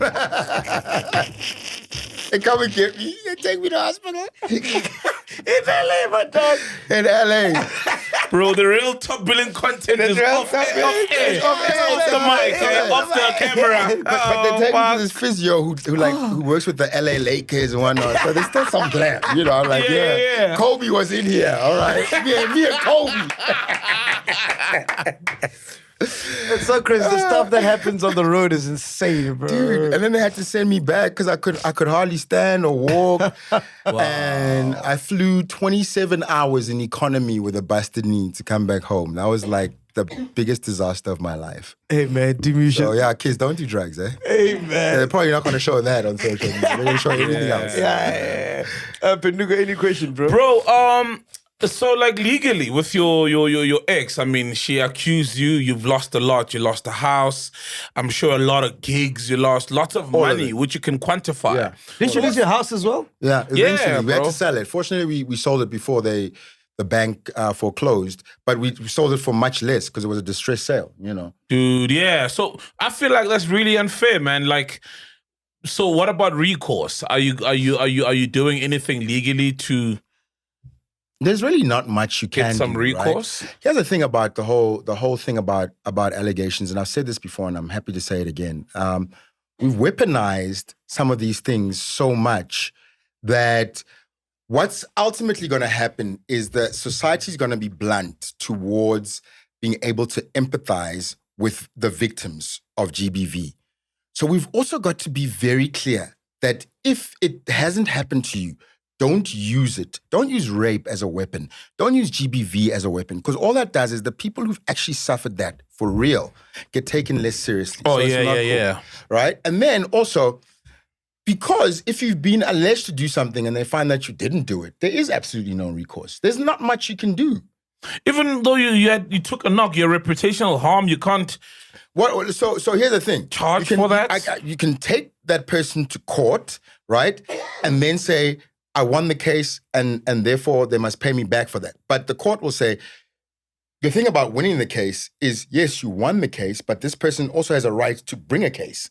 They come and get me. They take me to the hospital. In LA, my dog. In LA. Bro, the real top billing content is off the mic, off the camera. But they take me to this physio who works with the LA Lakers and whatnot. So there's still some glam. You know, I'm like, yeah. Kobe was in here, all right? Me and Kobe. It's so crazy. The stuff that happens on the road is insane, bro. Dude, and then they had to send me back because I could hardly stand or walk. Wow. And I flew 27 hours in economy with a busted knee to come back home. That was like the biggest disaster of my life. Hey, man, TUMISHO. So, yeah, kids, don't do drugs, eh? Hey, man. They're probably not going to show that on social media. They're going to show everything else. Yeah. Penuga, any question, bro? Bro, so like legally with your ex, I mean, she accused you, you've lost a lot, you lost a house, I'm sure a lot of gigs, you lost lots of money, which you can quantify. Yeah. Didn't you lose your house as well? Yeah, eventually. We had bro. to sell it. Fortunately, we sold it before the bank foreclosed, but we sold it for much less because it was a distressed sale, you know. Dude, yeah. So I feel like that's really unfair, man. Like, so what about recourse? Are you doing anything legally to There's really not much you can get some do, recourse? Right? Here's the thing about the whole thing about allegations, and I've said this before, and I'm happy to say it again. We've weaponized some of these things so much that what's ultimately going to happen is that society is going to be blunt towards being able to empathize with the victims of GBV. So we've also got to be very clear that if it hasn't happened to you, don't use it. Don't use rape as a weapon. Don't use GBV as a weapon, because all that does is the people who've actually suffered that for real get taken less seriously. Oh, so it's not yeah. Right? And then also, because if you've been alleged to do something and they find that you didn't do it, there is absolutely no recourse. There's not much you can do. Even though you took a knock, your reputational harm, you can't. What? So here's the thing. Charge for that? You can take that person to court, right? And then say, I won the case and therefore they must pay me back for that. But the court will say, the thing about winning the case is, yes, you won the case, but this person also has a right to bring a case.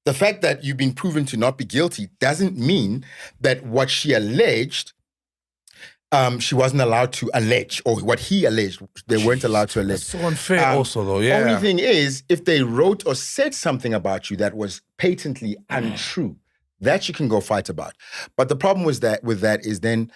The fact that you've been proven to not be guilty doesn't mean that what she alleged, she wasn't allowed to allege, or what he alleged, they weren't allowed to allege. That's so unfair also, though, yeah. Only thing is, if they wrote or said something about you that was patently untrue, that you can go fight about. But the problem with that is then,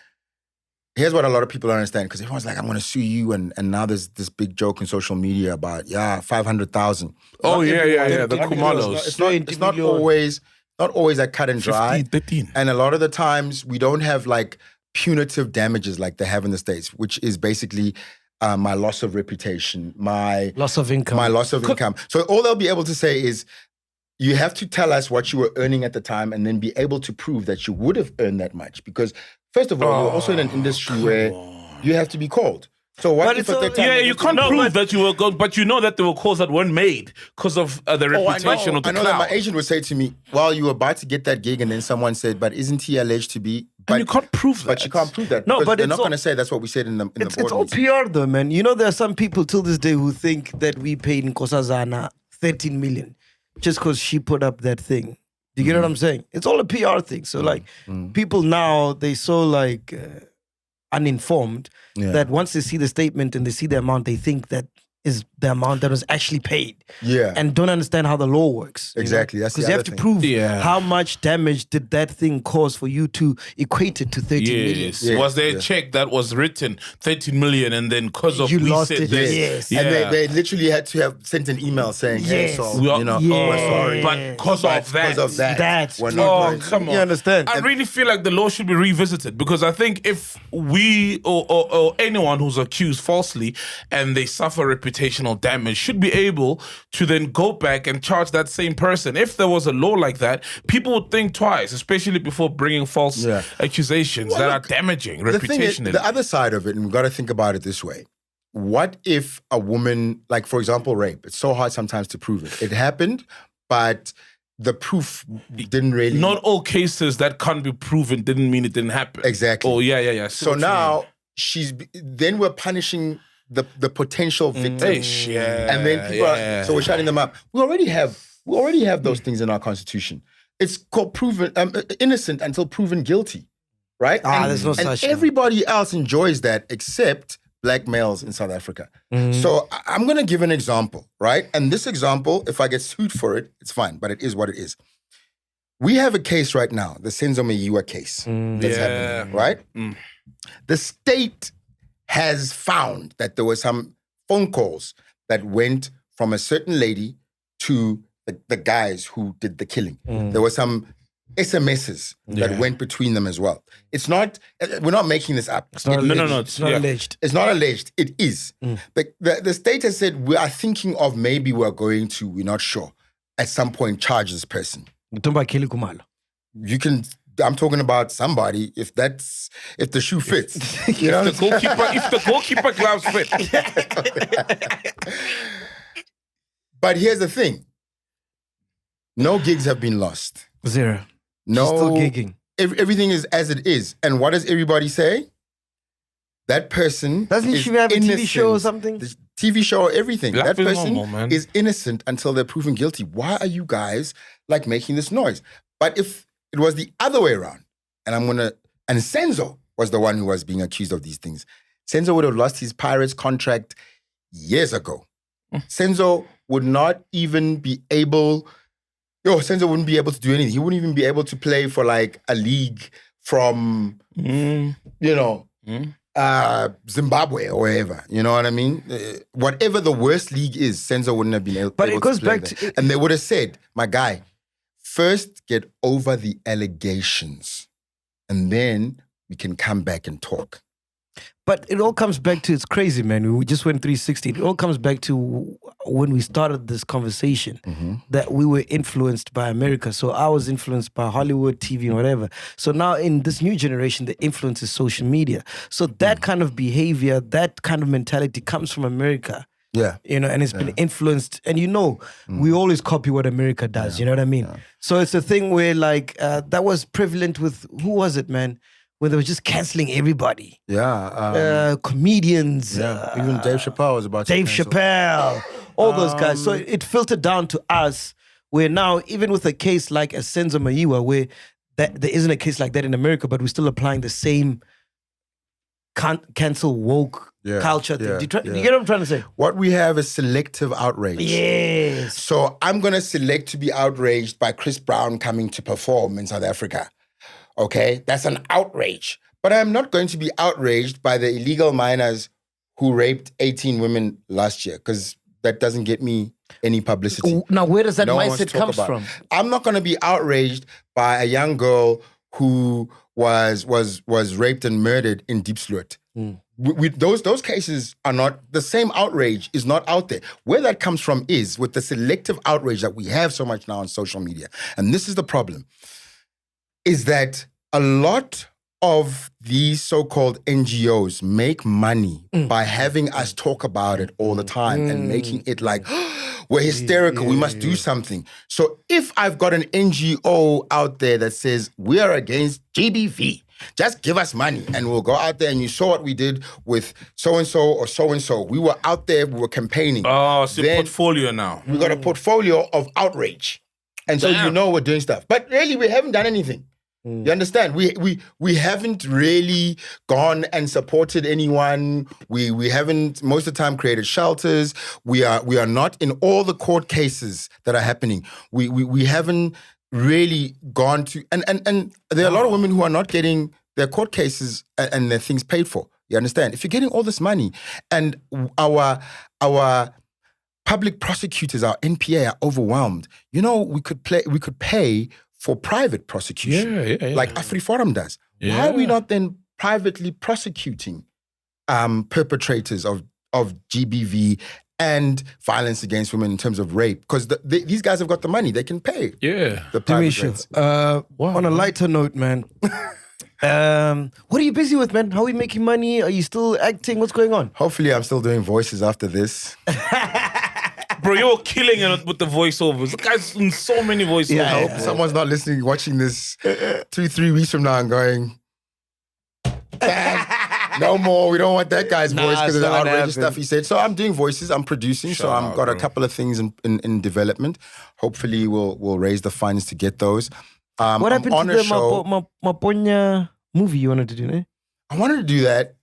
here's what a lot of people don't understand, because everyone's like, I'm going to sue you, and now there's this big joke in social media about, 500,000. Oh, yeah, the Tumelos. It's not always that cut and dry. 15, 13. And a lot of the times, we don't have like punitive damages like they have in the States, which is basically my loss of reputation, my loss of income. So all they'll be able to say is, you have to tell us what you were earning at the time and then be able to prove that you would have earned that much. Because first of all, you're also in an industry where you have to be called. So what But if it's at the all- time... Yeah, you can't prove that you were good, but you know that there were calls that weren't made because of the reputation of the I know that cloud. my agent would say to me, well, you were about to get that gig, and then someone said, but isn't he alleged to be... And you can't prove that. But you can't prove that. No, because but they're it's not all- going to say that's what we said in the It's board all meeting. PR though, man. You know, there are some people till this day who think that we paid Nkosazana 13 million just because she put up that thing. Do you get what I'm saying? It's all a PR thing. So like people now, they so like uninformed that once they see the statement and they see the amount, they think that is the amount that was actually paid. Yeah. And don't understand how the law works. Exactly. That's the Because you have other to thing. prove how much damage did that thing cause for you to equate it to 13 million. Yes. Yeah, Was there yeah. a check that was written 13 million and then because of You we lost said it, this? yes. Yeah. And they literally had to have sent an email saying, hey, Yes. so, We are- you know, Yeah. we're sorry. But because of that. Because of that. That's we're true. not Oh, going to- come on. You understand? I really feel like the law should be revisited because I think if we or anyone who's accused falsely and they suffer reputational damage should be able to then go back and charge that same person. If there was a law like that, people would think twice, especially before bringing false accusations that are damaging The thing is, reputationally. the other side of it, and we've got to think about it this way. What if a woman, like for example, rape, it's so hard sometimes to prove it. It happened, but the proof didn't really... Not all cases that can't be proven didn't mean it didn't happen. Exactly. Oh, yeah. So now, then we're punishing the potential victim. Yeah. And then people are, so we're shutting them up. We already have those things in our constitution. It's called proven innocent until proven guilty, right? There's no and such thing. everybody else enjoys that except black males in South Africa. So I'm going to give an example, right? And this example, if I get sued for it, it's fine, but it is what it is. We have a case right now, the Senzo Meyiwa case that's happening, right? The state has found that there were some phone calls that went from a certain lady to the guys who did the killing. There were some SMSs that went between them as well. It's not, we're not making this up. It's not It's not alleged. It's not alleged. It is. The state has said, we are thinking of maybe we're going to, we're not sure, at some point charge this person. You can, I'm talking about somebody, if the shoe fits. You know If the goalkeeper gloves fit. But here's the thing. No gigs have been lost. Zero. No. She's still gigging. Everything is as it is. And what does everybody say? That person Doesn't is she have a TV innocent. show or something? The TV show, everything. Life that is person normal, man. is innocent until they're proven guilty. Why are you guys like making this noise? But if it was the other way around, and Senzo was the one who was being accused of these things, Senzo would have lost his Pirates contract years ago. Senzo would not even be able... Senzo wouldn't be able to do anything. He wouldn't even be able to play for like a league from, Zimbabwe or wherever. You know what I mean? Whatever the worst league is, Senzo wouldn't have been able But it to goes play back there. to- And they would have said, my guy, first get over the allegations and then we can come back and talk. But it all comes back to, it's crazy, man. We just went 360. It all comes back to when we started this conversation that we were influenced by America. So I was influenced by Hollywood, TV, and whatever. So now in this new generation, the influence is social media. So that kind of behavior, that kind of mentality comes from America. Yeah. And it's been influenced. And we always copy what America does. You know what I mean? So it's a thing where that was prevalent with, who was it, man? When they were just canceling everybody. Yeah. Comedians. Even Dave Chappelle was about to Dave cancel. Chappelle. All those guys. So it filtered down to us where now, even with a case like a Senzo Meyiwa, where there isn't a case like that in America, but we're still applying the same cancel woke culture thing. Do you get what I'm trying to say? What we have is selective outrage. Yes. So I'm going to select to be outraged by Chris Brown coming to perform in South Africa. Okay? That's an outrage. But I'm not going to be outraged by the illegal miners who raped 18 women last year because that doesn't get me any publicity. Now, where does that No one wants mindset to talk comes about from? it. I'm not going to be outraged by a young girl who was raped and murdered in Diepsloot. Those cases are not, the same outrage is not out there. Where that comes from is with the selective outrage that we have so much now on social media. And this is the problem, is that a lot of these so-called NGOs make money by having us talk about it all the time and making it like, we're hysterical, we must do something. So if I've got an NGO out there that says, we are against GBV, just give us money and we'll go out there, and you saw what we did with so-and-so or so-and-so. We were out there, we were campaigning. Oh, it's a portfolio now. We got a portfolio of outrage. And so you know we're doing stuff. But really, we haven't done anything. You understand? We haven't really gone and supported anyone. We haven't most of the time created shelters. We are not in all the court cases that are happening. We haven't really gone to and there are a lot of women who are not getting their court cases and their things paid for. You understand? If you're getting all this money and our public prosecutors, our NPA are overwhelmed, you know, we could pay for private prosecution, like AfriForum does. Yeah. Why are we not then privately prosecuting perpetrators of GBV and violence against women in terms of rape? Because these guys have got the money; they can pay. Yeah. The private TUMISHO, rates. on a lighter note, man. What are you busy with, man? How are we making money? Are you still acting? What's going on? Hopefully, I'm still doing voices after this. Bro, you're killing it with the voiceovers. The guy's in so many voiceovers. Yeah, I hope someone's not listening, watching this 2-3 weeks from now and going, no more. We don't want that guy's voice because of the outrageous stuff he said. So I'm doing voices. I'm producing. So I've got a couple of things in development. Hopefully, we'll raise the funds to get those. What happened to the Maponya movie you wanted to do, eh? I wanted to do that,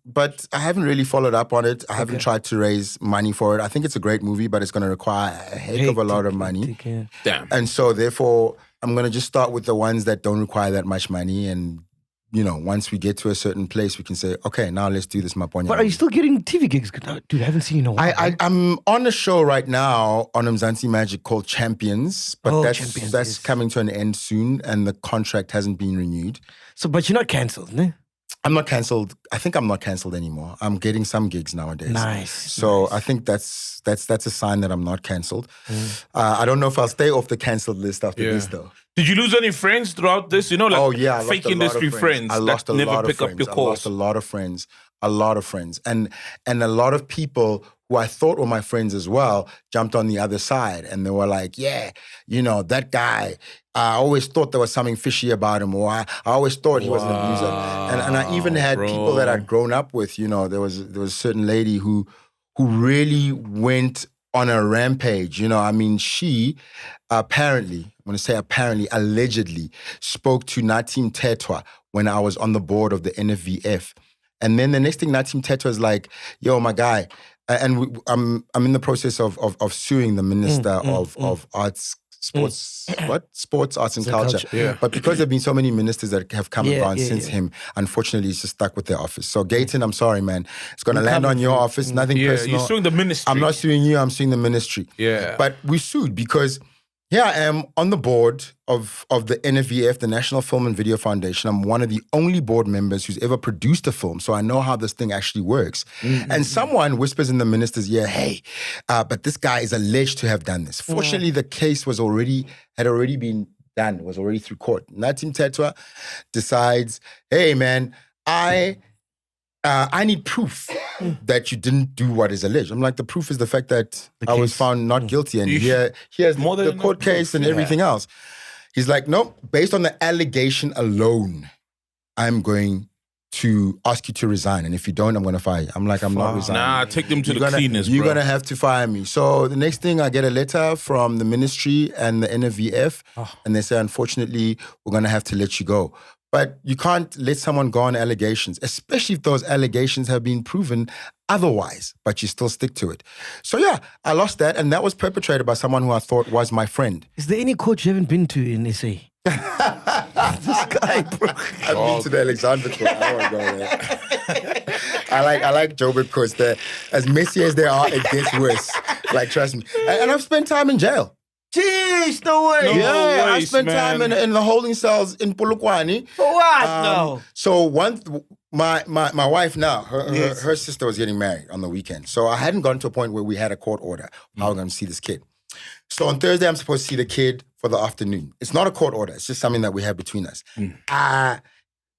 but I haven't really followed up on it. I haven't tried to raise money for it. I think it's a great movie, but it's going to require a heck of a lot of money. Damn. And so, therefore, I'm going to just start with the ones that don't require that much money. And, you know, once we get to a certain place, we can say, okay, now let's do this Maponya. But are you still getting TV gigs? Dude, I haven't seen you in a while. I'm on a show right now on Mzansi Magic called Champions, but Champions, that's coming to an end soon, and the contract hasn't been renewed. So, but you're not cancelled, ne? I'm not cancelled. I think I'm not cancelled anymore. I'm getting some gigs nowadays. Nice. So I think that's a sign that I'm not cancelled. I don't know if I'll stay off the cancelled list after this though. Did you lose any friends throughout this? You know, like fake industry friends that never pick up your calls. I lost a lot of friends. And a lot of people who I thought were my friends as well jumped on the other side, and they were like, yeah, you know, that guy, I always thought there was something fishy about him, or I always thought he was an abuser. And I even had people that I'd grown up with, you know, there was a certain lady who really went on a rampage. You know, I mean, she apparently, I'm going to say apparently, allegedly spoke to Natim Tetwa when I was on the board of the NFVF. And then the next thing, Natim Tetwa is like, yo, my guy, and I'm in the process of suing the Minister of Arts, Sports, Sports, Arts and Culture. Yeah. But because there have been so many ministers that have come and gone since him, unfortunately, he's just stuck with their office. So Gaten, I'm sorry, man. It's going to land on your office, nothing personal. You're suing the ministry. I'm not suing you, I'm suing the ministry. Yeah. But we sued because here I am on the board of the NFVF, the National Film and Video Foundation. I'm one of the only board members who's ever produced a film, so I know how this thing actually works. And someone whispers in the minister's ear, hey, but this guy is alleged to have done this. Fortunately, the case had already been done, was already through court. Natim Tetwa decides, hey, man, I need proof that you didn't do what is alleged. I'm like, the proof is the fact that I was found not guilty. And here's more the court case and everything else. He's like, no, based on the allegation alone, I'm going to ask you to resign. And if you don't, I'm going to fire you. I'm like, I'm not resigning. Nah, take them to the cleaners, bro. You're going to have to fire me. So the next thing, I get a letter from the ministry and the NFVF. And they say, unfortunately, we're going to have to let you go. But you can't let someone go on allegations, especially if those allegations have been proven otherwise, but you still stick to it. So yeah, I lost that, and that was perpetrated by someone who I thought was my friend. Is there any court you haven't been to in SA? This guy, bro. I've been to the Alexander court. I don't want to go there. I like Joburg because as messy as they are, it gets worse. Like, trust me. And I've spent time in jail. Jeez, no way. I spent time in the holding cells in Polokwane. For what? No. So my wife now, her sister was getting married on the weekend. So I hadn't gotten to a point where we had a court order. How we're going to see this kid. So on Thursday, I'm supposed to see the kid for the afternoon. It's not a court order. It's just something that we have between us.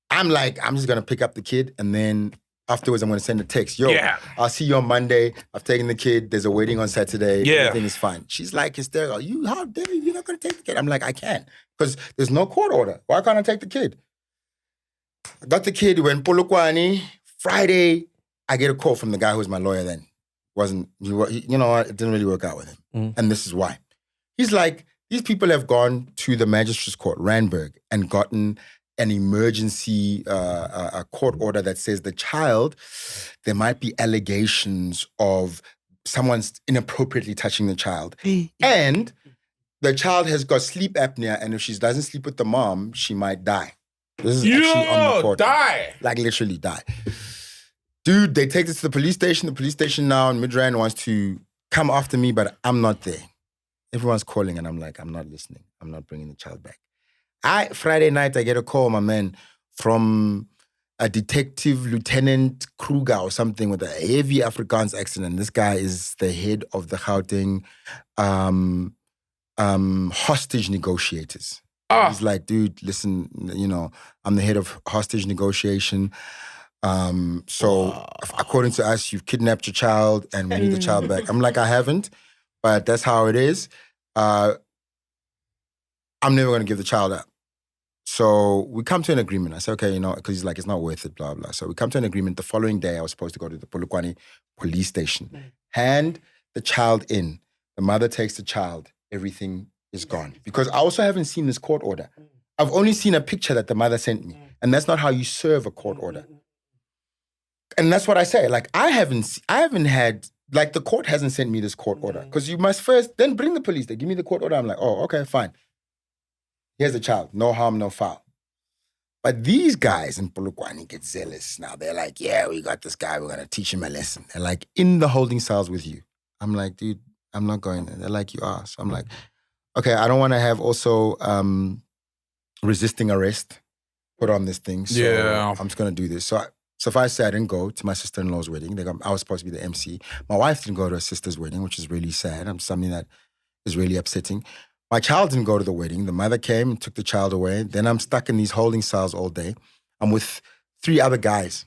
I'm like, I'm just going to pick up the kid and then afterwards I'm going to send a text. Yo, Yeah. I'll see you on Monday. I've taken the kid. There's a wedding on Saturday. Yeah. Everything is fine. She's like hysterical. How dare you? You're not going to take the kid. I'm like, I can't because there's no court order. Why can't I take the kid? I got the kid. Went Polokwane. Friday, I get a call from the guy who was my lawyer then. You know what? It didn't really work out with him. And this is why. He's like, these people have gone to the magistrate's court, Randburg, and gotten an emergency a court order that says the child, there might be allegations of someone's inappropriately touching the child. And the child has got sleep apnea, and if she doesn't sleep with the mom, she might die. This is actually on the court. Die. Like literally die. Dude, they take this to the police station. The police station now in Midrand wants to come after me, but I'm not there. Everyone's calling and I'm like, I'm not listening. I'm not bringing the child back. Friday night, I get a call, my man, from a detective, Lieutenant Kruger or something with a heavy Afrikaans accent. And this guy is the head of the Gauteng hostage negotiators. He's like, dude, listen, you know, I'm the head of hostage negotiation. So according to us, you've kidnapped your child and we need the child back. I'm like, I haven't, but that's how it is. I'm never going to give the child up. So we come to an agreement. I said, okay, you know, because he's like, it's not worth it, blah, blah. So we come to an agreement. The following day, I was supposed to go to the Polokwane police station, hand the child in. The mother takes the child. Everything is gone. Because I also haven't seen this court order. I've only seen a picture that the mother sent me. And that's not how you serve a court order. And that's what I say. Like, I haven't had, like, the court hasn't sent me this court order. Because you must first, then bring the police. They give me the court order. I'm like, oh, okay, fine. Here's the child. No harm, no foul. But these guys in Polokwane get zealous now. They're like, yeah, we got this guy. We're going to teach him a lesson. They're like, in the holding cells with you. I'm like, dude, I'm not going there. They're like, you are. So I'm like, okay, I don't want to have also resisting arrest put on this thing. So I'm just going to do this. So if I say I didn't go to my sister-in-law's wedding, I was supposed to be the MC. My wife didn't go to her sister's wedding, which is really sad. Something that is really upsetting. My child didn't go to the wedding. The mother came and took the child away. Then I'm stuck in these holding cells all day. I'm with 3 other guys.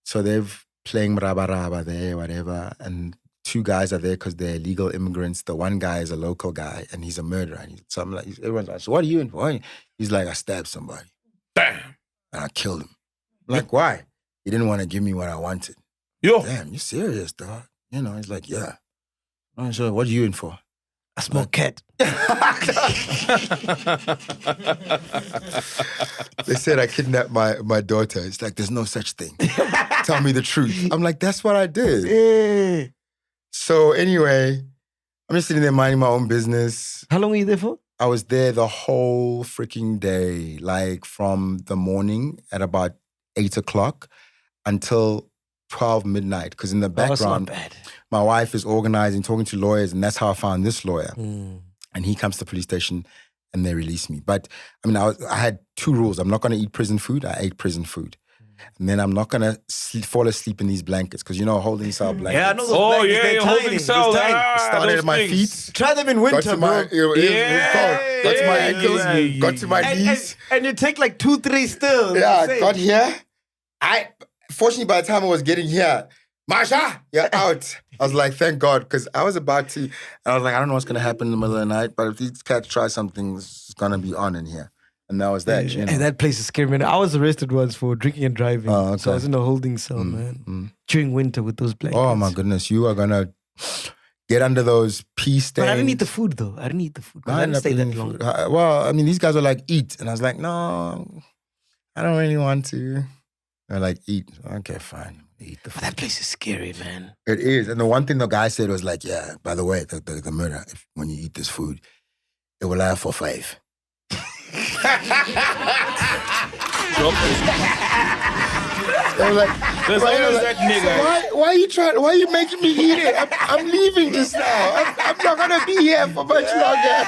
So they're playing raba there, whatever. And 2 guys are there because they're illegal immigrants. The one guy is a local guy and he's a murderer. So I'm like, everyone's like, so what are you in for? He's like, I stabbed somebody. Damn. And I killed him. I'm like, why? He didn't want to give me what I wanted. Yo. Damn, you serious, dog? You know, he's like, yeah. I'm sure, what are you in for? I smoke cat. They said I kidnapped my daughter. It's like, there's no such thing. Tell me the truth. I'm like, that's what I did. Yeah. So anyway, I'm just sitting there minding my own business. How long were you there for? I was there the whole freaking day, like from the morning at about 8 o'clock until 12 midnight. Because in the background, my wife is organizing, talking to lawyers, and that's how I found this lawyer. And he comes to the police station and they release me. But I mean, I had 2 rules. I'm not going to eat prison food. I ate prison food. And then I'm not going to fall asleep in these blankets because, you know, holding cell blankets. Yeah, I know those blankets. Yeah, They're holding tiny. cell. They're tiny. Started at my feet. Try them in winter, bro. Got to my ankles, got to my knees. And you take like 2, 3 still. Yeah, got here. Fortunately, by the time I was getting here, MASHA, you're out. I was like, thank God, because I was about to, and I was like, I don't know what's going to happen in the middle of the night, but if these cats try something, it's going to be on in here. And that was that, you know. And that place is scary, man. I was arrested once for drinking and driving. Oh, okay. So I was in a holding cell, man. During winter with those blankets. Oh, my goodness. You are going to get under those pea stains. But I didn't eat the food, though. I didn't eat the food. I didn't stay that long. Well, I mean, these guys were like, eat. And I was like, no, I don't really want to. They're like, eat. Okay, fine. Eat the food. But that place is scary, man. It is. And the one thing the guy said was like, yeah, by the way, the murder, when you eat this food, it will last for 5. They were like, There's always that nigga. Why are you making me eat it? I'm leaving just now. I'm not gonna be here for much longer.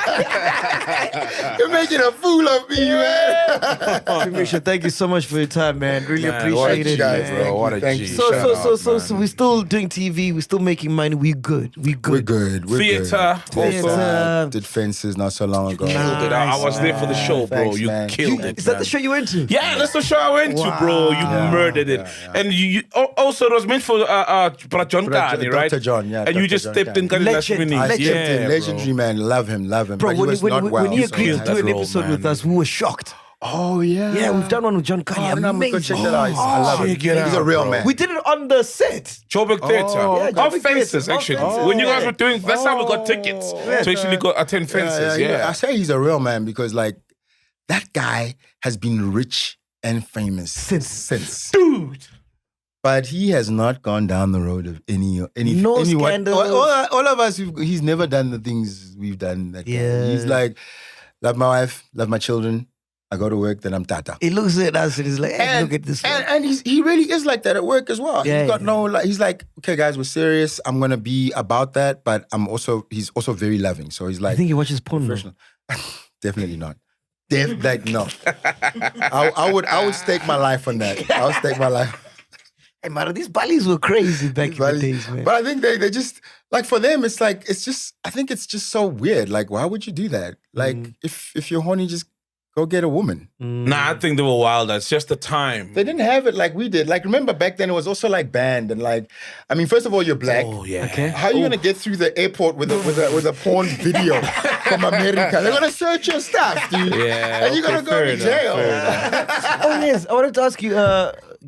You're making a fool of me, man. TUMISHO, thank you so much for your time, man. Really appreciate it, guys, man. bro. What a G. So we're still doing TV. We're still making money. We're good. We're good. Theater. Theater. Did Fences not so long ago. Killed it. I was there for the show, bro. Thanks, You man. killed it. Is that man. the show you went to? Yeah, that's the show I went to, bro. You murdered it. And you also it was meant for John Carney, right? Dr. John, yeah. And you Dr. just John stepped in Carney. kind of last Legend. minute. I stepped Yeah, in. Legendary man. Love him. Bro, but he was not well. when he so agreed to had do that an role, episode man. with us, we were shocked. Oh, yeah. Yeah, we've done one with John Carney. Oh, no, Amazing. go check that out. I love him. check it He's a out, real bro. man. We did it on the set. Joburg Theatre. Yeah, Off Joburg Fences, Theatre. actually. Off Fences. When you guys were doing, that's how we got tickets. To actually go attend Fences, yeah. I say he's a real man because, like, that guy has been rich and famous since. Dude. But he has not gone down the road of anyone. scandals. All of us, he's never done the things we've done. That Yeah. guy. He's like, love my wife, love my children. I go to work, then I'm tata. He looks at us and he's like, hey, look at this. And he really is like that at work as well. Yeah, He's got no, like, he's like, okay, guys, we're serious. I'm gonna be about that, but he's also very loving. So he's I like, think he watches porn. Though. professional. Definitely not. No. I would stake my life on that. I would stake my life. Hey, man, these Balis were crazy back in the days, man. But I think they just, like, for them, it's like, I think it's just so weird. Like, why would you do that? Like, if you're horny, just go get a woman. Nah, I think they were wild. It's just the time. They didn't have it like we did. Like, remember back then it was also like banned and like, I mean, first of all, you're black. Oh, yeah. Okay. How are you gonna get through the airport with a porn video from America? They're gonna search your stuff, dude. Yeah. And you're gonna go to jail. Oh, yes. I wanted to ask you,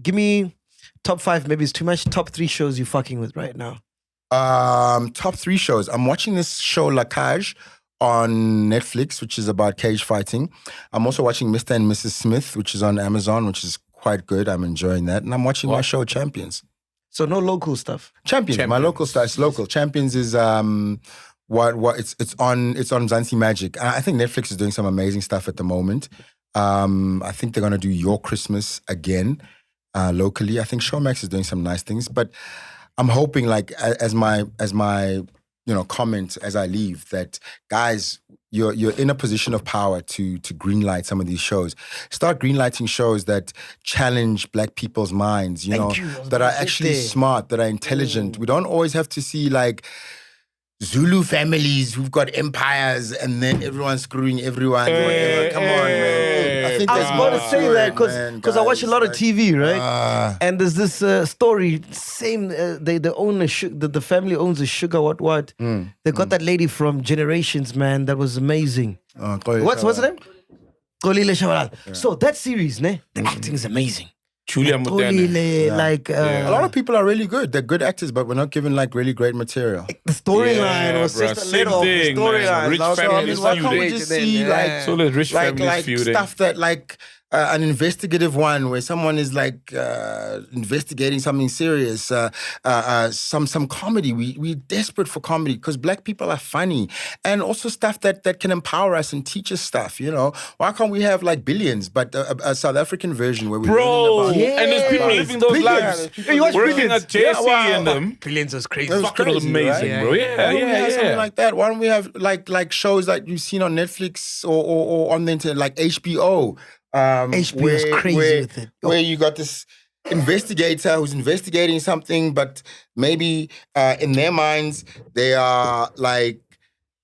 give me top 5, maybe it's too much, top 3 shows you're fucking with right now. Top 3 shows. I'm watching this show La Cage on Netflix, which is about cage fighting. I'm also watching Mr. and Mrs. Smith, which is on Amazon, which is quite good. I'm enjoying that. And I'm watching my show Champions. So no local stuff. Champions. My local stuff is local. Champions is it's on Zanzi Magic. I think Netflix is doing some amazing stuff at the moment. I think they're gonna do Your Christmas again locally. I think Showmax is doing some nice things, but I'm hoping, like, as my comment as I leave, that guys, you're in a position of power to greenlight some of these shows. Start greenlighting shows that challenge Black people's minds, that are actually smart, that are intelligent. We don't always have to see like Zulu families who've got empires and then everyone's screwing everyone. Whatever. Come on, man. I think I was there's about more to say to that it, man, because I watch a guys. lot of Like, TV, right? And there's this story. Same, they own the family owns a sugar what. They got that lady from Generations, man. That was amazing. What's her name? Kolile Shabalala. So that series, the acting is amazing. Julia Moderne. A lot of people are really good. They're good actors, but we're not given like really great material. The storyline was bruh, just a same little thing, man. storyline. Rich Also, families Why can't we feuding. just see like So there's rich families like feuding. stuff that like an investigative one where someone is like investigating something serious, some comedy. We're desperate for comedy because Black people are funny, and also stuff that can empower us and teach us stuff. Why can't we have like Billions, but a South African version where we're Bro, learning about and there's people living those lives. You watch Working Billions? at JC and them. Billions was crazy. It was Fucking amazing, right? bro. Why don't we have something Yeah. like that? Why don't we have like shows like you've seen on Netflix or on the internet, like HBO? HBO is crazy with it. Where you got this investigator who's investigating something, but maybe in their minds they are like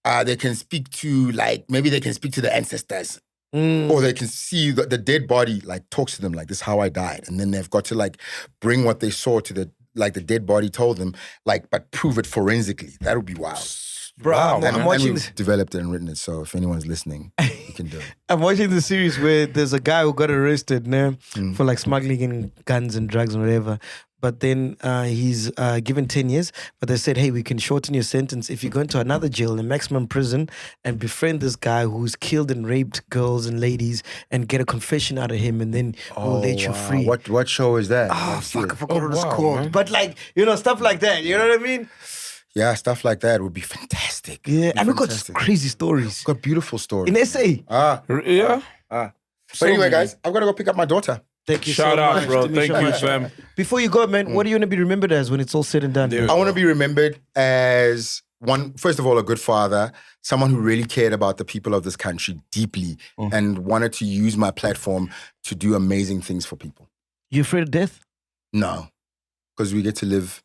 they can speak to the ancestors. Or they can see the dead body, like talks to them like, this is how I died. And then they've got to like bring what they saw to the dead body told them, like, but prove it forensically. That would be wild. Bro, I'm watching we've this. developed it and written it, so if anyone's listening, you can do it. I'm watching the series where there's a guy who got arrested for like smuggling in guns and drugs and whatever. But then he's given 10 years. But they said, hey, we can shorten your sentence if you go into another jail, a maximum prison, and befriend this guy who's killed and raped girls and ladies and get a confession out of him, and then we'll let you free. What show is that? Oh, fuck, I forgot what it's wow, called. man. But like, stuff like that. You know what I mean? Yeah, stuff like that would be fantastic. Yeah, and we got Fantastic. crazy stories. Got beautiful stories. In SA. Yeah. But anyway, guys, I've got to go pick up my daughter. Thank you Shout so out, much. bro. TUMISHO, Thank you, man. fam. Before you go, man, what do you want to be remembered as when it's all said and done? I want to be remembered as first of all, a good father, someone who really cared about the people of this country deeply and wanted to use my platform to do amazing things for people. You afraid of death? No, because we get to live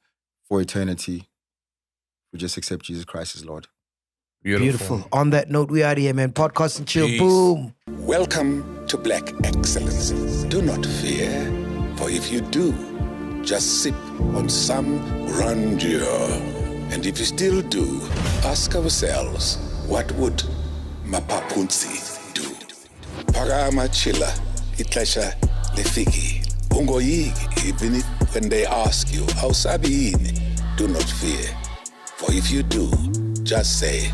for eternity. We just accept Jesus Christ as Lord. Beautiful. On that note, we are here, man. Podcast and chill. Peace. Boom. Welcome to Black Excellence. Do not fear, for if you do, just sip on some grandeur. And if you still do, ask ourselves, what would Mapapunzi do? Parama chila, itlesha lefiki. Ungoyigi, even if when they ask you, Ausabiini, do not fear. For if you do, just say,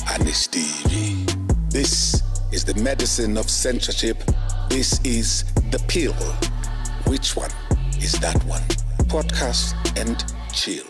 Anistivi. This is the medicine of censorship. This is the pill. Which one is that one? Podcast and chill.